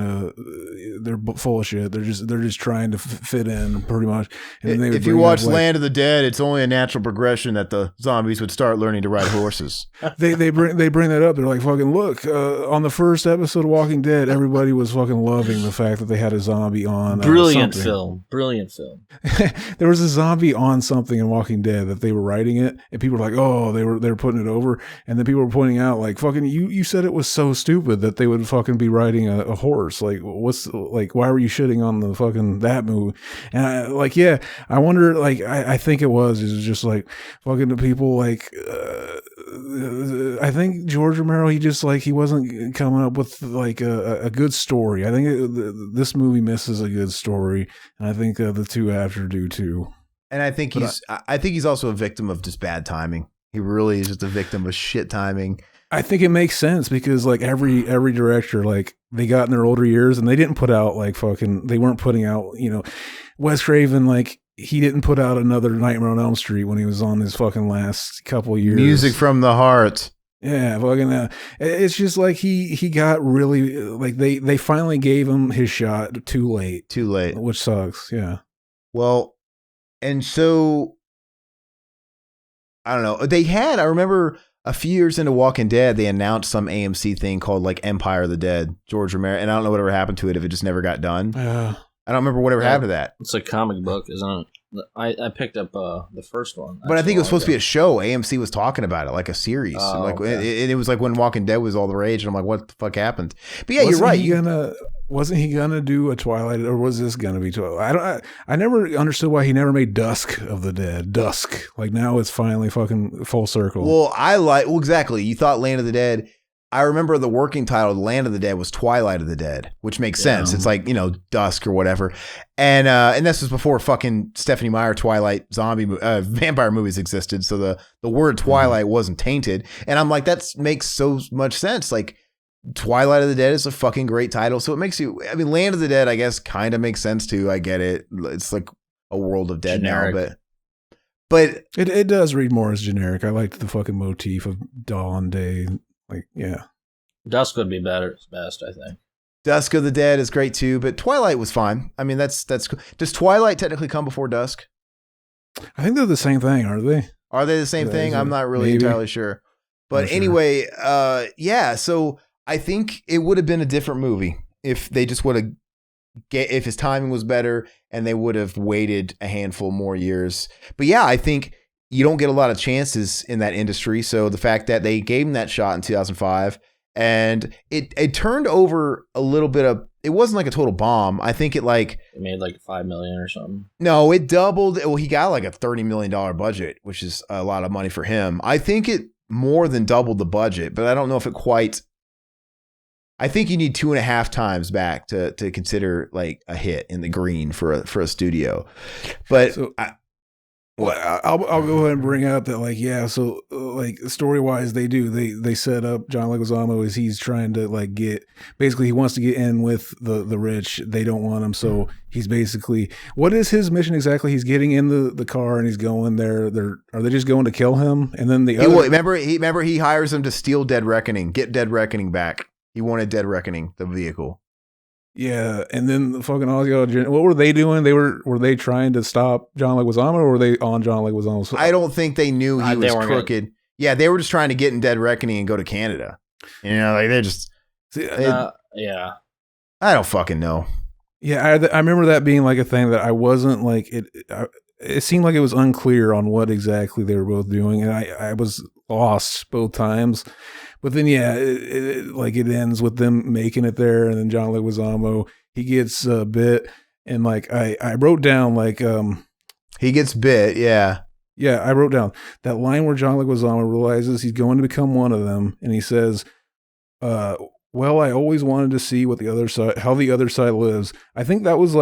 they're full of shit. They're just trying to fit in pretty much. And then if you watch Land of the Dead, it's only a natural progression that the zombies would start learning to ride horses. they bring that up. They're like, fucking look, on the first episode of Walking Dead, everybody was fucking loving the fact that they had a zombie on. Brilliant film. There was a zombie on something in Walking Dead that they were writing it, and people were like, "Oh, they were putting it over," and then people were pointing out, like, "Fucking, you said it was so stupid that they would fucking be riding a horse. Like, why were you shitting on the fucking that movie?" And I wonder, like, I think it was just like fucking the people, like, I think George Romero, he wasn't coming up with like a good story. I think this movie misses a good story, and I think the two after do too. And I think he's also a victim of just bad timing. He really is just a victim of shit timing. I think it makes sense because like every director, like they got in their older years and they didn't put out like they weren't putting out, Wes Craven, like he didn't put out another Nightmare on Elm Street when he was on his fucking last couple of years. Music from the heart. Yeah, fucking. It's just like he got really like they finally gave him his shot too late, which sucks. Yeah. Well, and so I don't know. I remember a few years into Walking Dead, they announced some AMC thing called like Empire of the Dead, George Romero, and I don't know whatever happened to it if it just never got done. I don't remember whatever happened to that. It's a comic book, isn't it? I picked up the first one. But I think it was supposed to be a show. AMC was talking about it, like a series. It was like when Walking Dead was all the rage, and I'm like, what the fuck happened? But yeah, you're right. Wasn't he gonna do a Twilight, or was this gonna be Twilight? I never understood why he never made Dusk of the Dead. Dusk. Like now it's finally fucking full circle. Well, exactly. You thought Land of the Dead. I remember the working title of Land of the Dead was Twilight of the Dead, which makes sense. It's like, dusk or whatever. And this was before fucking Stephanie Meyer Twilight vampire movies existed. So the word Twilight wasn't tainted. And I'm like, that makes so much sense. Like Twilight of the Dead is a fucking great title. So it makes Land of the Dead, I guess, kind of makes sense too. I get it. It's like a world of dead generic. Now, but it does read more as generic. I liked the fucking motif of dawn, day. Like, yeah. Dusk would be better, best, I think. Dusk of the Dead is great too, but Twilight was fine. I mean, that's cool. Does Twilight technically come before Dusk? I think they're the same thing, aren't they? Are they the same thing? I'm not really entirely sure. But Not sure. anyway, yeah. So I think it would have been a different movie if they just would have if his timing was better and they would have waited a handful more years. But yeah, I think you don't get a lot of chances in that industry. So the fact that they gave him that shot in 2005 and it turned over a little bit of, it wasn't like a total bomb. I think it made like $5 million or something. No, it doubled. Well, he got like a $30 million budget, which is a lot of money for him. I think it more than doubled the budget, but I don't know if it quite. I think you need 2.5 times back to consider like a hit in the green for a studio. But So, I'll go ahead and bring out that so story wise they set up John Leguizamo as he's trying to basically he wants to get in with the rich. They don't want him, so he's basically, what is his mission exactly? He's getting in the car and he's going there. Are they just going to kill him? And then remember he hires them to steal Dead Reckoning, get Dead Reckoning back. He wanted Dead Reckoning, the vehicle. Yeah, and then the fucking Ozzy, what were they doing? Were they trying to stop John Leguizamo, or were they on John Leguizamo? I don't think they knew he was crooked. Yeah, they were just trying to get in Dead Reckoning and go to Canada. You know, they're just. Yeah. I don't fucking know. Yeah, I remember that being like a thing that I wasn't it seemed like it was unclear on what exactly they were both doing, and I was lost both times. But then, yeah, it ends with them making it there, and then John Leguizamo, he gets bit, and I wrote down he gets bit, yeah. Yeah, I wrote down that line where John Leguizamo realizes he's going to become one of them, and he says, well, I always wanted to see what how the other side lives. I think that was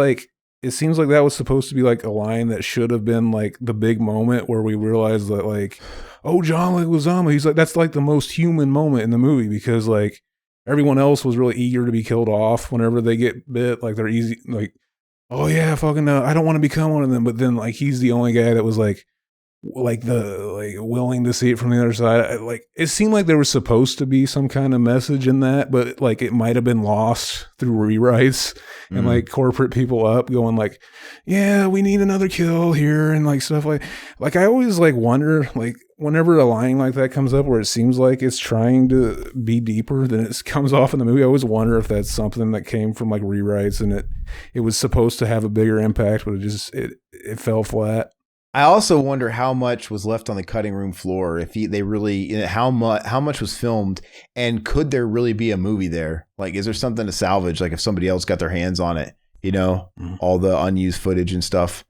it seems like that was supposed to be a line that should have been the big moment where we realized that oh, John Leguizamo, he's that's the most human moment in the movie, because everyone else was really eager to be killed off whenever they get bit. They're easy, oh yeah, fucking I don't want to become one of them. But then he's the only guy that was willing to see it from the other side. It seemed like there was supposed to be some kind of message in that, but it might have been lost through rewrites and corporate people up going yeah, we need another kill here and stuff I always wonder whenever a line like that comes up where it seems like it's trying to be deeper than it comes off in the movie. I always wonder if that's something that came from rewrites and it was supposed to have a bigger impact, but it fell flat. I also wonder how much was left on the cutting room floor. If they really, how much was filmed, and could there really be a movie there? Is there something to salvage? If somebody else got their hands on it, all the unused footage and stuff.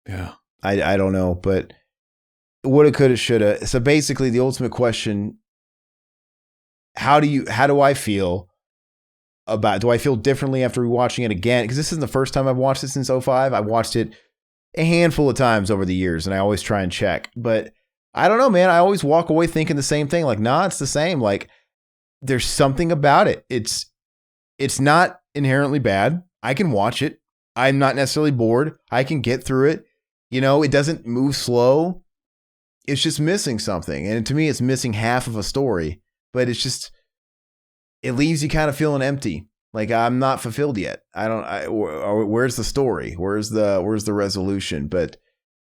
Yeah, I don't know, but woulda, coulda, shoulda. So basically, the ultimate question: how do I feel about? Do I feel differently after rewatching it again? Because this isn't the first time I've watched it since 2005. I watched it a handful of times over the years, and I always try and check. But I don't know, man. I always walk away thinking the same thing. Nah, it's the same. There's something about it. It's not inherently bad. I can watch it. I'm not necessarily bored. I can get through it. It doesn't move slow. It's just missing something. And to me, it's missing half of a story. But it leaves you kind of feeling empty. I'm not fulfilled yet. Where's the story? Where's the resolution? But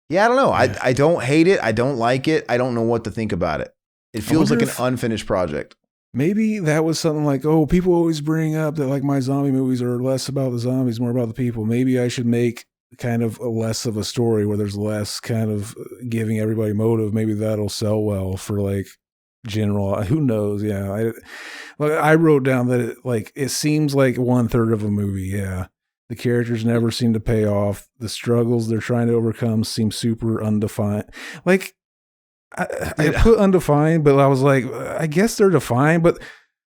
yeah, I don't know. I don't hate it. I don't like it. I don't know what to think about it. It feels like an unfinished project. Maybe that was something oh, people always bring up that my zombie movies are less about the zombies, more about the people. Maybe I should make kind of less of a story where there's less kind of giving everybody motive. Maybe that'll sell well for general, who knows? Yeah, I wrote down that it seems like 1/3 of a movie. Yeah, the characters never seem to pay off. The struggles they're trying to overcome seem super undefined. I put undefined, but I was I guess they're defined, but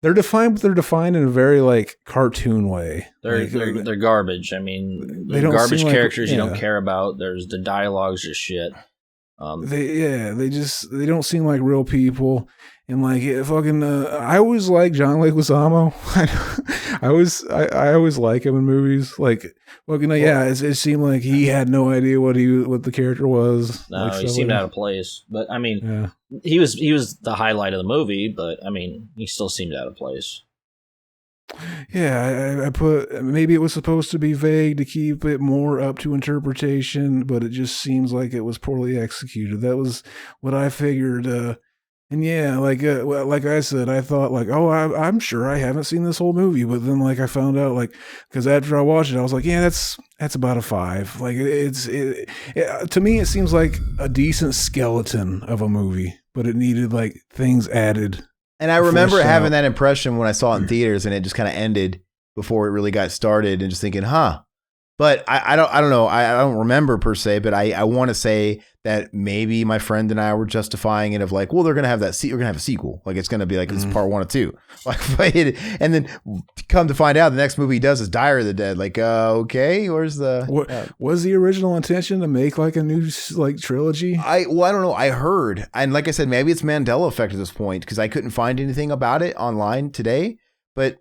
they're defined in a very cartoon way. They're garbage. I mean, they don't garbage seem characters you don't care about. There's the dialogue's just shit. They don't seem like real people, And like I always like John Leguizamo. I always like him in movies. Like it seemed like he had no idea what the character was. No, like, he seemed out of place. But I mean, he was the highlight of the movie. But I mean, he still seemed out of place. Yeah, I put maybe it was supposed to be vague to keep it more up to interpretation, but it just seems like it was poorly executed. That was what I figured. And yeah, like I said, I thought like, oh, I'm sure I haven't seen this whole movie, but then like I found out like because after I watched it, I was like, yeah, that's about a 5. Like to me, it seems like a decent skeleton of a movie, but it needed like things added. And I remember having that impression when I saw it in theaters, and it just kind of ended before it really got started, and just thinking, huh. But I don't know. I don't remember per se, but I want to say that maybe my friend and I were justifying it of like, well, they're going to have we're going to have a sequel. Like it's going to be like, it's part 1 or 2. Like, and then come to find out the next movie he does is Diary of the Dead. Like, okay, where's the, what was the original intention to make like a new like trilogy? I don't know. I heard, and like I said, maybe it's Mandela effect at this point, because I couldn't find anything about it online today, but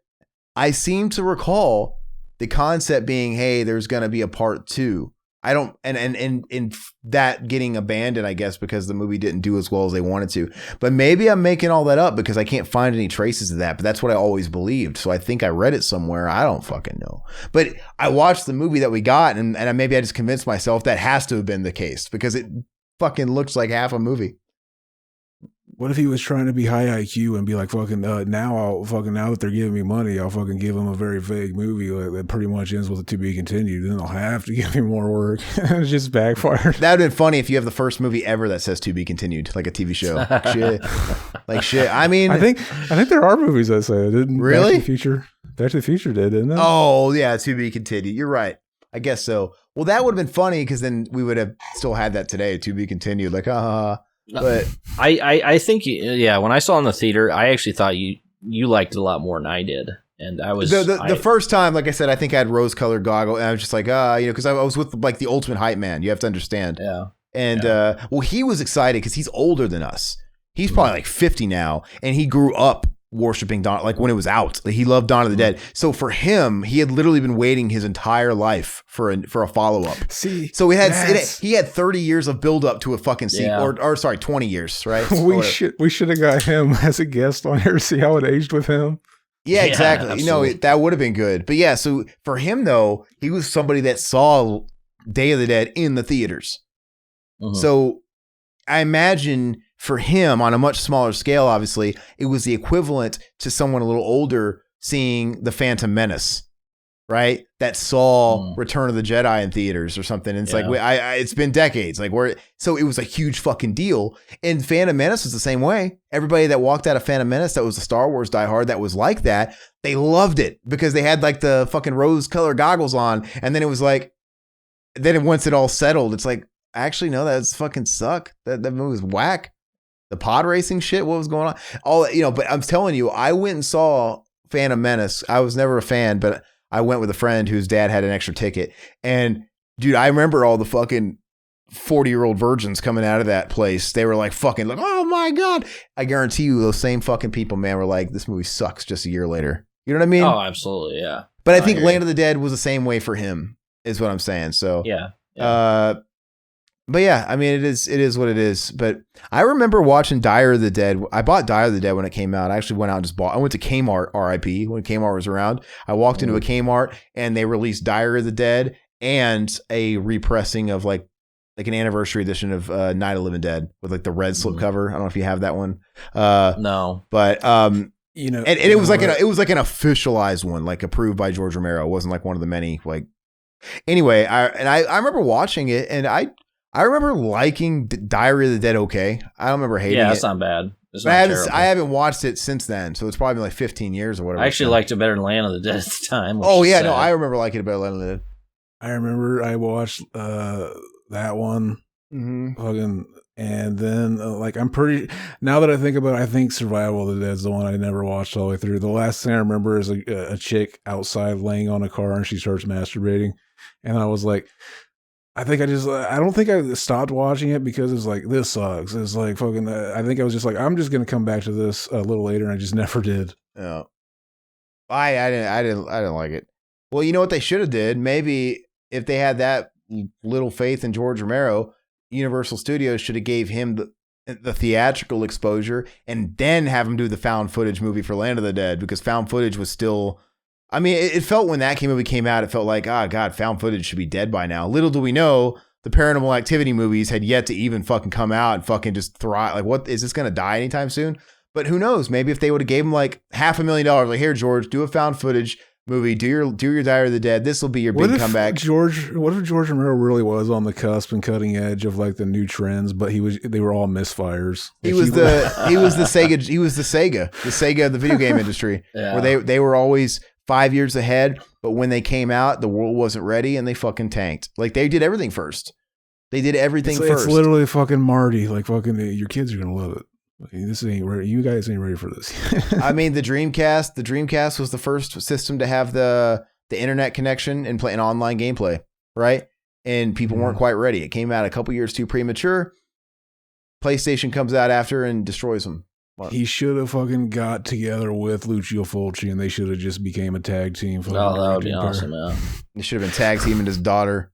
I seem to recall the concept being, hey, there's going to be a part 2. I don't, and that getting abandoned, I guess, because the movie didn't do as well as they wanted to. But maybe I'm making all that up because I can't find any traces of that. But that's what I always believed. So I think I read it somewhere. I don't fucking know. But I watched the movie that we got, and maybe I just convinced myself that has to have been the case because it fucking looks like half a movie. What if he was trying to be high IQ and be like, fucking, now that they're giving me money, I'll fucking give them a very vague movie that pretty much ends with a to be continued. Then they'll have to give me more work. It's just backfired. That would have been funny if you have the first movie ever that says to be continued, like a TV show. Shit. I mean, I think there are movies that say it. Didn't really? Back to the Future did, didn't it? Oh yeah, to be continued. You're right. I guess so. Well, that would have been funny because then we would have still had that today, to be continued. Like, But I think when I saw it in the theater, I actually thought you liked it a lot more than I did, and I was the first time, like I said, I think I had rose-colored goggles, and I was just like, because I was with like the ultimate hype man. You have to understand, And well, he was excited because he's older than us. He's probably like 50 now, and he grew up worshiping Dawn, like when it was out. Like, he loved Dawn of the Dead. So for him, he had literally been waiting his entire life for a follow-up. See, so he had 30 years of build-up to a fucking sequel, or sorry, 20 years, right? we should have got him as a guest on here to see how it aged with him. Yeah, exactly. Absolutely. That would have been good. But yeah, so for him though, he was somebody that saw Day of the Dead in the theaters. Mm-hmm. So I imagine for him, on a much smaller scale, obviously, it was the equivalent to someone a little older seeing The Phantom Menace, right? That saw Return of the Jedi in theaters or something. And it's like, it's been decades. So it was a huge fucking deal. And Phantom Menace was the same way. Everybody that walked out of Phantom Menace that was a Star Wars diehard that was like that, they loved it because they had like the fucking rose-colored goggles on. And then it was like, once it all settled, it's like, actually, no, that's fucking suck. That movie was whack. The pod racing shit, what was going on? But I'm telling you, I went and saw Phantom Menace. I was never a fan, but I went with a friend whose dad had an extra ticket. And dude, I remember all the fucking 40-year-old virgins coming out of that place. They were like fucking like, oh my God. I guarantee you those same fucking people, man, were like, this movie sucks just a year later. You know what I mean? Oh, absolutely. Yeah. But I think Land of the Dead was the same way for him, is what I'm saying. So but yeah, I mean, it is what it is. But I remember watching Diary of the Dead. I bought Diary of the Dead when it came out. I actually went out and I went to Kmart, RIP, when Kmart was around. I walked into a Kmart and they released Diary of the Dead and a repressing of like an anniversary edition of Night of the Living Dead with like the red slipcover. I don't know if you have that one. No. But and it was like an officialized one, like approved by George Romero. It wasn't like one of the many like. Anyway, I remember watching it and I remember liking Diary of the Dead. Okay, I don't remember hating it. Yeah, that's not bad. I haven't watched it since then, so it's probably been like 15 years or whatever. I actually liked it better than Land of the Dead at the time. Oh yeah, no, I remember liking it better than Land of the Dead. I remember I watched that one, and then I'm pretty. Now that I think about it, I think Survival of the Dead is the one I never watched all the way through. The last thing I remember is a chick outside laying on a car and she starts masturbating, and I was like, I don't think I stopped watching it because it's like, this sucks. It's like fucking, I think I was just like, I'm just going to come back to this a little later. And I just never did. Yeah. I didn't like it. Well, you know what they should have did? Maybe if they had that little faith in George Romero, Universal Studios should have gave him the theatrical exposure and then have him do the found footage movie for Land of the Dead, because found footage was still, I mean, it felt when that movie came out, it felt like, God, found footage should be dead by now. Little do we know, the Paranormal Activity movies had yet to even fucking come out and fucking just thrive. Like, what, is this going to die anytime soon? But who knows? Maybe if they would have gave him like $500,000, like, here, George, do a found footage movie, do your Diary of the Dead. This will be your big comeback. What if George Romero really was on the cusp and cutting edge of like the new trends, but they were all misfires. He was the Sega of the video game industry, where they were always 5 years ahead, but when they came out, the world wasn't ready and they fucking tanked. Like, they did everything first. First. It's literally fucking Marty. Like, fucking, your kids are gonna love it. This ain't ready. You guys ain't ready for this. I mean, the Dreamcast was the first system to have the internet connection and play an online gameplay, right? And people weren't quite ready. It came out a couple years too premature. PlayStation comes out after and destroys them. He should have fucking got together with Lucio Fulci and they should have just became a tag team. Oh, that would be awesome, man. They should have been tag teaming his daughter,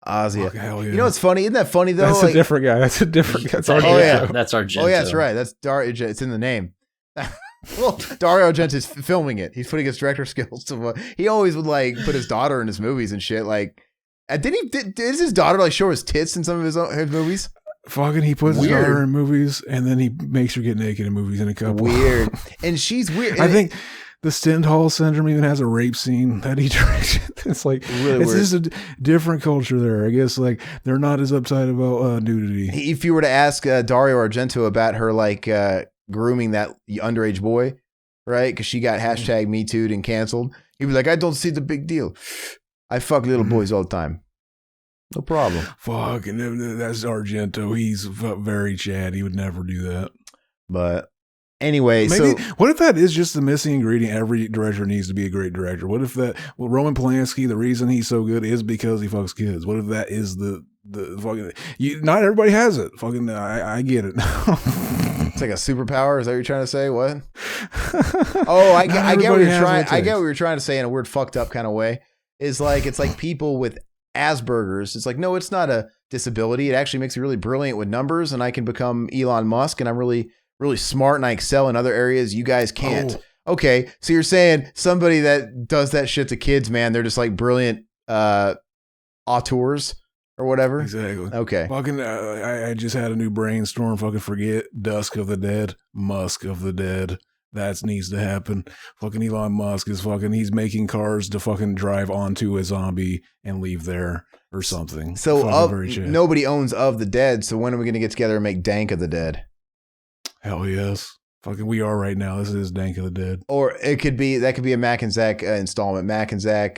Ozzy. Hell yeah. You know what's funny? Isn't that funny though? That's a different guy. That's Argento. Oh yeah, that's Argento. Oh yeah, that's right. That's Dario. It's in the name. Well, Dario Argento is filming it. He's putting his director skills to. He always would like put his daughter in his movies and shit. Like, did his daughter like show his tits in some of his movies? Fucking, he puts his daughter in movies and then he makes her get naked in movies in a couple. Weird. And she's weird. I think the Stendhal syndrome even has a rape scene that he directed. It's like, really it's just a different culture there. I guess like they're not as uptight about nudity. If you were to ask Dario Argento about her like grooming that underage boy, right? Because she got hashtag Me Too'd and canceled. He'd be like, I don't see the big deal. I fuck little boys all the time. No problem. Fuck, and that's Argento. He's very Chad. He would never do that. But anyway, maybe, what if that is just the missing ingredient? Every director needs to be a great director. What if Roman Polanski, the reason he's so good is because he fucks kids? What if that is the fucking, not everybody has it. Fucking, I get it. It's like a superpower. Is that what you're trying to say? What? Oh, I get what you're trying. I get what you're trying to say in a weird, fucked up kind of way. It's like people with Asperger's. It's like, no, it's not a disability. It actually makes me really brilliant with numbers, and I can become Elon Musk, and I'm really, really smart, and I excel in other areas you guys can't. Oh. Okay, so you're saying somebody that does that shit to kids, man, they're just like brilliant auteurs or whatever. Exactly. Okay. Fucking, I just had a new brainstorm. Fucking forget Dusk of the Dead, Musk of the Dead. That needs to happen. Fucking Elon Musk is fucking, he's making cars to fucking drive onto a zombie and leave there or something. So nobody owns Of the Dead. So when are we going to get together and make Dank of the Dead? Hell yes. Fucking we are right now. This is Dank of the Dead. Or that could be a Mac and Zach installment. Mac and Zach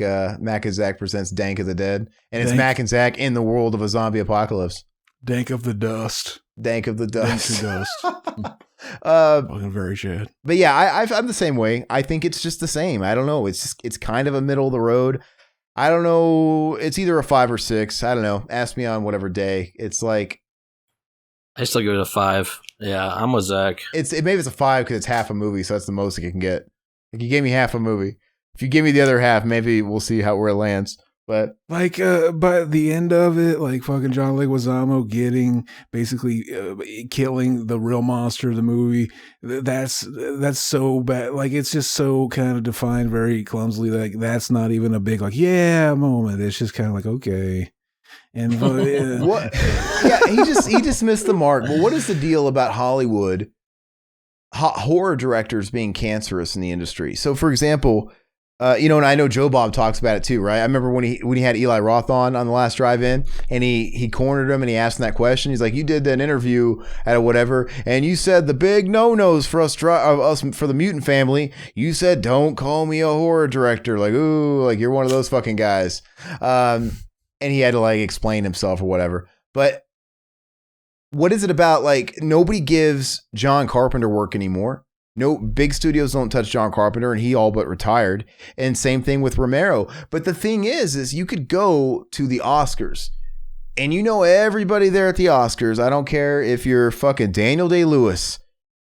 presents Dank of the Dead. And it's Mac and Zach in the world of a zombie apocalypse. Dank of the Dust. Dank of the Dust. Dank of Dust. Fucking very shit. But yeah, I'm the same way. I think it's just the same. I don't know. It's kind of a middle of the road. I don't know. It's either a 5 or 6. I don't know. Ask me on whatever day. It's like, I still give it a 5. Yeah, I'm with Zach. Maybe it's a 5 because it's half a movie, so that's the most it can get. Like, you gave me half a movie. If you give me the other half, maybe we'll see where it lands. But like, by the end of it, like fucking John Leguizamo getting basically killing the real monster of the movie. That's so bad. Like, it's just so kind of defined very clumsily. Like, that's not even a big like moment. It's just kind of like, okay. And what? Yeah, he just missed the mark. Well, what is the deal about Hollywood horror directors being cancerous in the industry? So, for example. And I know Joe Bob talks about it too, right? I remember when he had Eli Roth on the last drive-in, and he cornered him and he asked him that question. He's like, "You did an interview at a whatever, and you said the big no-nos for us for the Mutant family. You said don't call me a horror director, like ooh, like you're one of those fucking guys." And he had to like explain himself or whatever. But what is it about? Like, nobody gives John Carpenter work anymore. No, big studios don't touch John Carpenter, and he all but retired. And same thing with Romero. But the thing is you could go to the Oscars And you know everybody there at the Oscars. I don't care if you're fucking Daniel Day-Lewis.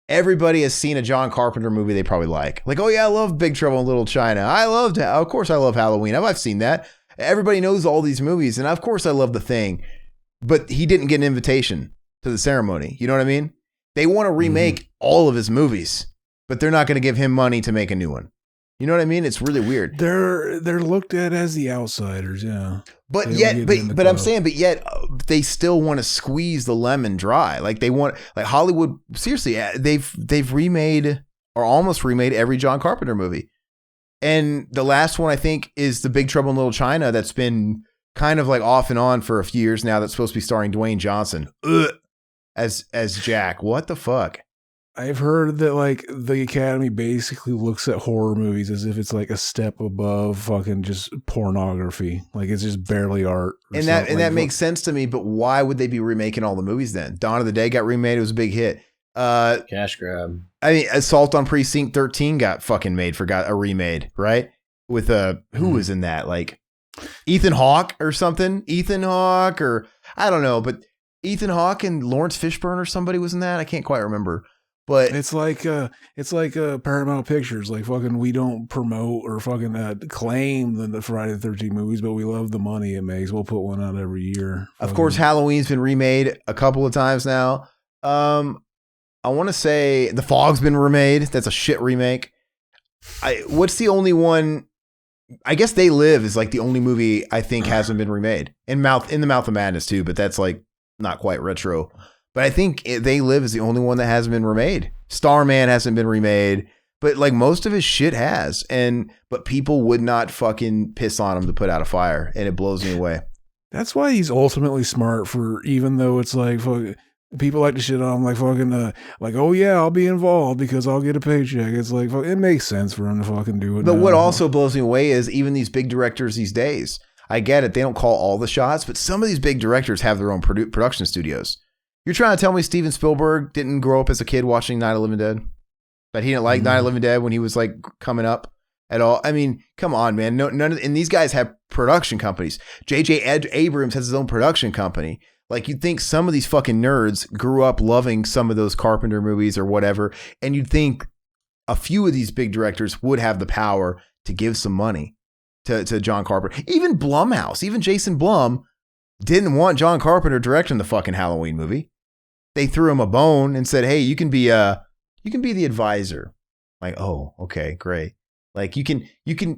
Everybody has seen a John Carpenter movie they probably like. Like, oh yeah, I love Big Trouble in Little China. Of course I love Halloween. I've seen that. Everybody knows all these movies. And of course I love The Thing. But he didn't get an invitation to the ceremony. You know what I mean? They want to remake all of his movies, but they're not going to give him money to make a new one. You know what I mean? It's really weird. They're looked at as the outsiders, yeah. But I'm saying they still want to squeeze the lemon dry. Like they want, like Hollywood. Seriously, they've remade or almost remade every John Carpenter movie, and the last one I think is the Big Trouble in Little China. That's been kind of like off and on for a few years now. That's supposed to be starring Dwayne Johnson as Jack. What the fuck? I've heard that like the Academy basically looks at horror movies as if it's like a step above fucking just pornography. Like it's just barely art. And that makes sense to me, but why would they be remaking all the movies then? Dawn of the Dead got remade. It was a big hit. Cash grab. I mean, Assault on Precinct 13 got fucking got a remade, right? With who was in that? Like Ethan Hawke or something? Ethan Hawke or I don't know, but Ethan Hawke and Lawrence Fishburne or somebody was in that. I can't quite remember. But it's like Paramount Pictures, like fucking we don't promote or fucking claim the Friday the 13th movies, but we love the money it makes. We'll put one out every year. Of course, Halloween's been remade a couple of times now. I want to say The Fog's been remade. That's a shit remake. What's the only one? I guess They Live is like the only movie I think hasn't been remade. In the Mouth of Madness too, but that's like not quite retro. But I think They Live is the only one that hasn't been remade. Starman hasn't been remade, but like most of his shit has. But people would not fucking piss on him to put out a fire, and it blows me away. That's why he's ultimately smart for, even though it's like people like to shit on him, like fucking like, oh yeah, I'll be involved because I'll get a paycheck. It's like it makes sense for him to fucking do it. But what also blows me away is even these big directors these days. I get it, they don't call all the shots, but some of these big directors have their own production studios. You're trying to tell me Steven Spielberg didn't grow up as a kid watching Night of the Living Dead? That he didn't like Night of the Living Dead when he was like coming up at all? I mean, come on, man. And these guys have production companies. J.J. Abrams has his own production company. Like you'd think some of these fucking nerds grew up loving some of those Carpenter movies or whatever. And you'd think a few of these big directors would have the power to give some money to John Carpenter. Even Blumhouse, even Jason Blum didn't want John Carpenter directing the fucking Halloween movie. They threw him a bone and said, "Hey, you can be the advisor." Like, oh, okay, great. Like you can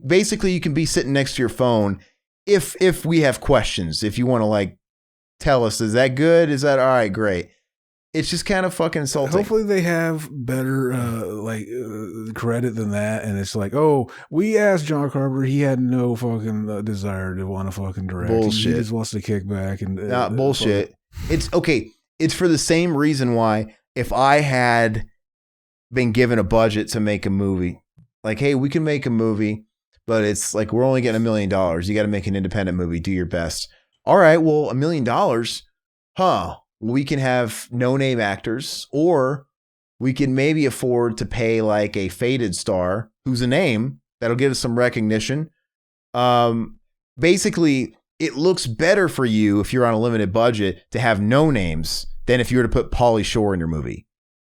be sitting next to your phone if we have questions. If you want to like tell us, is that good? Is that all right? Great. It's just kind of fucking insulting. Hopefully they have better credit than that, and it's like, oh, we asked John Carpenter, he had no fucking desire to want to fucking direct. Bullshit. He just wants to kick back and bullshit. It's okay. It's for the same reason why if I had been given a budget to make a movie, like, hey, we can make a movie, but it's like we're only getting $1 million. You got to make an independent movie. Do your best. All right. Well, $1 million, huh? We can have no-name actors, or we can maybe afford to pay like a faded star who's a name that'll give us some recognition. Basically, it looks better for you if you're on a limited budget to have no names than if you were to put Pauly Shore in your movie.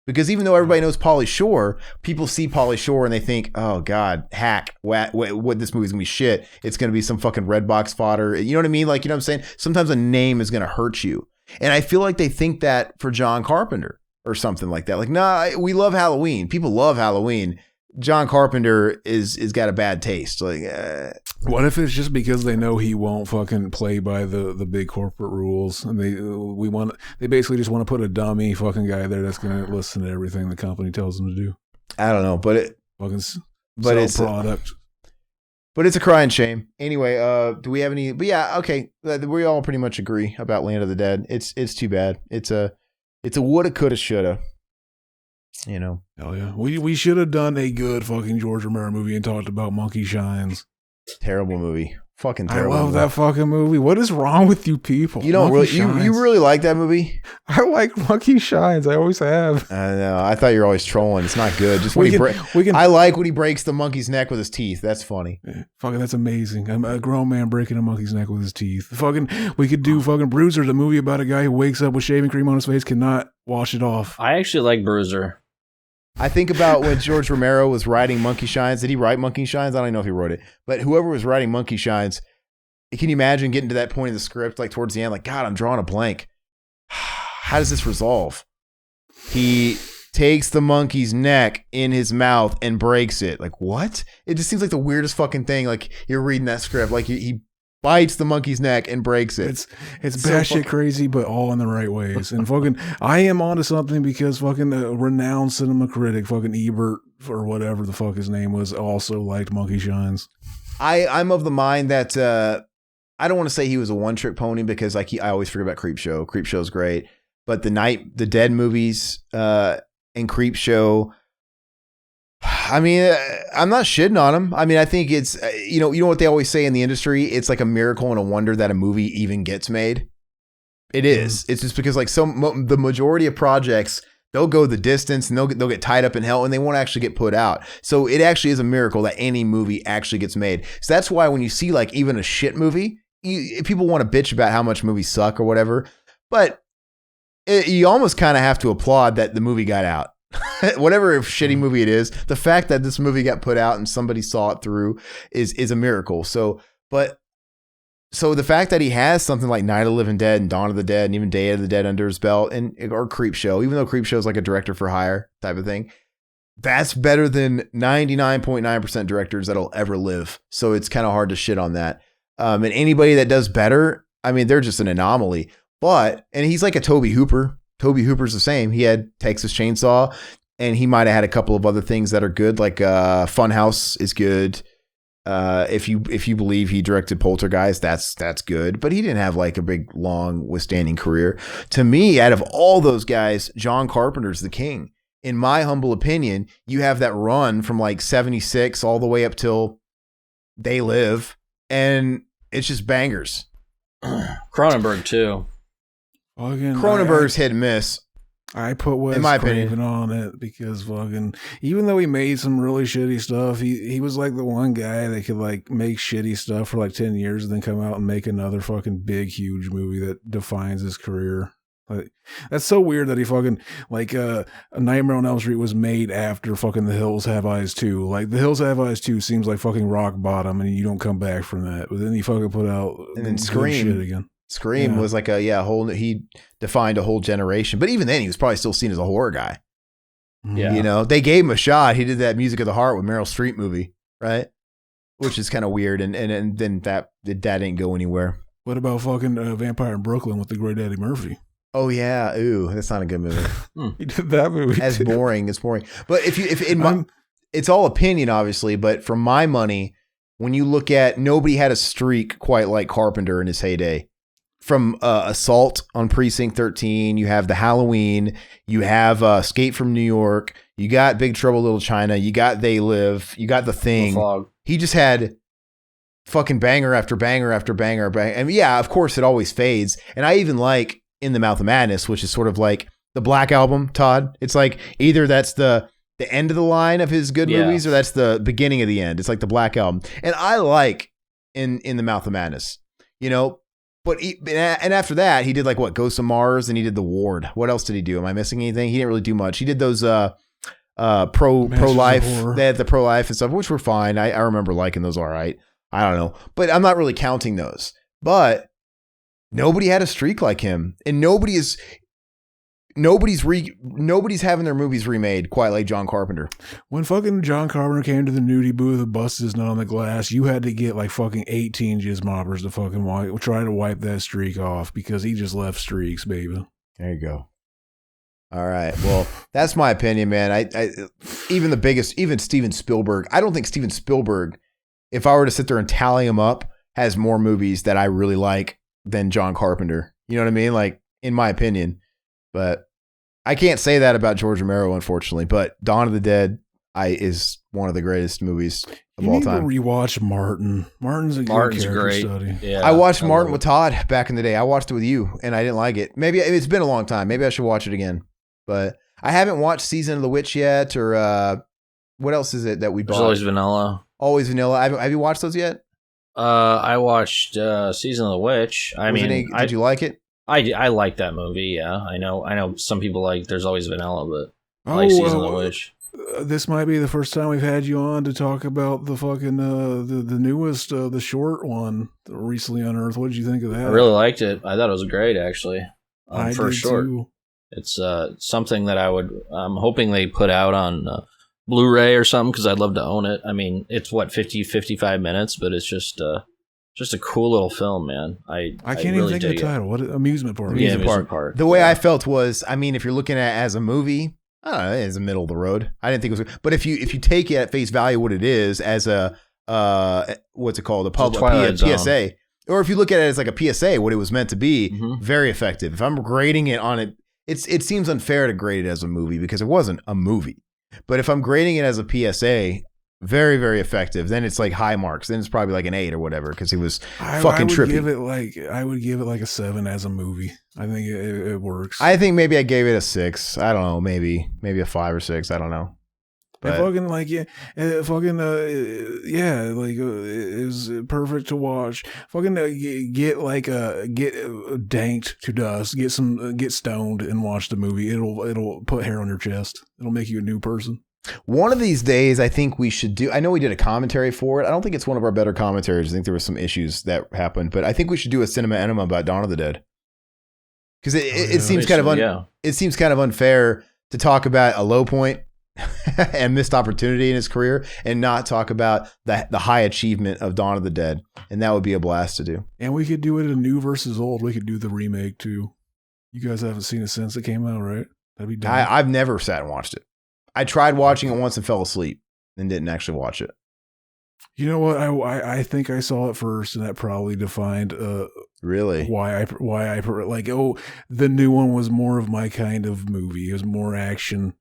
Because even though everybody knows Pauly Shore, people see Pauly Shore and they think, oh God, hack, what this movie's gonna be shit. It's gonna be some fucking Redbox fodder. You know what I mean? Like, you know what I'm saying? Sometimes a name is gonna hurt you. And I feel like they think that for John Carpenter or something like that. Like, nah, we love Halloween. People love Halloween. John Carpenter is got a bad taste. Like, what if it's just because they know he won't fucking play by the big corporate rules, and they basically just want to put a dummy fucking guy there that's going to listen to everything the company tells them to do. I don't know, but it's product. But it's a crying shame. Anyway, do we have any? But yeah, okay, we all pretty much agree about Land of the Dead. It's too bad. It's a woulda, coulda, shoulda. You know. Hell yeah. We should have done a good fucking George Romero movie and talked about Monkey Shines. Terrible movie. Fucking I terrible. love that fucking movie. What is wrong with you people? You don't Monkey really, you Shines. really like that movie? I like Monkey Shines. I always have. I know. I thought you were always trolling. It's not good. Just when I like when he breaks the monkey's neck with his teeth. That's funny. Fucking, that's amazing. I'm a grown man breaking a monkey's neck with his teeth. Fucking, we could do fucking Bruiser, the movie about a guy who wakes up with shaving cream on his face, cannot wash it off. I actually like Bruiser. I think about when George Romero was writing Monkey Shines. Did he write Monkey Shines? I don't know if he wrote it, but whoever was writing Monkey Shines, can you imagine getting to that point in the script, like towards the end, like, God, I'm drawing a blank. How does this resolve? He takes the monkey's neck in his mouth and breaks it. Like, what? It just seems like the weirdest fucking thing. Like, you're reading that script. Like, he bites the monkey's neck and breaks it. It's so batshit crazy, but all in the right ways. And fucking, I am onto something because fucking a renowned cinema critic, fucking Ebert, or whatever the fuck his name was, also liked Monkey Shines. I'm of the mind that I don't want to say he was a one-trick pony because like I always forget about Creepshow. Creepshow's great, but the Dead movies and Creepshow. I mean, I'm not shitting on him. I mean, I think it's you know what they always say in the industry. It's like a miracle and a wonder that a movie even gets made. It is. It's just because like the majority of projects, they'll go the distance and they'll get tied up in hell and they won't actually get put out. So it actually is a miracle that any movie actually gets made. So that's why when you see like even a shit movie, people want to bitch about how much movies suck or whatever, but you almost kind of have to applaud that the movie got out. Whatever shitty movie it is, the fact that this movie got put out and somebody saw it through is a miracle. So the fact that he has something like Night of the Living Dead and Dawn of the Dead and even Day of the Dead under his belt or Creepshow, even though Creepshow is like a director for hire type of thing, that's better than 99.9% directors that'll ever live. So it's kind of hard to shit on that. And anybody that does better, I mean, they're just an anomaly. And he's like a Tobe Hooper. Tobe Hooper's the same. He had Texas Chainsaw, and he might have had a couple of other things that are good, like Funhouse is good. If you believe he directed Poltergeist, that's good. But he didn't have like a big, long, withstanding career. To me, out of all those guys, John Carpenter's the king. In my humble opinion, you have that run from like 76 all the way up till They Live, and it's just bangers. Cronenberg too. Cronenberg's hit and miss. I put Wes Craven on it because fucking, even though he made some really shitty stuff, he was like the one guy that could like make shitty stuff for like 10 years and then come out and make another fucking big, huge movie that defines his career. Like, that's so weird that he fucking, like, A Nightmare on Elm Street was made after fucking The Hills Have Eyes 2. Like, The Hills Have Eyes 2 seems like fucking rock bottom and you don't come back from that. But then he fucking put out and then Scream shit again. Scream was like he defined a whole generation. But even then, he was probably still seen as a horror guy. Yeah. You know, they gave him a shot. He did that Music of the Heart with Meryl Streep movie, right? Which is kind of weird. And then that didn't go anywhere. What about fucking Vampire in Brooklyn with the great Eddie Murphy? Oh, yeah. Ooh, that's not a good movie. He did that movie. It's boring. But it's all opinion, obviously. But for my money, when you look at, nobody had a streak quite like Carpenter in his heyday. From Assault on Precinct 13, you have The Halloween, you have Escape from New York, you got Big Trouble in Little China, you got They Live, you got The Thing. He just had fucking banger after banger after banger. And yeah, of course, it always fades. And I even like In the Mouth of Madness, which is sort of like the Black Album, Todd. It's like either that's the end of the line of his good movies or that's the beginning of the end. It's like the Black Album. And I like In the Mouth of Madness, you know. But and after that, he did like what, Ghosts of Mars, and he did The Ward. What else did he do? Am I missing anything? He didn't really do much. He did those pro-life, they had the pro-life and stuff, which were fine. I remember liking those all right. I don't know. But I'm not really counting those. But nobody had a streak like him. And nobody's having their movies remade quite like John Carpenter. When fucking John Carpenter came to the nudie booth and busted his nut on the glass, you had to get like fucking 18 jizz moppers to fucking try to wipe that streak off because he just left streaks, baby. There you go. All right. Well, that's my opinion, man. I even Steven Spielberg. I don't think Steven Spielberg, if I were to sit there and tally him up, has more movies that I really like than John Carpenter. You know what I mean? Like, in my opinion. But I can't say that about George Romero, unfortunately. But Dawn of the Dead is one of the greatest movies of You all need to time. rewatch Martin. Martin's a good character great. study. Yeah, I watched love Martin it. with Todd back in the day. I watched it with you, and I didn't like it. Maybe it's been a long time. Maybe I should watch it again. But I haven't watched Season of the Witch yet, or what else is it that we There's bought? always vanilla. Always Vanilla. Have you watched those yet? I watched Season of the Witch. Did you like it? I like that movie. Yeah, I know. Some people like There's Always Vanilla, but I like Season of the Witch. This might be the first time we've had you on to talk about the fucking the newest the short one recently unearthed. What did you think of that? I really liked it. I thought it was great, actually. I for did short. too. It's something that I'm hoping they put out on Blu-ray or something, because I'd love to own it. I mean, it's 55 minutes, but it's just a cool little film, man. I can't really even think of the dig title. What amusement park? Yeah, amusement park. The way I felt was, I mean, if you're looking at it as a movie, I don't know, it's the middle of the road. I didn't think it was, but if you take it at face value, what it is as a what's it called, a public Twilight Zone. PSA, or if you look at it as like a PSA, what it was meant to be, very effective. If I'm grading it on it, it seems unfair to grade it as a movie because it wasn't a movie. But if I'm grading it as a PSA, very, very effective. Then it's like high marks. Then it's probably like an 8 or whatever because it was fucking trippy. I would give it like a 7 as a movie. I think it works. I think maybe I gave it a 6. I don't know. Maybe a 5 or 6. I don't know. But fucking like it was perfect to watch. Fucking get danked to dust. Get stoned and watch the movie. It'll put hair on your chest. It'll make you a new person. One of these days, I think we should do. I know we did a commentary for it. I don't think it's one of our better commentaries. I think there were some issues that happened, but I think we should do a Cinema Enema about Dawn of the Dead because it seems kind of it seems kind of unfair to talk about a low point and missed opportunity in his career and not talk about the high achievement of Dawn of the Dead, and that would be a blast to do. And we could do it a new versus old. We could do the remake too. You guys haven't seen it since it came out, right? That'd be dope. I've never sat and watched it. I tried watching it once and fell asleep and didn't actually watch it. You know what? I think I saw it first, and that probably defined really why I like. The new one was more of my kind of movie. It was more action,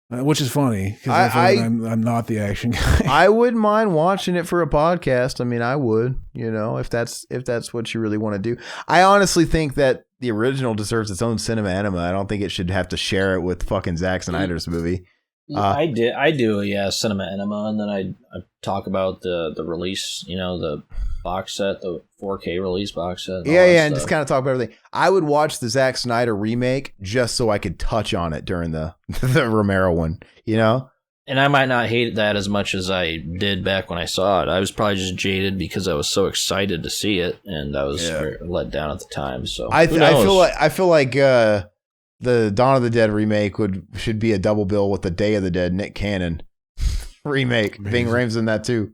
which is funny because I'm not the action guy. I wouldn't mind watching it for a podcast. I mean, I would, if that's what you really want to do. I honestly think that the original deserves its own Cinema Enema. I don't think it should have to share it with fucking Zack Snyder's movie. I do, Cinema Enema, and then I talk about the release, the box set, the 4K release box set. And just kind of talk about everything. I would watch the Zack Snyder remake just so I could touch on it during the Romero one, And I might not hate that as much as I did back when I saw it. I was probably just jaded because I was so excited to see it, and I was let down at the time. So I feel like the Dawn of the Dead remake should be a double bill with the Day of the Dead Nick Cannon remake. Ving Rhames in that too.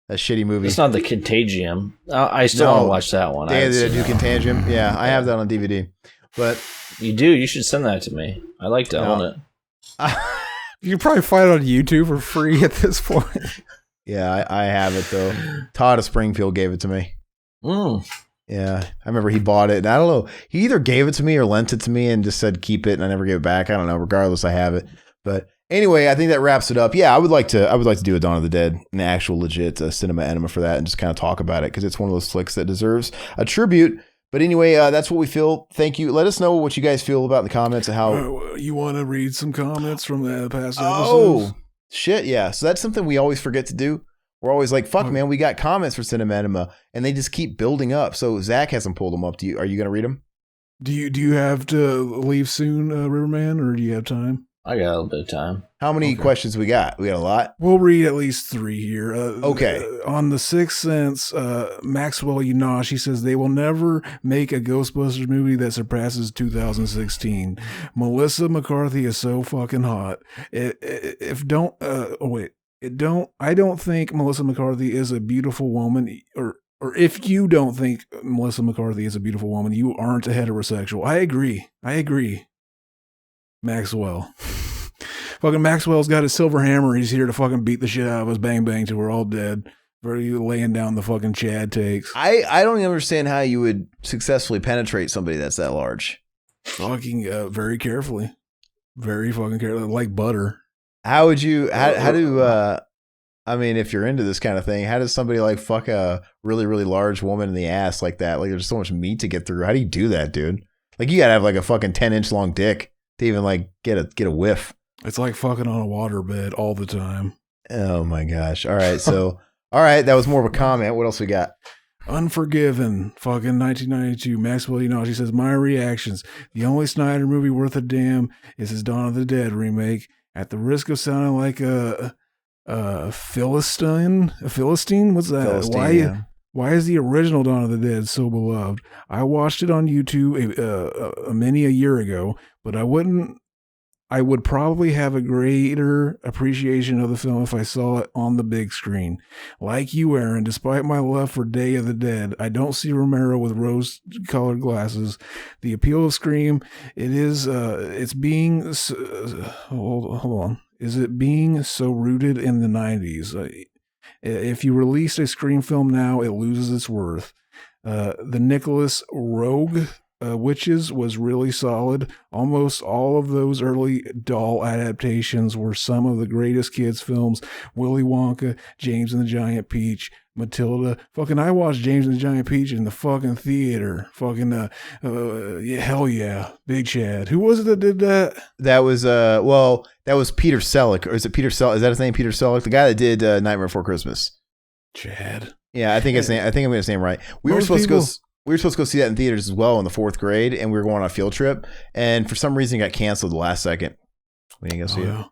That shitty movie. It's not the Contagium. I still want to watch that one. Day of the Dead Contagium. Yeah, I have that on DVD. But you do. You should send that to me. I like to own it. You can probably find it on YouTube for free at this point. Yeah, I have it though. Todd of Springfield gave it to me. Yeah, I remember he bought it, and I don't know. He either gave it to me or lent it to me and just said keep it, and I never gave it back. I don't know. Regardless, I have it. But anyway, I think that wraps it up. Yeah, I would like to do a Dawn of the Dead, an actual legit Cinema Enema for that, and just kind of talk about it because it's one of those flicks that deserves a tribute. But anyway, that's what we feel. Thank you. Let us know what you guys feel about in the comments and how you want to read some comments from the past episodes. Oh shit, yeah. So that's something we always forget to do. We're always like, fuck, man, we got comments for Cinema Enema, and they just keep building up. So Zach hasn't pulled them up. Are you going to read them? Do you have to leave soon, Riverman, or do you have time? I got a little bit of time. How many questions we got? We got a lot. We'll read at least 3 here. Okay. On The Sixth Sense, Maxwell Yunashi says they will never make a Ghostbusters movie that surpasses 2016. Melissa McCarthy is so fucking hot. I don't think Melissa McCarthy is a beautiful woman, or if you don't think Melissa McCarthy is a beautiful woman, you aren't a heterosexual. I agree. Maxwell. Fucking Maxwell's got his silver hammer. He's here to fucking beat the shit out of us. Bang, bang, till we're all dead. Very laying down the fucking Chad takes. I don't understand how you would successfully penetrate somebody that's that large. Fucking very carefully. Very fucking carefully. Like butter. How would you, how do I mean, if you're into this kind of thing, how does somebody like fuck a really, really large woman in the ass like that? Like, there's so much meat to get through. How do you do that, dude? Like, you gotta have like a fucking 10-inch long dick to even like get a whiff. It's like fucking on a waterbed all the time. Oh my gosh. All right. So, all right. That was more of a comment. What else we got? Unforgiven, fucking 1992. Maxwell Enoshi says, my reactions. The only Snyder movie worth a damn is his Dawn of the Dead remake. At the risk of sounding like a Philistine? What's that? Philistine, Why is the original Dawn of the Dead so beloved? I watched it on YouTube many a year ago, but I would probably have a greater appreciation of the film if I saw it on the big screen. Like you, Aaron, despite my love for Day of the Dead, I don't see Romero with rose-colored glasses. The appeal of Scream, it's being, hold on. Is it being so rooted in the 90s? If you release a Scream film now, it loses its worth. The Nicholas Rogue Witches was really solid. Almost all of those early doll adaptations were some of the greatest kids films. Willy Wonka, James and the Giant Peach, Matilda. Fucking, I watched James and the Giant Peach in the fucking theater. Fucking, yeah, hell yeah. Big Chad. Who was it that did that? That was, that was Peter Selleck. Or is it Peter Selleck? Is that his name, Peter Selleck? The guy that did Nightmare Before Christmas. Chad. Yeah, I think I'm getting his name right. We were supposed to go see that in theaters as well in the 4th grade, and we were going on a field trip. And for some reason, it got canceled the last second. We didn't go see it.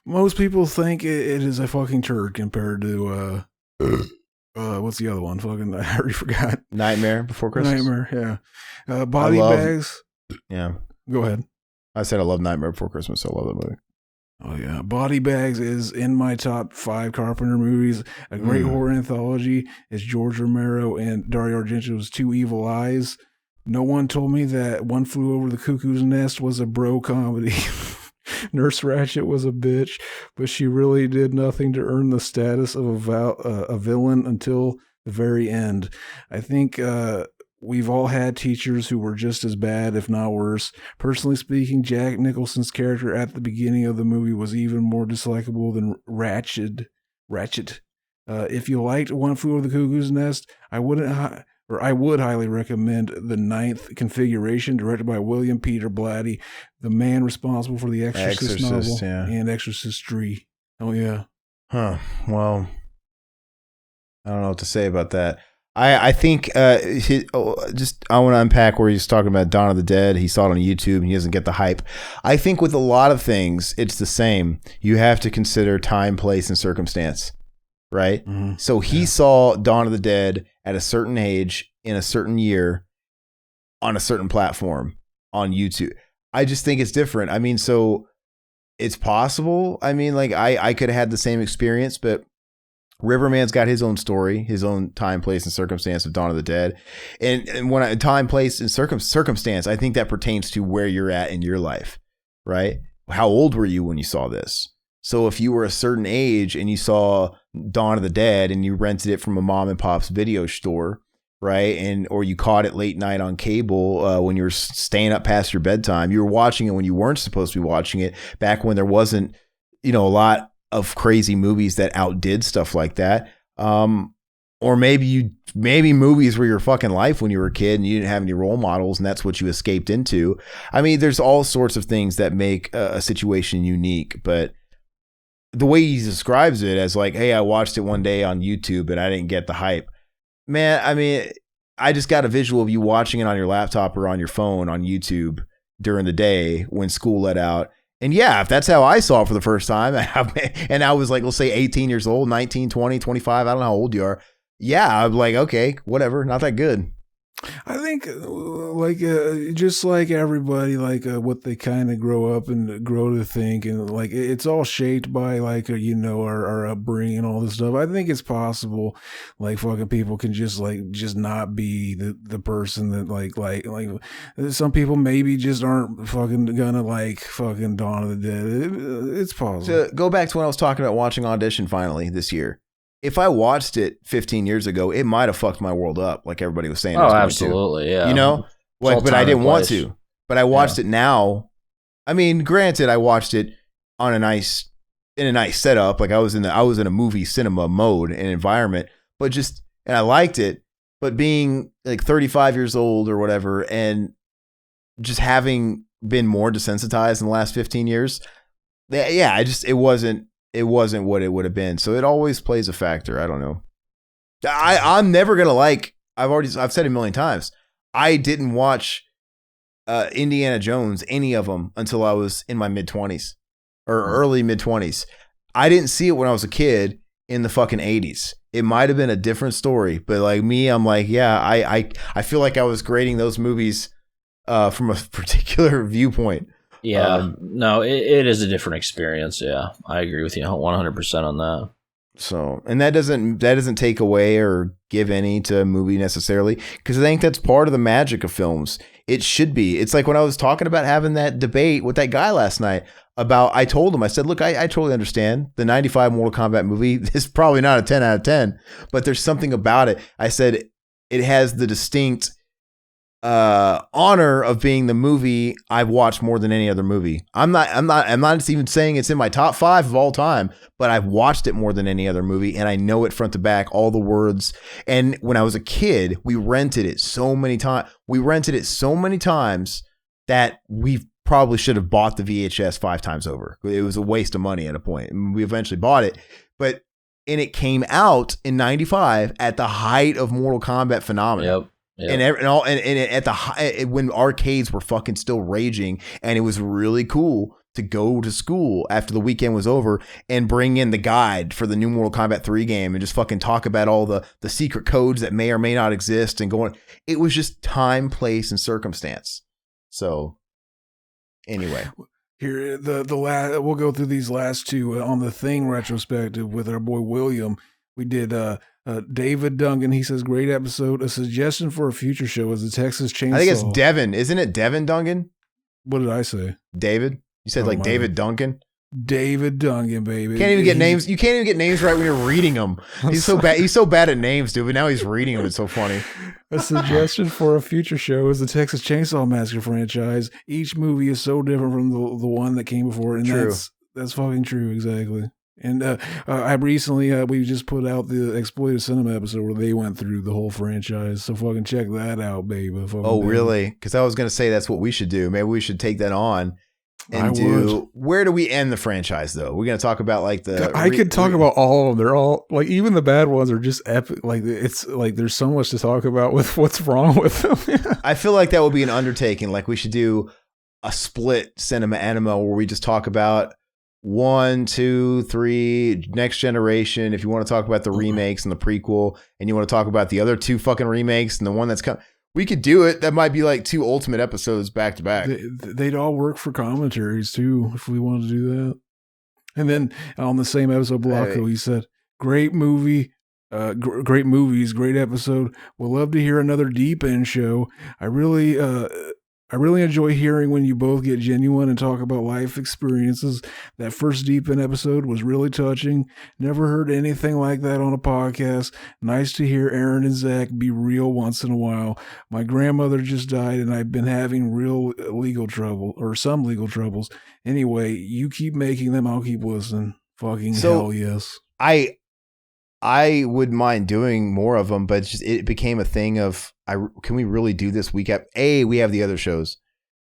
Most people think it is a fucking turd compared to what's the other one? Fucking, I already forgot. Nightmare Before Christmas. Nightmare, yeah. Body Bags. Yeah. Go ahead. I said I love Nightmare Before Christmas. So I love that movie. Oh yeah, Body Bags is in my top 5 Carpenter movies. A great horror anthology is George Romero and Dario Argento's Two Evil Eyes. No one told me that One Flew Over the Cuckoo's Nest was a bro comedy. Nurse Ratched was a bitch, but she really did nothing to earn the status of a villain until the very end. I think we've all had teachers who were just as bad, if not worse. Personally speaking, Jack Nicholson's character at the beginning of the movie was even more dislikable than Ratched. If you liked One Flew Over the Cuckoo's Nest, I would highly recommend The Ninth Configuration, directed by William Peter Blatty, the man responsible for the Exorcist novel and Exorcistry. Oh yeah. Huh. Well, I don't know what to say about that. I think I want to unpack where he's talking about Dawn of the Dead. He saw it on YouTube and he doesn't get the hype. I think with a lot of things, it's the same. You have to consider time, place, and circumstance, right? Mm-hmm. So he saw Dawn of the Dead at a certain age in a certain year on a certain platform on YouTube. I just think it's different. I mean, so it's possible. I mean, like I could have had the same experience, but Riverman's got his own story, his own time, place, and circumstance of Dawn of the Dead. And when time, place, and circumstance, I think that pertains to where you're at in your life, right? How old were you when you saw this? So if you were a certain age and you saw Dawn of the Dead and you rented it from a mom and pop's video store, right? Or you caught it late night on cable when you were staying up past your bedtime, you were watching it when you weren't supposed to be watching it, back when there wasn't, a lot of crazy movies that outdid stuff like that. Or maybe movies were your fucking life when you were a kid and you didn't have any role models and that's what you escaped into. I mean, there's all sorts of things that make a situation unique, but the way he describes it as like, hey, I watched it one day on YouTube and I didn't get the hype. Man, I mean, I just got a visual of you watching it on your laptop or on your phone on YouTube during the day when school let out. And yeah, if that's how I saw it for the first time, and I was like, let's say 18 years old, 19, 20, 25, I don't know how old you are. Yeah, I'm like, okay, whatever, not that good. I think, just like everybody, what they kind of grow up and grow to think, and it's all shaped by our upbringing and all this stuff. I think it's possible, fucking people can just not be the person that some people maybe just aren't fucking gonna fucking Dawn of the Dead. It's possible. So go back to when I was talking about watching Audition finally this year. If I watched it 15 years ago, it might have fucked my world up, like everybody was saying. Oh, absolutely, yeah. But I didn't want to. But I watched it now. I mean, granted, I watched it in in a nice setup. Like I was in a movie cinema mode and environment, but and I liked it. But being like 35 years old or whatever, and just having been more desensitized in the last 15 years, it wasn't what it would have been. So it always plays a factor. I don't know. I'm never gonna like. I've said it a million times. I didn't watch Indiana Jones, any of them, until I was in my mid-20s or early mid-20s. I didn't see it when I was a kid in the fucking 80s. It might have been a different story, but like me, I'm like, yeah, I feel like I was grading those movies from a particular viewpoint. Yeah, no, it is a different experience. Yeah, I agree with you 100% on that. So, and that doesn't take away or give any to a movie necessarily, because I think that's part of the magic of films. It should be. It's like when I was talking about having that debate with that guy last night about, I told him, I said, look, I totally understand the 95 Mortal Kombat movie is probably not a 10 out of 10, but there's something about it. I said, it has the distinct honor of being the movie I've watched more than any other movie. I'm not even saying it's in my top 5 of all time, but I've watched it more than any other movie, and I know it front to back, all the words. And when I was a kid, we rented it so many times. That we probably should have bought the VHS 5 times over. It was a waste of money at a point. And we eventually bought it, and it came out in 95 at the height of Mortal Kombat phenomenon. Yep. And when arcades were fucking still raging, and it was really cool to go to school after the weekend was over and bring in the guide for the new Mortal Kombat 3 game and just fucking talk about all the secret codes that may or may not exist and going. It was just time, place, and circumstance. So anyway, here the last we'll go through these last two on the Thing retrospective with our boy William. We did David Duncan. He says, great episode. A suggestion for a future show is the Texas Chainsaw. I think it's Devin. Isn't it Devin Duncan? What did I say? David? You said David Duncan? David Duncan, baby. Can't even get names. You can't even get names right when you're reading them. He's so bad. He's so bad at names, dude. But now he's reading them. It's so funny. A suggestion for a future show is the Texas Chainsaw Massacre franchise. Each movie is so different from the one that came before, and true. That's fucking true, exactly. And I recently we just put out the Exploited Cinema episode where they went through the whole franchise. So fucking check that out, baby. Really? Because I was gonna say that's what we should do. Maybe we should take that on. And where do we end the franchise though? We're gonna talk about like I could talk about all of them. They're all like, even the bad ones are just epic. Like it's like there's so much to talk about with what's wrong with them. I feel like that would be an undertaking. Like we should do a split cinema anima where we just talk about 1, 2, 3, next generation. If you want to talk about the remakes and the prequel, and you want to talk about the other 2 fucking remakes and the one that's coming. We could do it. That might be like 2 ultimate episodes back to back. They'd all work for commentaries too if we wanted to do that. And then on the same episode, Blanco, he said, "Great movie, great movies, great episode. We'll love to hear another Deep End show. I really enjoy hearing when you both get genuine and talk about life experiences. That first Deep End episode was really touching. Never heard anything like that on a podcast. Nice to hear Aaron and Zach be real once in a while. My grandmother just died and I've been having some legal troubles. Anyway, you keep making them. I'll keep listening. Fucking hell yes." I wouldn't mind doing more of them, but it became a thing of, can we really do this week? We have the other shows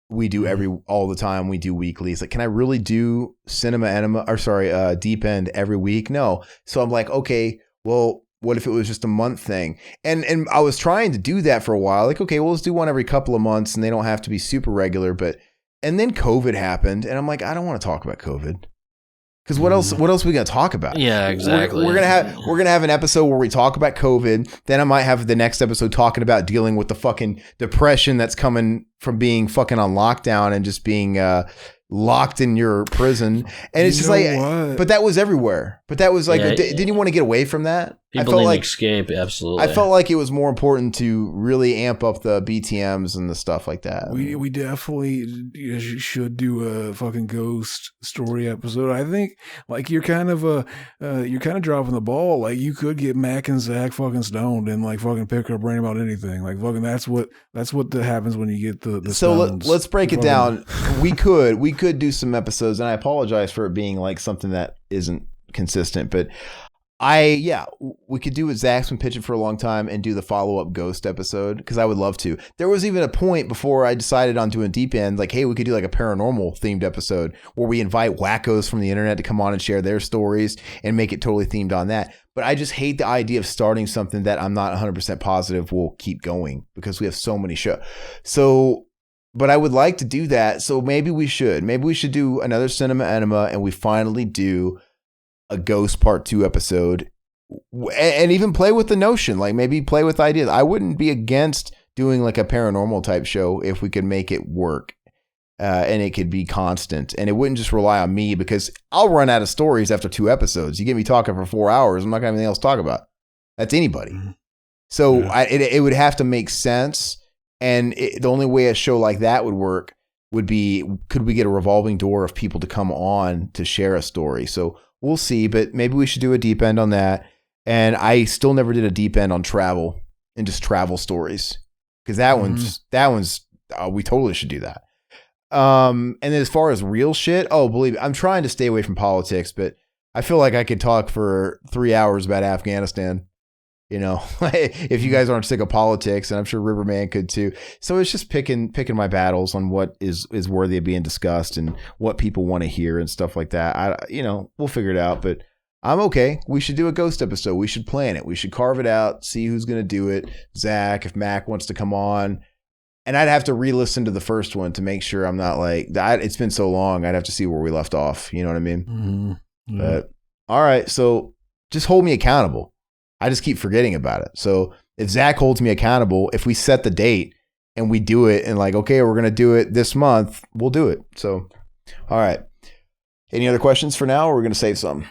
we do all the time. We do weekly. It's like, can I really do Deep End every week? No. So I'm like, okay, well, what if it was just a month thing? And I was trying to do that for a while. Like, okay, well, let's do one every couple of months and they don't have to be super regular. And then COVID happened and I'm like, I don't want to talk about COVID. Because what else are we going to talk about? Yeah, exactly. We're gonna have an episode where we talk about COVID. Then I might have the next episode talking about dealing with the fucking depression that's coming from being fucking on lockdown and just being locked in your prison. And it's just like, but that was everywhere. But that was like, didn't you want to get away from that? People felt need like an escape, absolutely. I felt like it was more important to really amp up the BTMs and the stuff like that. We definitely should do a fucking ghost story episode. I think like you're kind of dropping the ball. Like you could get Mac and Zach fucking stoned and like fucking pick our brain about anything. Like fucking that's what happens when you get the so stones. let's break it down. We could do some episodes, and I apologize for it being like something that isn't consistent, but we could do what Zach's been pitching for a long time and do the follow-up ghost episode, because I would love to. There was even a point before I decided on doing Deep End, like, hey, we could do like a paranormal themed episode where we invite wackos from the internet to come on and share their stories and make it totally themed on that. But I just hate the idea of starting something that I'm not 100% positive will keep going, because we have so many shows. But I would like to do that. So maybe we should do another Cinema Enema, and we finally do a Ghost Part 2 episode, and even play with the notion, like maybe play with ideas. I wouldn't be against doing like a paranormal type show if we could make it work, and it could be constant, and it wouldn't just rely on me, because I'll run out of stories after 2 episodes. You get me talking for 4 hours, I'm not gonna have anything else to talk about. That's anybody. So yeah. It would have to make sense, and the only way a show like that would work would be, could we get a revolving door of people to come on to share a story? So we'll see, but maybe we should do a deep end on that. And I still never did a deep end on travel and just travel stories, because that one's we totally should do that. And then as far as real shit, believe me, I'm trying to stay away from politics, but I feel like I could talk for 3 hours about Afghanistan. You know, if you guys aren't sick of politics, and I'm sure Riverman could too. So it's just picking my battles on what is worthy of being discussed and what people want to hear and stuff like that. We'll figure it out, but I'm okay. We should do a ghost episode. We should plan it. We should carve it out, see who's going to do it. Zach, if Mac wants to come on, and I'd have to re-listen to the first one to make sure I'm not like that. It's been so long. I'd have to see where we left off. You know what I mean? Mm-hmm. But all right. So just hold me accountable. I just keep forgetting about it. So if Zach holds me accountable, if we set the date and we do it and like, okay, we're going to do it this month, we'll do it. So, all right. Any other questions for now, or we're going to save some?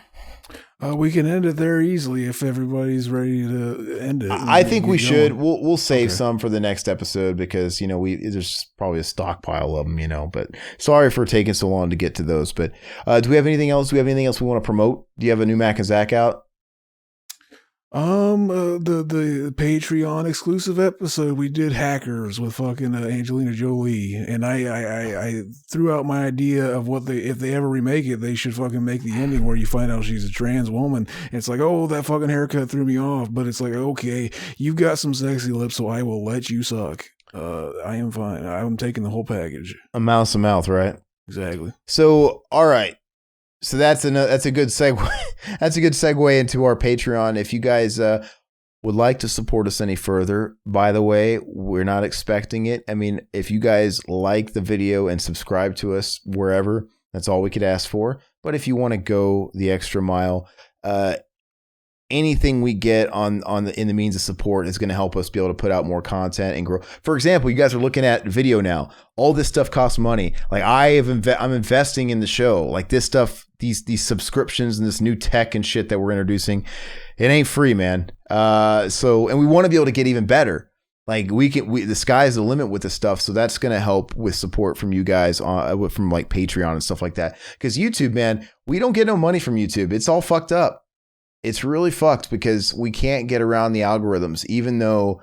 We can end it there easily if everybody's ready to end it. I think we should. We'll save some for the next episode, because, there's probably a stockpile of them, but sorry for taking so long to get to those. But do we have anything else? Do we have anything else we want to promote? Do you have a new Mac and Zach out? The Patreon exclusive episode, we did Hackers with fucking Angelina Jolie, and I threw out my idea of if they ever remake it, they should fucking make the ending where you find out she's a trans woman. And it's like, oh, that fucking haircut threw me off, but it's like, okay, you've got some sexy lips, so I will let you suck. I am fine. I'm taking the whole package. A mouth to mouth, right? Exactly. So, all right. So that's a good segue. That's a good segue into our Patreon. If you guys would like to support us any further, by the way, we're not expecting it. I mean, if you guys like the video and subscribe to us wherever, that's all we could ask for. But if you want to go the extra mile, anything we get in the means of support is going to help us be able to put out more content and grow. For example, you guys are looking at video now. All this stuff costs money. Like I'm investing in the show. Like this stuff, these subscriptions and this new tech and shit that we're introducing, it ain't free, man. And we want to be able to get even better. Like the sky's the limit with this stuff. So that's going to help with support from you guys from like Patreon and stuff like that. Because YouTube, man, we don't get no money from YouTube. It's all fucked up. It's really fucked because we can't get around the algorithms, even though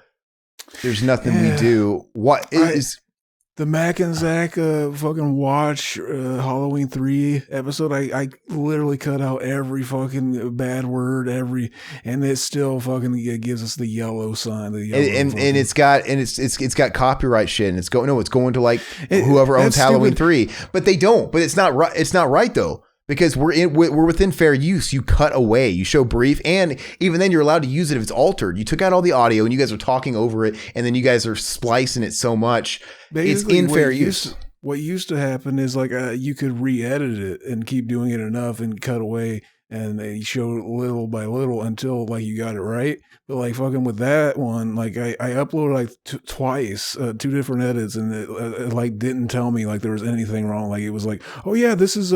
there's nothing we do. What is the Mac and Zach fucking watch Halloween 3 episode? I literally cut out every fucking bad word, and it still fucking gives us the yellow sign. And it's got copyright shit, and it's going to like whoever owns Halloween 3, but they don't. But it's not right. It's not right though. Because we're within fair use. You cut away, you show brief, and even then you're allowed to use it if it's altered. You took out all the audio and you guys are talking over it, and then you guys are splicing it so much. Basically, it's in fair use. What used to happen is like you could re-edit it and keep doing it enough and cut away, and they show little by little until like you got it right. But like fucking with that one, like I uploaded like twice, 2 different edits, and it like didn't tell me like there was anything wrong. Like it was like, oh yeah, this is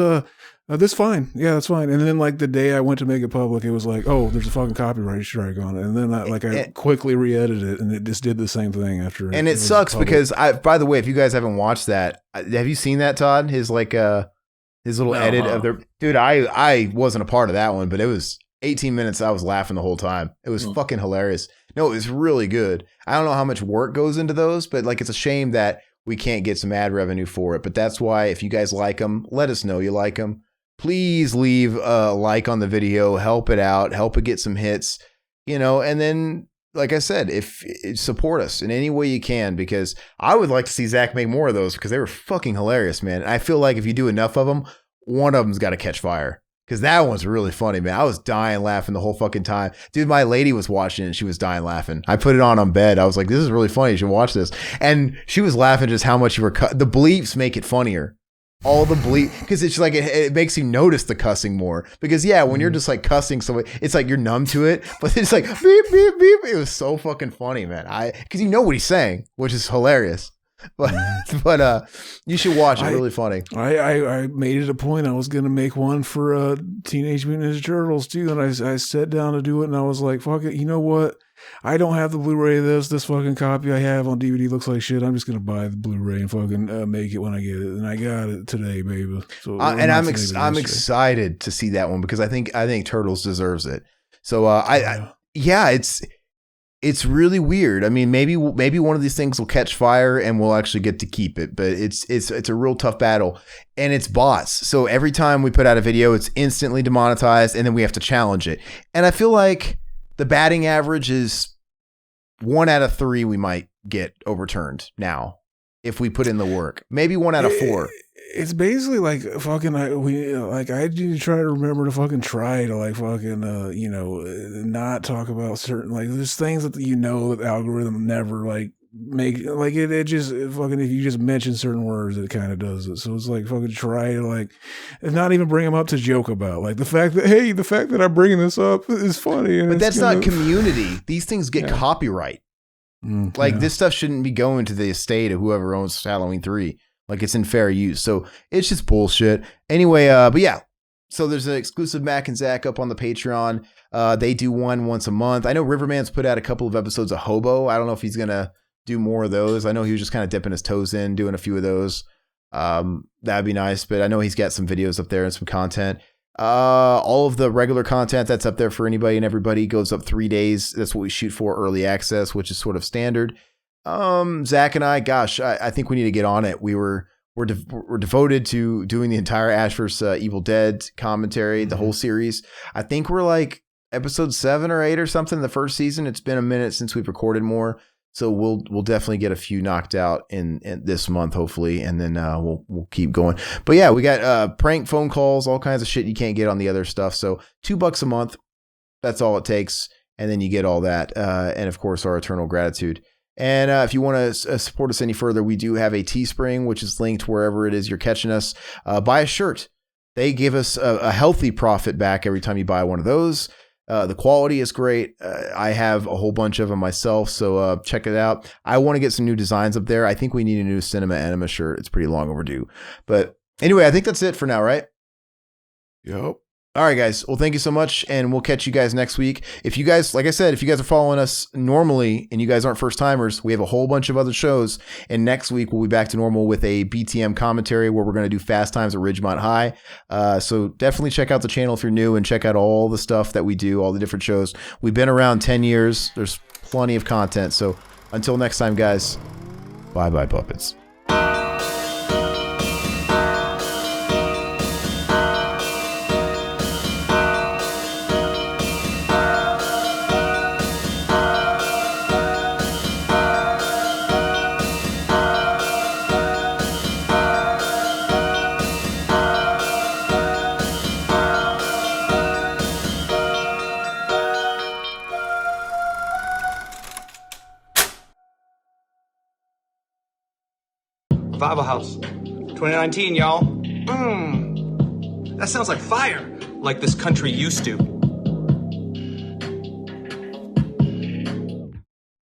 That's fine. Yeah, that's fine. And then like the day I went to make it public, it was like, oh, there's a fucking copyright strike on it. And then I quickly re-edited it, and it just did the same thing after. And it sucks because by the way, if you guys haven't watched that, have you seen that, Todd? His his little edit of their dude. I wasn't a part of that one, but it was 18 minutes. I was laughing the whole time. It was fucking hilarious. No, it was really good. I don't know how much work goes into those, but like it's a shame that we can't get some ad revenue for it. But that's why if you guys like them, let us know you like them. Please leave a like on the video, help it out, help it get some hits, and then, like I said, if support us in any way you can, because I would like to see Zach make more of those because they were fucking hilarious, man. And I feel like if you do enough of them, one of them's got to catch fire because that one's really funny, man. I was dying laughing the whole fucking time. Dude, my lady was watching it and she was dying laughing. I put it on bed. I was like, this is really funny. You should watch this. And she was laughing just how much you were cut. The bleeps make it funnier. All the bleep, because it's like it makes you notice the cussing more. Because when you're just like cussing somebody, it's like you're numb to it. But it's like beep beep beep. It was so fucking funny, man. Because you know what he's saying, which is hilarious. But you should watch it. Really funny. I made it a point. I was gonna make one for Teenage Mutant Ninja Turtles too, and I sat down to do it, and I was like, fuck it. You know what? I don't have the Blu-ray of this fucking copy I have on DVD looks like shit. I'm just going to buy the Blu-ray and fucking make it when I get it. And I got it today, baby. So and I'm excited to see that one because I think Turtles deserves it. So it's really weird. I mean, maybe one of these things will catch fire and we'll actually get to keep it, but it's a real tough battle and it's bots. So every time we put out a video, it's instantly demonetized and then we have to challenge it. And I feel like the batting average is 1 out of 3 we might get overturned now if we put in the work. Maybe 1 out of 4. It's basically like fucking I need to try to remember to fucking try to like fucking not talk about certain like there's things that the algorithm never like make like it just fucking if you just mention certain words it kind of does it. So it's like fucking try to like not even bring them up to joke about like the fact that I'm bringing this up is funny. But that's not community. These things get copyright. This stuff shouldn't be going to the estate of whoever owns Halloween 3. Like it's in fair use. So it's just bullshit. Anyway, but yeah. So there's an exclusive Mac and Zach up on the Patreon. They do one once a month. I know Riverman's put out a couple of episodes of Hobo. I don't know if he's gonna do more of those. I know he was just kind of dipping his toes in, doing a few of those. That'd be nice, but I know he's got some videos up there and some content. All of the regular content that's up there for anybody and everybody goes up 3 days. That's what we shoot for, early access, which is sort of standard. Zach and I, gosh, I think we need to get on it. We're devoted to doing the entire Ash vs. Evil Dead commentary, the whole series. I think we're like episode 7 or 8 or something, the first season. It's been a minute since we've recorded more. So we'll definitely get a few knocked out in this month, hopefully, and then we'll keep going. But yeah, we got prank phone calls, all kinds of shit you can't get on the other stuff. So $2 a month, that's all it takes, and then you get all that, and of course our eternal gratitude. And if you want to support us any further, we do have a Teespring, which is linked wherever it is you're catching us. Buy a shirt; they give us a healthy profit back every time you buy one of those. The quality is great. I have a whole bunch of them myself, so check it out. I want to get some new designs up there. I think we need a new Cinema Enema shirt. It's pretty long overdue. But anyway, I think that's it for now, right? Yep. All right, guys. Well, thank you so much, and we'll catch you guys next week. If you guys, like I said, if you guys are following us normally and you guys aren't first timers, we have a whole bunch of other shows. And next week we'll be back to normal with a BTM commentary where we're going to do Fast Times at Ridgemont High. So definitely check out the channel if you're new and check out all the stuff that we do, all the different shows. We've been around 10 years. There's plenty of content. So until next time, guys, bye-bye, puppets. Revival House. 2019, y'all. That sounds like fire. Like this country used to.